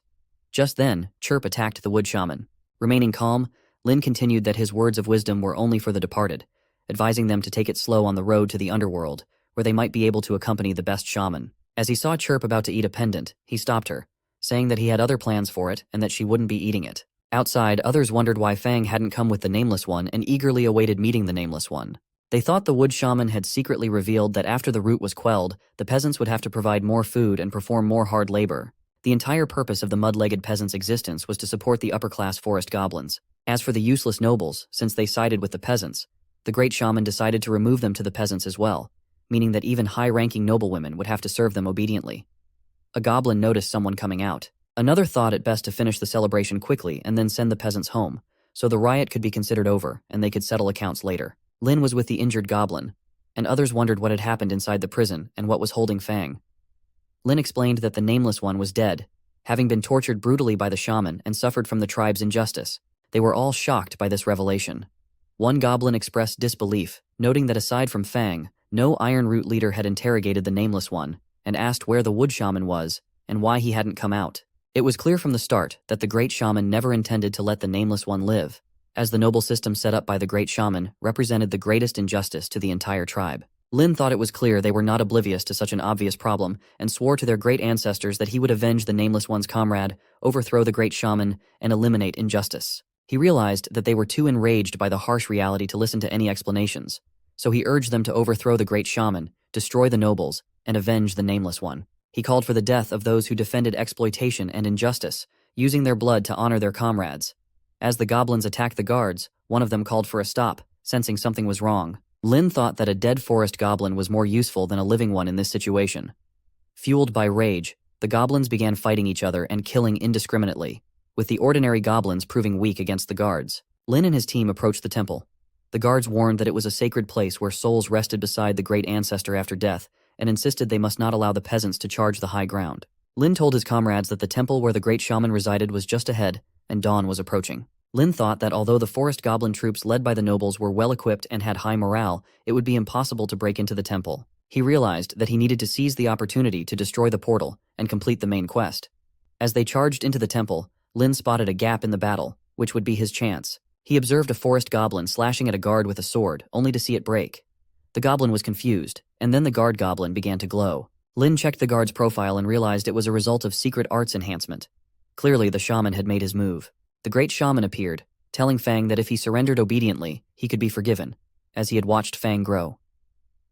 [SPEAKER 1] Just then, Chirp attacked the wood shaman. Remaining calm, Lin continued that his words of wisdom were only for the departed, advising them to take it slow on the road to the underworld, where they might be able to accompany the best shaman. As he saw Chirp about to eat a pendant, he stopped her, saying that he had other plans for it and that she wouldn't be eating it. Outside, others wondered why Fang hadn't come with the Nameless One and eagerly awaited meeting the Nameless One. They thought the wood shaman had secretly revealed that after the root was quelled, the peasants would have to provide more food and perform more hard labor. The entire purpose of the mud-legged peasants' existence was to support the upper-class forest goblins. As for the useless nobles, since they sided with the peasants, the great shaman decided to remove them to the peasants as well, meaning that even high-ranking noblewomen would have to serve them obediently. A goblin noticed someone coming out. Another thought it best to finish the celebration quickly and then send the peasants home, so the riot could be considered over and they could settle accounts later. Lin was with the injured goblin, and others wondered what had happened inside the prison and what was holding Fang. Lin explained that the Nameless One was dead, having been tortured brutally by the shaman and suffered from the tribe's injustice. They were all shocked by this revelation. One goblin expressed disbelief, noting that aside from Fang, no Iron Root leader had interrogated the Nameless One, and asked where the wood shaman was and why he hadn't come out. It was clear from the start that the great shaman never intended to let the Nameless One live, as the noble system set up by the great shaman represented the greatest injustice to the entire tribe. Lin thought it was clear they were not oblivious to such an obvious problem and swore to their great ancestors that he would avenge the Nameless One's comrade, overthrow the great shaman, and eliminate injustice. He realized that they were too enraged by the harsh reality to listen to any explanations, so he urged them to overthrow the great shaman, destroy the nobles, and avenge the Nameless One. He called for the death of those who defended exploitation and injustice, using their blood to honor their comrades. As the goblins attacked the guards, one of them called for a stop, sensing something was wrong. Lin thought that a dead forest goblin was more useful than a living one in this situation. Fueled by rage, the goblins began fighting each other and killing indiscriminately, with the ordinary goblins proving weak against the guards. Lin and his team approached the temple. The guards warned that it was a sacred place where souls rested beside the great ancestor after death, and insisted they must not allow the peasants to charge the high ground. Lin told his comrades that the temple where the great shaman resided was just ahead, and dawn was approaching. Lin thought that although the forest goblin troops led by the nobles were well-equipped and had high morale, it would be impossible to break into the temple. He realized that he needed to seize the opportunity to destroy the portal and complete the main quest. As they charged into the temple, Lin spotted a gap in the battle, which would be his chance. He observed a forest goblin slashing at a guard with a sword, only to see it break. The goblin was confused, and then the guard goblin began to glow. Lin checked the guard's profile and realized it was a result of secret arts enhancement. Clearly, the shaman had made his move. The great shaman appeared, telling Fang that if he surrendered obediently, he could be forgiven, as he had watched Fang grow.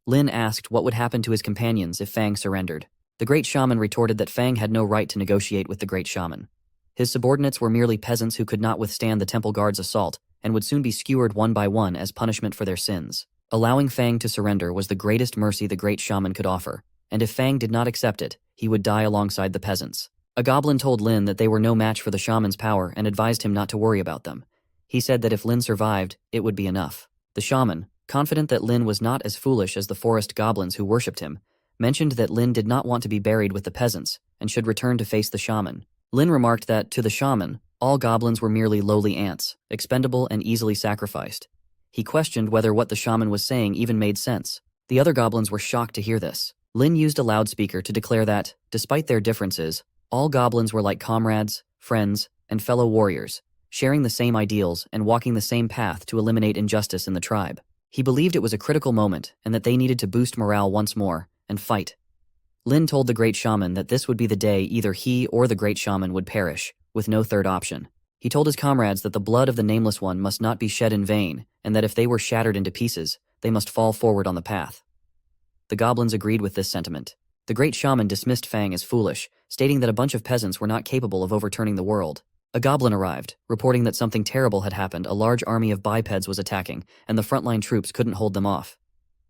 [SPEAKER 1] Lin asked what would happen to his companions if Fang surrendered. The great shaman retorted that Fang had no right to negotiate with the great shaman. His subordinates were merely peasants who could not withstand the temple guard's assault and would soon be skewered one by one as punishment for their sins. Allowing Fang to surrender was the greatest mercy the great shaman could offer, and if Fang did not accept it, he would die alongside the peasants. A goblin told Lin that they were no match for the shaman's power and advised him not to worry about them. He said that if Lin survived, it would be enough. The shaman, confident that Lin was not as foolish as the forest goblins who worshipped him, mentioned that Lin did not want to be buried with the peasants and should return to face the shaman. Lin remarked that, to the shaman, all goblins were merely lowly ants, expendable and easily sacrificed. He questioned whether what the shaman was saying even made sense. The other goblins were shocked to hear this. Lin used a loudspeaker to declare that, despite their differences, all goblins were like comrades, friends, and fellow warriors, sharing the same ideals and walking the same path to eliminate injustice in the tribe. He believed it was a critical moment and that they needed to boost morale once more and fight. Lin told the great shaman that this would be the day either he or the great shaman would perish, with no third option. He told his comrades that the blood of the Nameless One must not be shed in vain, and that if they were shattered into pieces, they must fall forward on the path. The goblins agreed with this sentiment. The great shaman dismissed Fang as foolish, stating that a bunch of peasants were not capable of overturning the world. A goblin arrived, reporting that something terrible had happened. A large army of bipeds was attacking, and the frontline troops couldn't hold them off.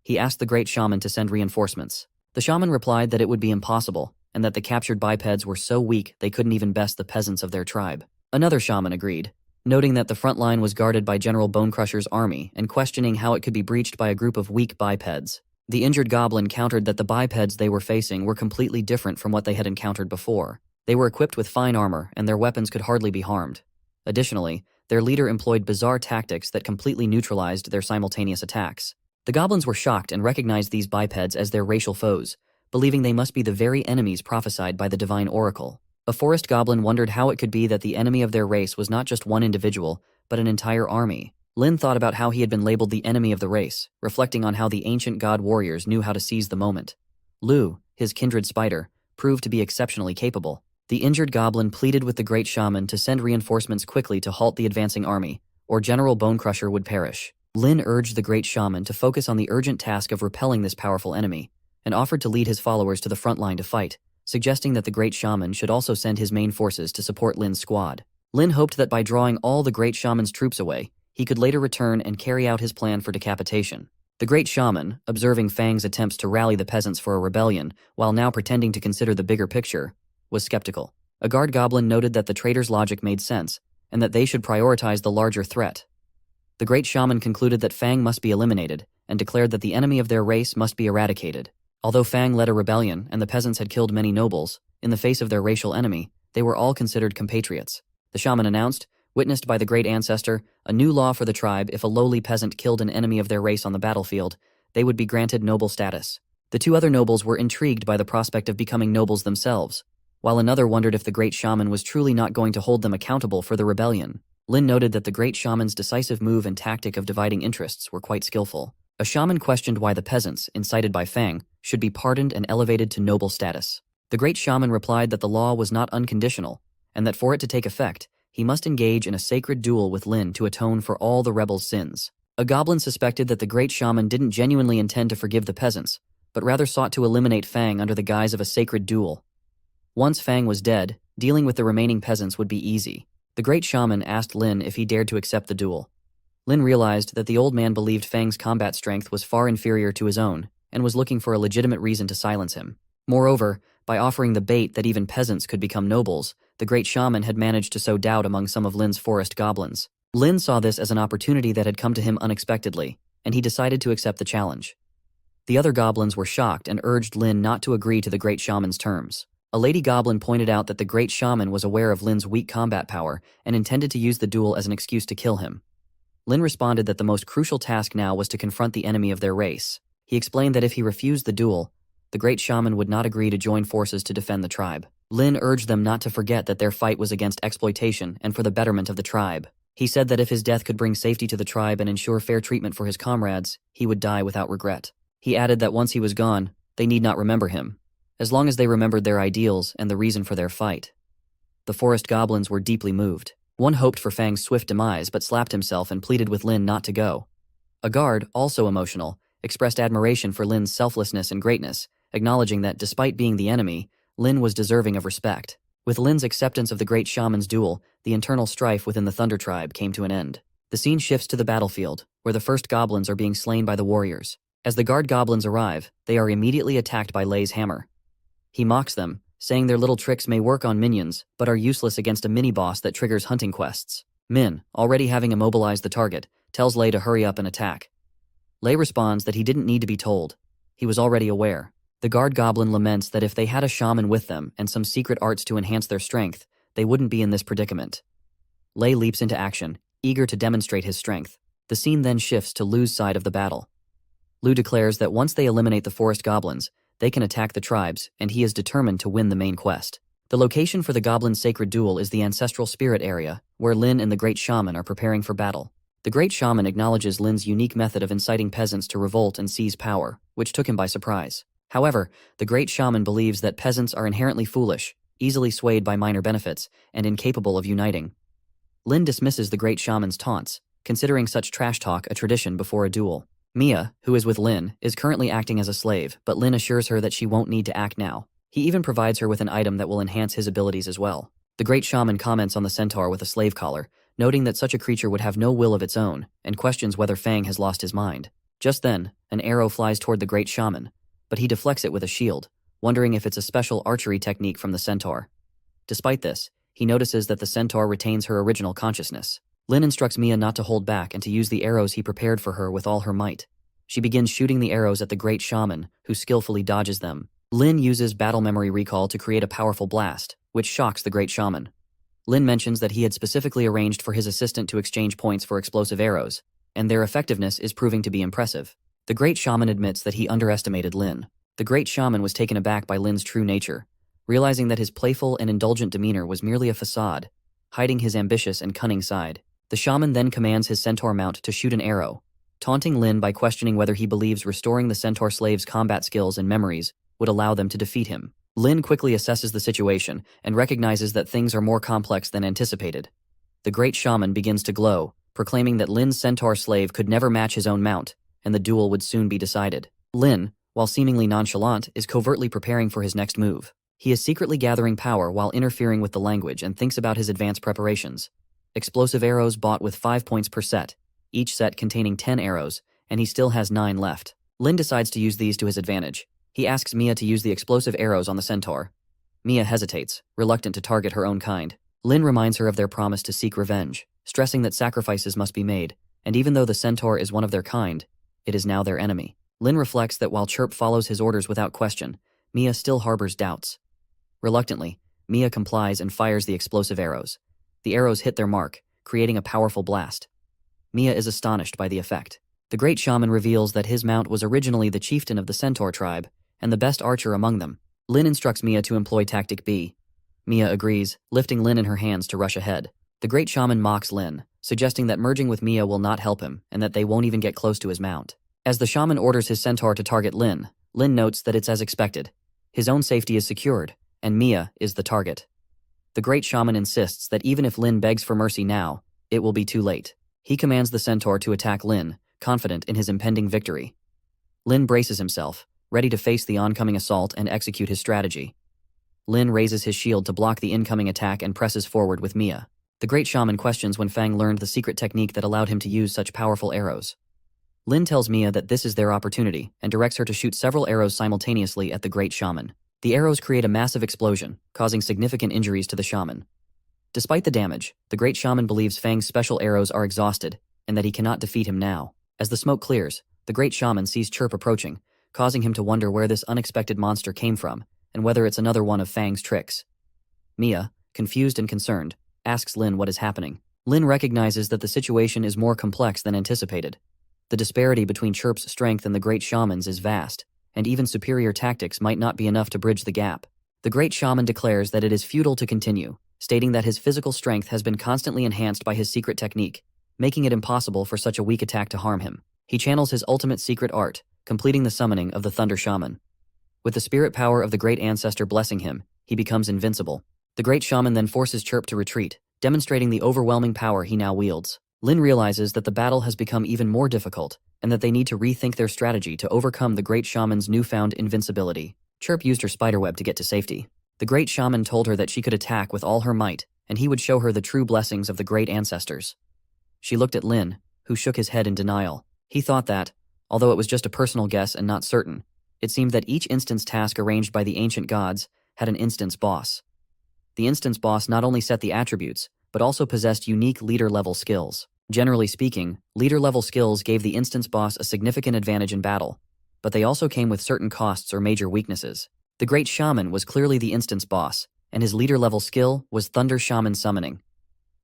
[SPEAKER 1] He asked the great shaman to send reinforcements. The shaman replied that it would be impossible, and that the captured bipeds were so weak they couldn't even best the peasants of their tribe. Another shaman agreed, noting that the front line was guarded by General Bonecrusher's army and questioning how it could be breached by a group of weak bipeds. The injured goblin countered that the bipeds they were facing were completely different from what they had encountered before. They were equipped with fine armor, and their weapons could hardly be harmed. Additionally, their leader employed bizarre tactics that completely neutralized their simultaneous attacks. The goblins were shocked and recognized these bipeds as their racial foes, believing they must be the very enemies prophesied by the divine oracle. A forest goblin wondered how it could be that the enemy of their race was not just one individual, but an entire army. Lin thought about how he had been labeled the enemy of the race, reflecting on how the ancient god warriors knew how to seize the moment. Lu, his kindred spider, proved to be exceptionally capable. The injured goblin pleaded with the great shaman to send reinforcements quickly to halt the advancing army, or General Bonecrusher would perish. Lin urged the great shaman to focus on the urgent task of repelling this powerful enemy, and offered to lead his followers to the front line to fight, suggesting that the great shaman should also send his main forces to support Lin's squad. Lin hoped that by drawing all the great shaman's troops away, he could later return and carry out his plan for decapitation. The great shaman, observing Fang's attempts to rally the peasants for a rebellion while now pretending to consider the bigger picture, was skeptical. A guard goblin noted that the traitor's logic made sense, and that they should prioritize the larger threat. The great shaman concluded that Fang must be eliminated, and declared that the enemy of their race must be eradicated. Although Fang led a rebellion and the peasants had killed many nobles, in the face of their racial enemy, they were all considered compatriots. The shaman announced, witnessed by the great ancestor, a new law for the tribe: if a lowly peasant killed an enemy of their race on the battlefield, they would be granted noble status. The two other nobles were intrigued by the prospect of becoming nobles themselves, while another wondered if the great shaman was truly not going to hold them accountable for the rebellion. Lin noted that the great shaman's decisive move and tactic of dividing interests were quite skillful. A shaman questioned why the peasants, incited by Fang, should be pardoned and elevated to noble status. The great shaman replied that the law was not unconditional, and that for it to take effect, he must engage in a sacred duel with Lin to atone for all the rebels' sins. A goblin suspected that the great shaman didn't genuinely intend to forgive the peasants, but rather sought to eliminate Fang under the guise of a sacred duel. Once Fang was dead, dealing with the remaining peasants would be easy. The great shaman asked Lin if he dared to accept the duel. Lin realized that the old man believed Fang's combat strength was far inferior to his own, and was looking for a legitimate reason to silence him. Moreover, by offering the bait that even peasants could become nobles, the great shaman had managed to sow doubt among some of Lin's forest goblins. Lin saw this as an opportunity that had come to him unexpectedly, and he decided to accept the challenge. The other goblins were shocked and urged Lin not to agree to the great shaman's terms. A lady goblin pointed out that the great shaman was aware of Lin's weak combat power and intended to use the duel as an excuse to kill him. Lin responded that the most crucial task now was to confront the enemy of their race. He explained that if he refused the duel, the great shaman would not agree to join forces to defend the tribe. Lin urged them not to forget that their fight was against exploitation and for the betterment of the tribe. He said that if his death could bring safety to the tribe and ensure fair treatment for his comrades, he would die without regret. He added that once he was gone, they need not remember him, as long as they remembered their ideals and the reason for their fight. The forest goblins were deeply moved. One hoped for Fang's swift demise but slapped himself and pleaded with Lin not to go. A guard, also emotional, expressed admiration for Lin's selflessness and greatness, acknowledging that despite being the enemy, Lin was deserving of respect. With Lin's acceptance of the great shaman's duel, the internal strife within the Thunder Tribe came to an end. The scene shifts to the battlefield, where the first goblins are being slain by the warriors. As the guard goblins arrive, they are immediately attacked by Lei's hammer. He mocks them, saying their little tricks may work on minions, but are useless against a mini-boss that triggers hunting quests. Min, already having immobilized the target, tells Lei to hurry up and attack. Lei responds that he didn't need to be told. He was already aware. The guard goblin laments that if they had a shaman with them and some secret arts to enhance their strength, they wouldn't be in this predicament. Lei leaps into action, eager to demonstrate his strength. The scene then shifts to Lu's side of the battle. Lu declares that once they eliminate the forest goblins, they can attack the tribes, and he is determined to win the main quest. The location for the Goblin's sacred duel is the ancestral spirit area, where Lin and the great shaman are preparing for battle. The great shaman acknowledges Lin's unique method of inciting peasants to revolt and seize power, which took him by surprise. However, the great shaman believes that peasants are inherently foolish, easily swayed by minor benefits, and incapable of uniting. Lin dismisses the great shaman's taunts, considering such trash talk a tradition before a duel. Mia, who is with Lin, is currently acting as a slave, but Lin assures her that she won't need to act now. He even provides her with an item that will enhance his abilities as well. The great shaman comments on the centaur with a slave collar, noting that such a creature would have no will of its own, and questions whether Fang has lost his mind. Just then, an arrow flies toward the great shaman, but he deflects it with a shield, wondering if it's a special archery technique from the centaur. Despite this, he notices that the centaur retains her original consciousness. Lin instructs Mia not to hold back and to use the arrows he prepared for her with all her might. She begins shooting the arrows at the great shaman, who skillfully dodges them. Lin uses battle memory recall to create a powerful blast, which shocks the great shaman. Lin mentions that he had specifically arranged for his assistant to exchange points for explosive arrows, and their effectiveness is proving to be impressive. The great shaman admits that he underestimated Lin. The great shaman was taken aback by Lin's true nature, realizing that his playful and indulgent demeanor was merely a facade, hiding his ambitious and cunning side. The shaman then commands his centaur mount to shoot an arrow, taunting Lin by questioning whether he believes restoring the centaur slave's combat skills and memories would allow them to defeat him. Lin quickly assesses the situation and recognizes that things are more complex than anticipated. The great shaman begins to glow, proclaiming that Lin's centaur slave could never match his own mount, and the duel would soon be decided. Lin, while seemingly nonchalant, is covertly preparing for his next move. He is secretly gathering power while interfering with the language and thinks about his advanced preparations. Explosive arrows bought with 5 points per set, each set containing 10 arrows, and he still has 9 left. Lin decides to use these to his advantage. He asks Mia to use the explosive arrows on the centaur. Mia hesitates, reluctant to target her own kind. Lin reminds her of their promise to seek revenge, stressing that sacrifices must be made, and even though the centaur is one of their kind, it is now their enemy. Lin reflects that while Chirp follows his orders without question, Mia still harbors doubts. Reluctantly, Mia complies and fires the explosive arrows. The arrows hit their mark, creating a powerful blast. Mia is astonished by the effect. The great shaman reveals that his mount was originally the chieftain of the centaur tribe, and the best archer among them. Lin instructs Mia to employ Tactic B. Mia agrees, lifting Lin in her hands to rush ahead. The great shaman mocks Lin, suggesting that merging with Mia will not help him, and that they won't even get close to his mount. As the shaman orders his centaur to target Lin, Lin notes that it's as expected. His own safety is secured, and Mia is the target. The great shaman insists that even if Lin begs for mercy now, it will be too late. He commands the centaur to attack Lin, confident in his impending victory. Lin braces himself, ready to face the oncoming assault and execute his strategy. Lin raises his shield to block the incoming attack and presses forward with Mia. The great shaman questions when Fang learned the secret technique that allowed him to use such powerful arrows. Lin tells Mia that this is their opportunity and directs her to shoot several arrows simultaneously at the great shaman. The arrows create a massive explosion, causing significant injuries to the shaman. Despite the damage, the great shaman believes Fang's special arrows are exhausted and that he cannot defeat him now. As the smoke clears, the great shaman sees Chirp approaching, causing him to wonder where this unexpected monster came from and whether it's another one of Fang's tricks. Mia, confused and concerned, asks Lin what is happening. Lin recognizes that the situation is more complex than anticipated. The disparity between Chirp's strength and the great shaman's is vast, and even superior tactics might not be enough to bridge the gap. The great shaman declares that it is futile to continue, stating that his physical strength has been constantly enhanced by his secret technique, making it impossible for such a weak attack to harm him. He channels his ultimate secret art, completing the summoning of the Thunder Shaman. With the spirit power of the great ancestor blessing him, he becomes invincible. The great shaman then forces Chirp to retreat, demonstrating the overwhelming power he now wields. Lin realizes that the battle has become even more difficult, and that they need to rethink their strategy to overcome the great shaman's newfound invincibility. Chirp used her spiderweb to get to safety. The great shaman told her that she could attack with all her might, and he would show her the true blessings of the great ancestors. She looked at Lin, who shook his head in denial. He thought that, although it was just a personal guess and not certain, it seemed that each instance task arranged by the ancient gods had an instance boss. The instance boss not only set the attributes, but also possessed unique leader-level skills. Generally speaking, leader-level skills gave the instance boss a significant advantage in battle, but they also came with certain costs or major weaknesses. The great shaman was clearly the instance boss, and his leader-level skill was Thunder Shaman Summoning.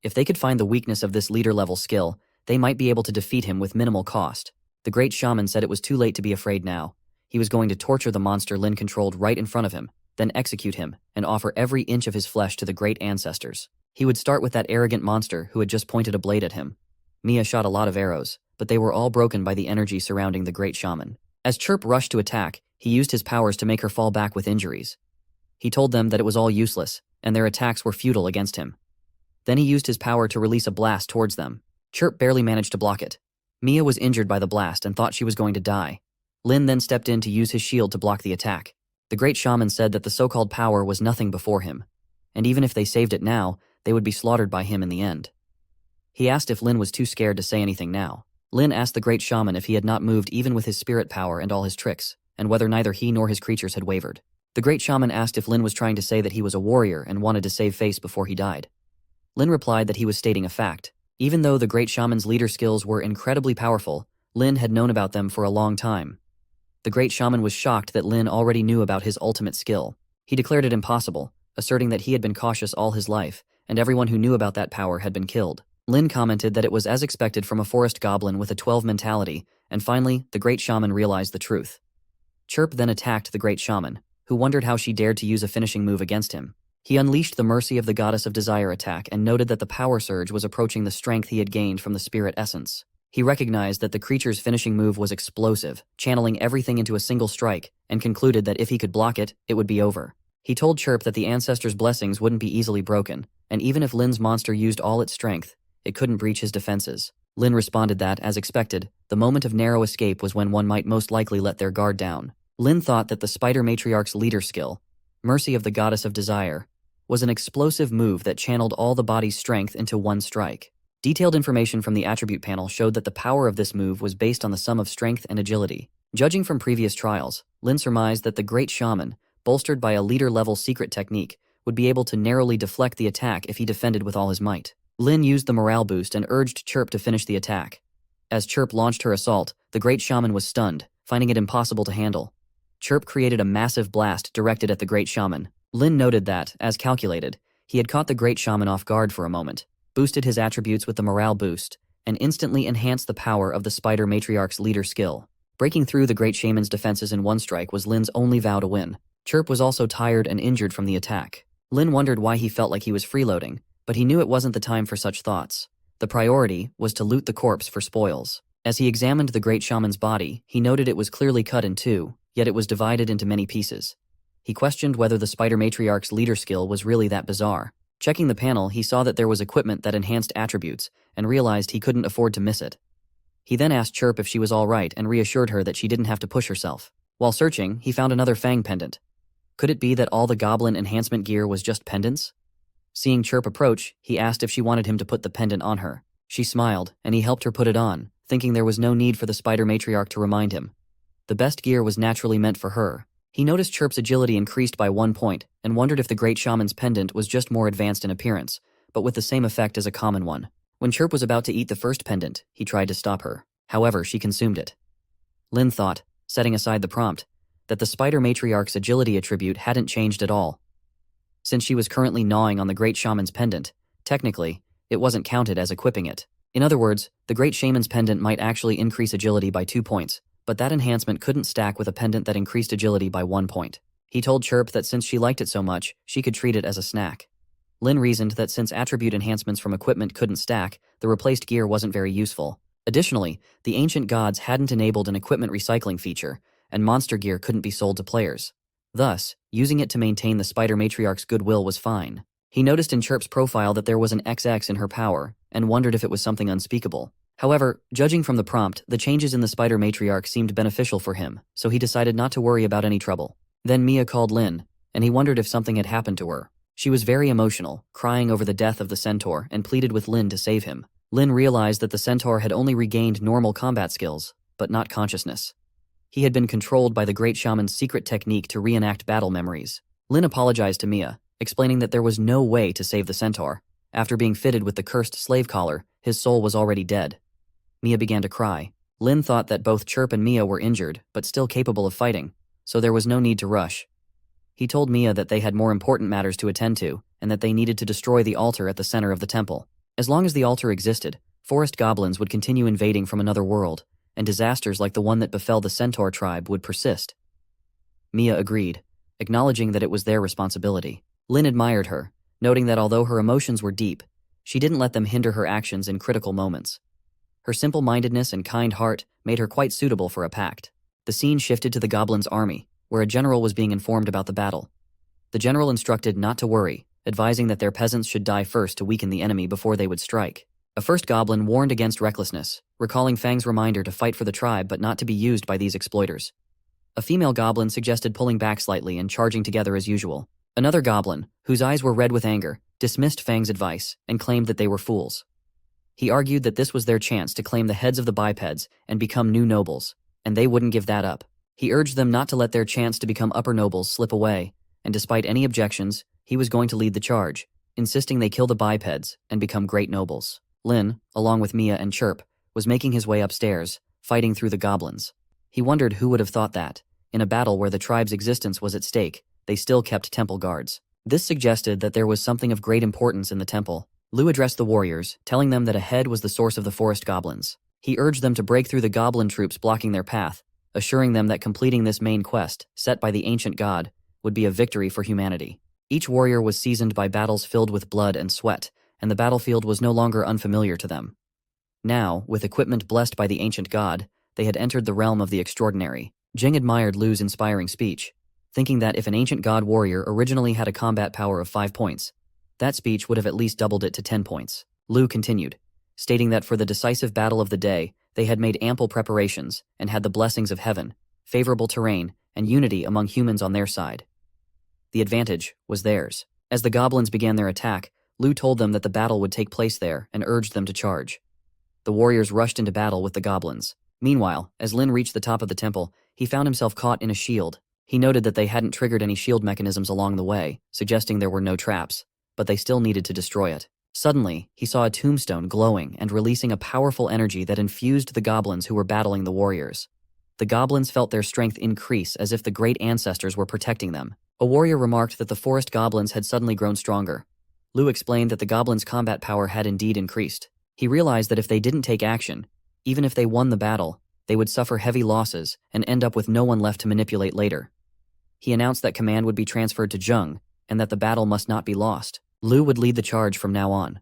[SPEAKER 1] If they could find the weakness of this leader-level skill, they might be able to defeat him with minimal cost. The great shaman said it was too late to be afraid now. He was going to torture the monster Lin controlled right in front of him, then execute him and offer every inch of his flesh to the great ancestors. He would start with that arrogant monster who had just pointed a blade at him. Mia shot a lot of arrows, but they were all broken by the energy surrounding the great shaman. As Chirp rushed to attack, he used his powers to make her fall back with injuries. He told them that it was all useless, and their attacks were futile against him. Then he used his power to release a blast towards them. Chirp barely managed to block it. Mia was injured by the blast and thought she was going to die. Lin then stepped in to use his shield to block the attack. The great shaman said that the so-called power was nothing before him, and even if they saved it now, they would be slaughtered by him in the end. He asked if Lin was too scared to say anything now. Lin asked the great shaman if he had not moved even with his spirit power and all his tricks, and whether neither he nor his creatures had wavered. The great shaman asked if Lin was trying to say that he was a warrior and wanted to save face before he died. Lin replied that he was stating a fact. Even though the great shaman's leader skills were incredibly powerful, Lin had known about them for a long time. The great shaman was shocked that Lin already knew about his ultimate skill. He declared it impossible, asserting that he had been cautious all his life, and everyone who knew about that power had been killed. Lin commented that it was as expected from a forest goblin with a 12 mentality, and finally, the great shaman realized the truth. Chirp then attacked the great shaman, who wondered how she dared to use a finishing move against him. He unleashed the Mercy of the Goddess of Desire attack and noted that the power surge was approaching the strength he had gained from the spirit essence. He recognized that the creature's finishing move was explosive, channeling everything into a single strike, and concluded that if he could block it, it would be over. He told Chirp that the ancestors' blessings wouldn't be easily broken, and even if Lin's monster used all its strength, it couldn't breach his defenses. Lin responded that, as expected, the moment of narrow escape was when one might most likely let their guard down. Lin thought that the Spider Matriarch's leader skill, Mercy of the Goddess of Desire, was an explosive move that channeled all the body's strength into one strike. Detailed information from the attribute panel showed that the power of this move was based on the sum of strength and agility. Judging from previous trials, Lin surmised that the Great Shaman, bolstered by a leader-level secret technique, would be able to narrowly deflect the attack if he defended with all his might. Lin used the morale boost and urged Chirp to finish the attack. As Chirp launched her assault, the Great Shaman was stunned, finding it impossible to handle. Chirp created a massive blast directed at the Great Shaman. Lin noted that, as calculated, he had caught the Great Shaman off guard for a moment, boosted his attributes with the morale boost, and instantly enhanced the power of the Spider Matriarch's leader skill. Breaking through the Great Shaman's defenses in one strike was Lin's only vow to win. Chirp was also tired and injured from the attack. Lin wondered why he felt like he was freeloading, but he knew it wasn't the time for such thoughts. The priority was to loot the corpse for spoils. As he examined the Great Shaman's body, he noted it was clearly cut in two, yet it was divided into many pieces. He questioned whether the Spider Matriarch's leader skill was really that bizarre. Checking the panel, he saw that there was equipment that enhanced attributes, and realized he couldn't afford to miss it. He then asked Chirp if she was all right and reassured her that she didn't have to push herself. While searching, he found another Fang pendant. Could it be that all the goblin enhancement gear was just pendants? Seeing Chirp approach, he asked if she wanted him to put the pendant on her. She smiled, and he helped her put it on, thinking there was no need for the Spider Matriarch to remind him. The best gear was naturally meant for her. He noticed Chirp's agility increased by 1 point, and wondered if the Great Shaman's pendant was just more advanced in appearance, but with the same effect as a common one. When Chirp was about to eat the first pendant, he tried to stop her. However, she consumed it. Lin thought, setting aside the prompt, that the Spider Matriarch's agility attribute hadn't changed at all. Since she was currently gnawing on the Great Shaman's pendant, technically, it wasn't counted as equipping it. In other words, the Great Shaman's pendant might actually increase agility by 2 points, but that enhancement couldn't stack with a pendant that increased agility by 1 point. He told Chirp that since she liked it so much, she could treat it as a snack. Lin reasoned that since attribute enhancements from equipment couldn't stack, the replaced gear wasn't very useful. Additionally, the ancient gods hadn't enabled an equipment recycling feature, and monster gear couldn't be sold to players. Thus, using it to maintain the Spider Matriarch's goodwill was fine. He noticed in Chirp's profile that there was an XX in her power, and wondered if it was something unspeakable. However, judging from the prompt, the changes in the Spider Matriarch seemed beneficial for him, so he decided not to worry about any trouble. Then Mia called Lin, and he wondered if something had happened to her. She was very emotional, crying over the death of the centaur, and pleaded with Lin to save him. Lin realized that the centaur had only regained normal combat skills, but not consciousness. He had been controlled by the Great Shaman's secret technique to reenact battle memories. Lin apologized to Mia, explaining that there was no way to save the centaur. After being fitted with the cursed slave collar, his soul was already dead. Mia began to cry. Lin thought that both Chirp and Mia were injured, but still capable of fighting, so there was no need to rush. He told Mia that they had more important matters to attend to, and that they needed to destroy the altar at the center of the temple. As long as the altar existed, forest goblins would continue invading from another world, and disasters like the one that befell the centaur tribe would persist. Mia agreed, acknowledging that it was their responsibility. Lin admired her, noting that although her emotions were deep, she didn't let them hinder her actions in critical moments. Her simple-mindedness and kind heart made her quite suitable for a pact. The scene shifted to the goblins' army, where a general was being informed about the battle. The general instructed not to worry, advising that their peasants should die first to weaken the enemy before they would strike. A first goblin warned against recklessness, recalling Fang's reminder to fight for the tribe but not to be used by these exploiters. A female goblin suggested pulling back slightly and charging together as usual. Another goblin, whose eyes were red with anger, dismissed Fang's advice and claimed that they were fools. He argued that this was their chance to claim the heads of the bipeds and become new nobles, and they wouldn't give that up. He urged them not to let their chance to become upper nobles slip away, and despite any objections, he was going to lead the charge, insisting they kill the bipeds and become great nobles. Lin, along with Mia and Chirp, was making his way upstairs, fighting through the goblins. He wondered who would have thought that, in a battle where the tribe's existence was at stake, they still kept temple guards. This suggested that there was something of great importance in the temple. Lu addressed the warriors, telling them that ahead was the source of the forest goblins. He urged them to break through the goblin troops blocking their path, assuring them that completing this main quest, set by the ancient god, would be a victory for humanity. Each warrior was seasoned by battles filled with blood and sweat, and the battlefield was no longer unfamiliar to them. Now, with equipment blessed by the ancient god, they had entered the realm of the extraordinary. Jing admired Lu's inspiring speech, thinking that if an ancient god warrior originally had a combat power of 5 points, that speech would have at least doubled it to 10 points. Lu continued, stating that for the decisive battle of the day, they had made ample preparations and had the blessings of heaven, favorable terrain, and unity among humans on their side. The advantage was theirs. As the goblins began their attack, Lu told them that the battle would take place there and urged them to charge. The warriors rushed into battle with the goblins. Meanwhile, as Lin reached the top of the temple, he found himself caught in a shield. He noted that they hadn't triggered any shield mechanisms along the way, suggesting there were no traps, but they still needed to destroy it. Suddenly, he saw a tombstone glowing and releasing a powerful energy that infused the goblins who were battling the warriors. The goblins felt their strength increase as if the great ancestors were protecting them. A warrior remarked that the forest goblins had suddenly grown stronger. Lu explained that the goblins' combat power had indeed increased. He realized that if they didn't take action, even if they won the battle, they would suffer heavy losses and end up with no one left to manipulate later. He announced that command would be transferred to Zheng, and that the battle must not be lost. Lu would lead the charge from now on.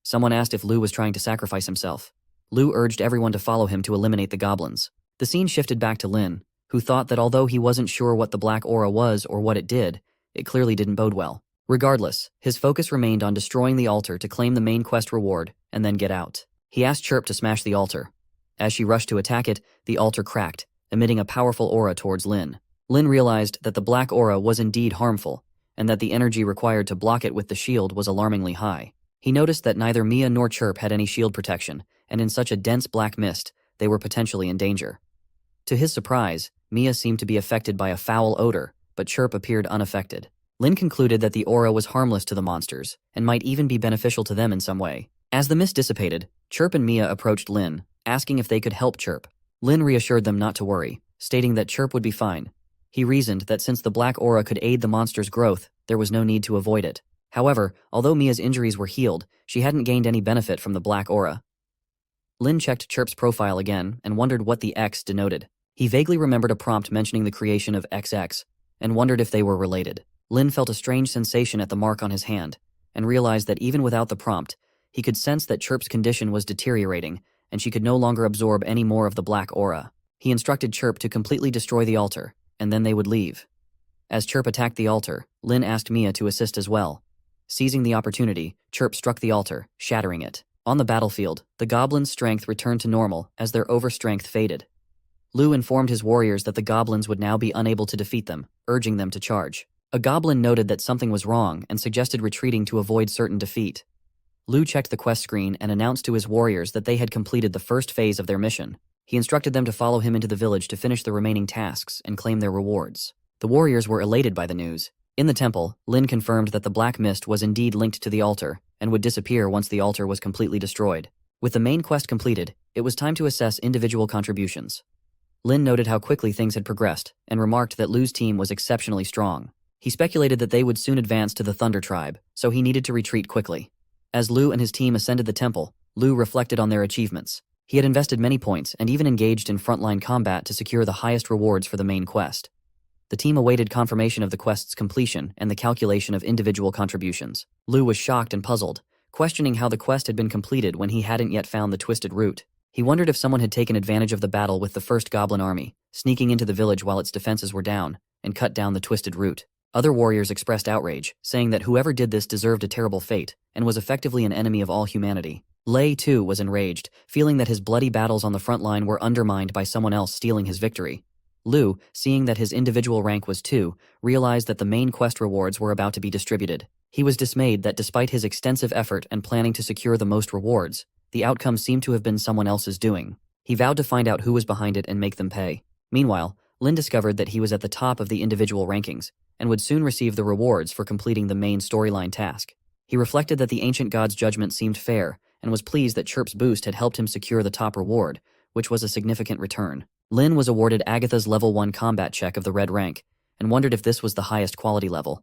[SPEAKER 1] Someone asked if Lu was trying to sacrifice himself. Lu urged everyone to follow him to eliminate the goblins. The scene shifted back to Lin, who thought that although he wasn't sure what the black aura was or what it did, it clearly didn't bode well. Regardless, his focus remained on destroying the altar to claim the main quest reward and then get out. He asked Chirp to smash the altar. As she rushed to attack it, the altar cracked, emitting a powerful aura towards Lin. Lin realized that the black aura was indeed harmful, and that the energy required to block it with the shield was alarmingly high. He noticed that neither Mia nor Chirp had any shield protection, and in such a dense black mist, they were potentially in danger. To his surprise, Mia seemed to be affected by a foul odor, but Chirp appeared unaffected. Lin concluded that the aura was harmless to the monsters, and might even be beneficial to them in some way. As the mist dissipated, Chirp and Mia approached Lin, asking if they could help Chirp. Lin reassured them not to worry, stating that Chirp would be fine. He reasoned that since the black aura could aid the monster's growth, there was no need to avoid it. However, although Mia's injuries were healed, she hadn't gained any benefit from the black aura. Lin checked Chirp's profile again and wondered what the X denoted. He vaguely remembered a prompt mentioning the creation of XX, and wondered if they were related. Lin felt a strange sensation at the mark on his hand, and realized that even without the prompt, he could sense that Chirp's condition was deteriorating, and she could no longer absorb any more of the black aura. He instructed Chirp to completely destroy the altar, and then they would leave. As Chirp attacked the altar, Lin asked Mia to assist as well. Seizing the opportunity, Chirp struck the altar, shattering it. On the battlefield, the goblins' strength returned to normal as their overstrength faded. Lu informed his warriors that the goblins would now be unable to defeat them, urging them to charge. A goblin noted that something was wrong and suggested retreating to avoid certain defeat. Lu checked the quest screen and announced to his warriors that they had completed the first phase of their mission. He instructed them to follow him into the village to finish the remaining tasks and claim their rewards. The warriors were elated by the news. In the temple, Lin confirmed that the black mist was indeed linked to the altar and would disappear once the altar was completely destroyed. With the main quest completed, it was time to assess individual contributions. Lin noted how quickly things had progressed and remarked that Lu's team was exceptionally strong. He speculated that they would soon advance to the Thunder Tribe, so he needed to retreat quickly. As Lu and his team ascended the temple, Lu reflected on their achievements. He had invested many points and even engaged in frontline combat to secure the highest rewards for the main quest. The team awaited confirmation of the quest's completion and the calculation of individual contributions. Lu was shocked and puzzled, questioning how the quest had been completed when he hadn't yet found the twisted route. He wondered if someone had taken advantage of the battle with the first goblin army, sneaking into the village while its defenses were down, and cut down the twisted route. Other warriors expressed outrage, saying that whoever did this deserved a terrible fate, and was effectively an enemy of all humanity. Lei, too, was enraged, feeling that his bloody battles on the front line were undermined by someone else stealing his victory. Lu, seeing that his individual rank was 2, realized that the main quest rewards were about to be distributed. He was dismayed that despite his extensive effort and planning to secure the most rewards, the outcome seemed to have been someone else's doing. He vowed to find out who was behind it and make them pay. Meanwhile, Lin discovered that he was at the top of the individual rankings, and would soon receive the rewards for completing the main storyline task. He reflected that the ancient god's judgment seemed fair, and was pleased that Chirp's boost had helped him secure the top reward, which was a significant return. Lin was awarded Agatha's level 1 combat check of the red rank, and wondered if this was the highest quality level.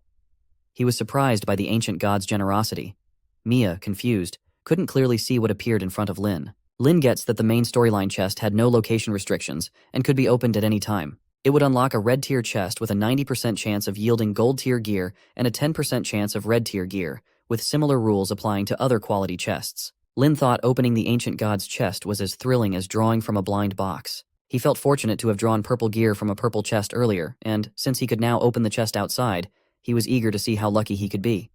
[SPEAKER 1] He was surprised by the ancient god's generosity. Mia, confused, couldn't clearly see what appeared in front of Lin. Lin gets that the main storyline chest had no location restrictions and could be opened at any time. It would unlock a red tier chest with a 90% chance of yielding gold tier gear and a 10% chance of red tier gear, with similar rules applying to other quality chests. Lin thought opening the ancient god's chest was as thrilling as drawing from a blind box. He felt fortunate to have drawn purple gear from a purple chest earlier, and, since he could now open the chest outside, he was eager to see how lucky he could be.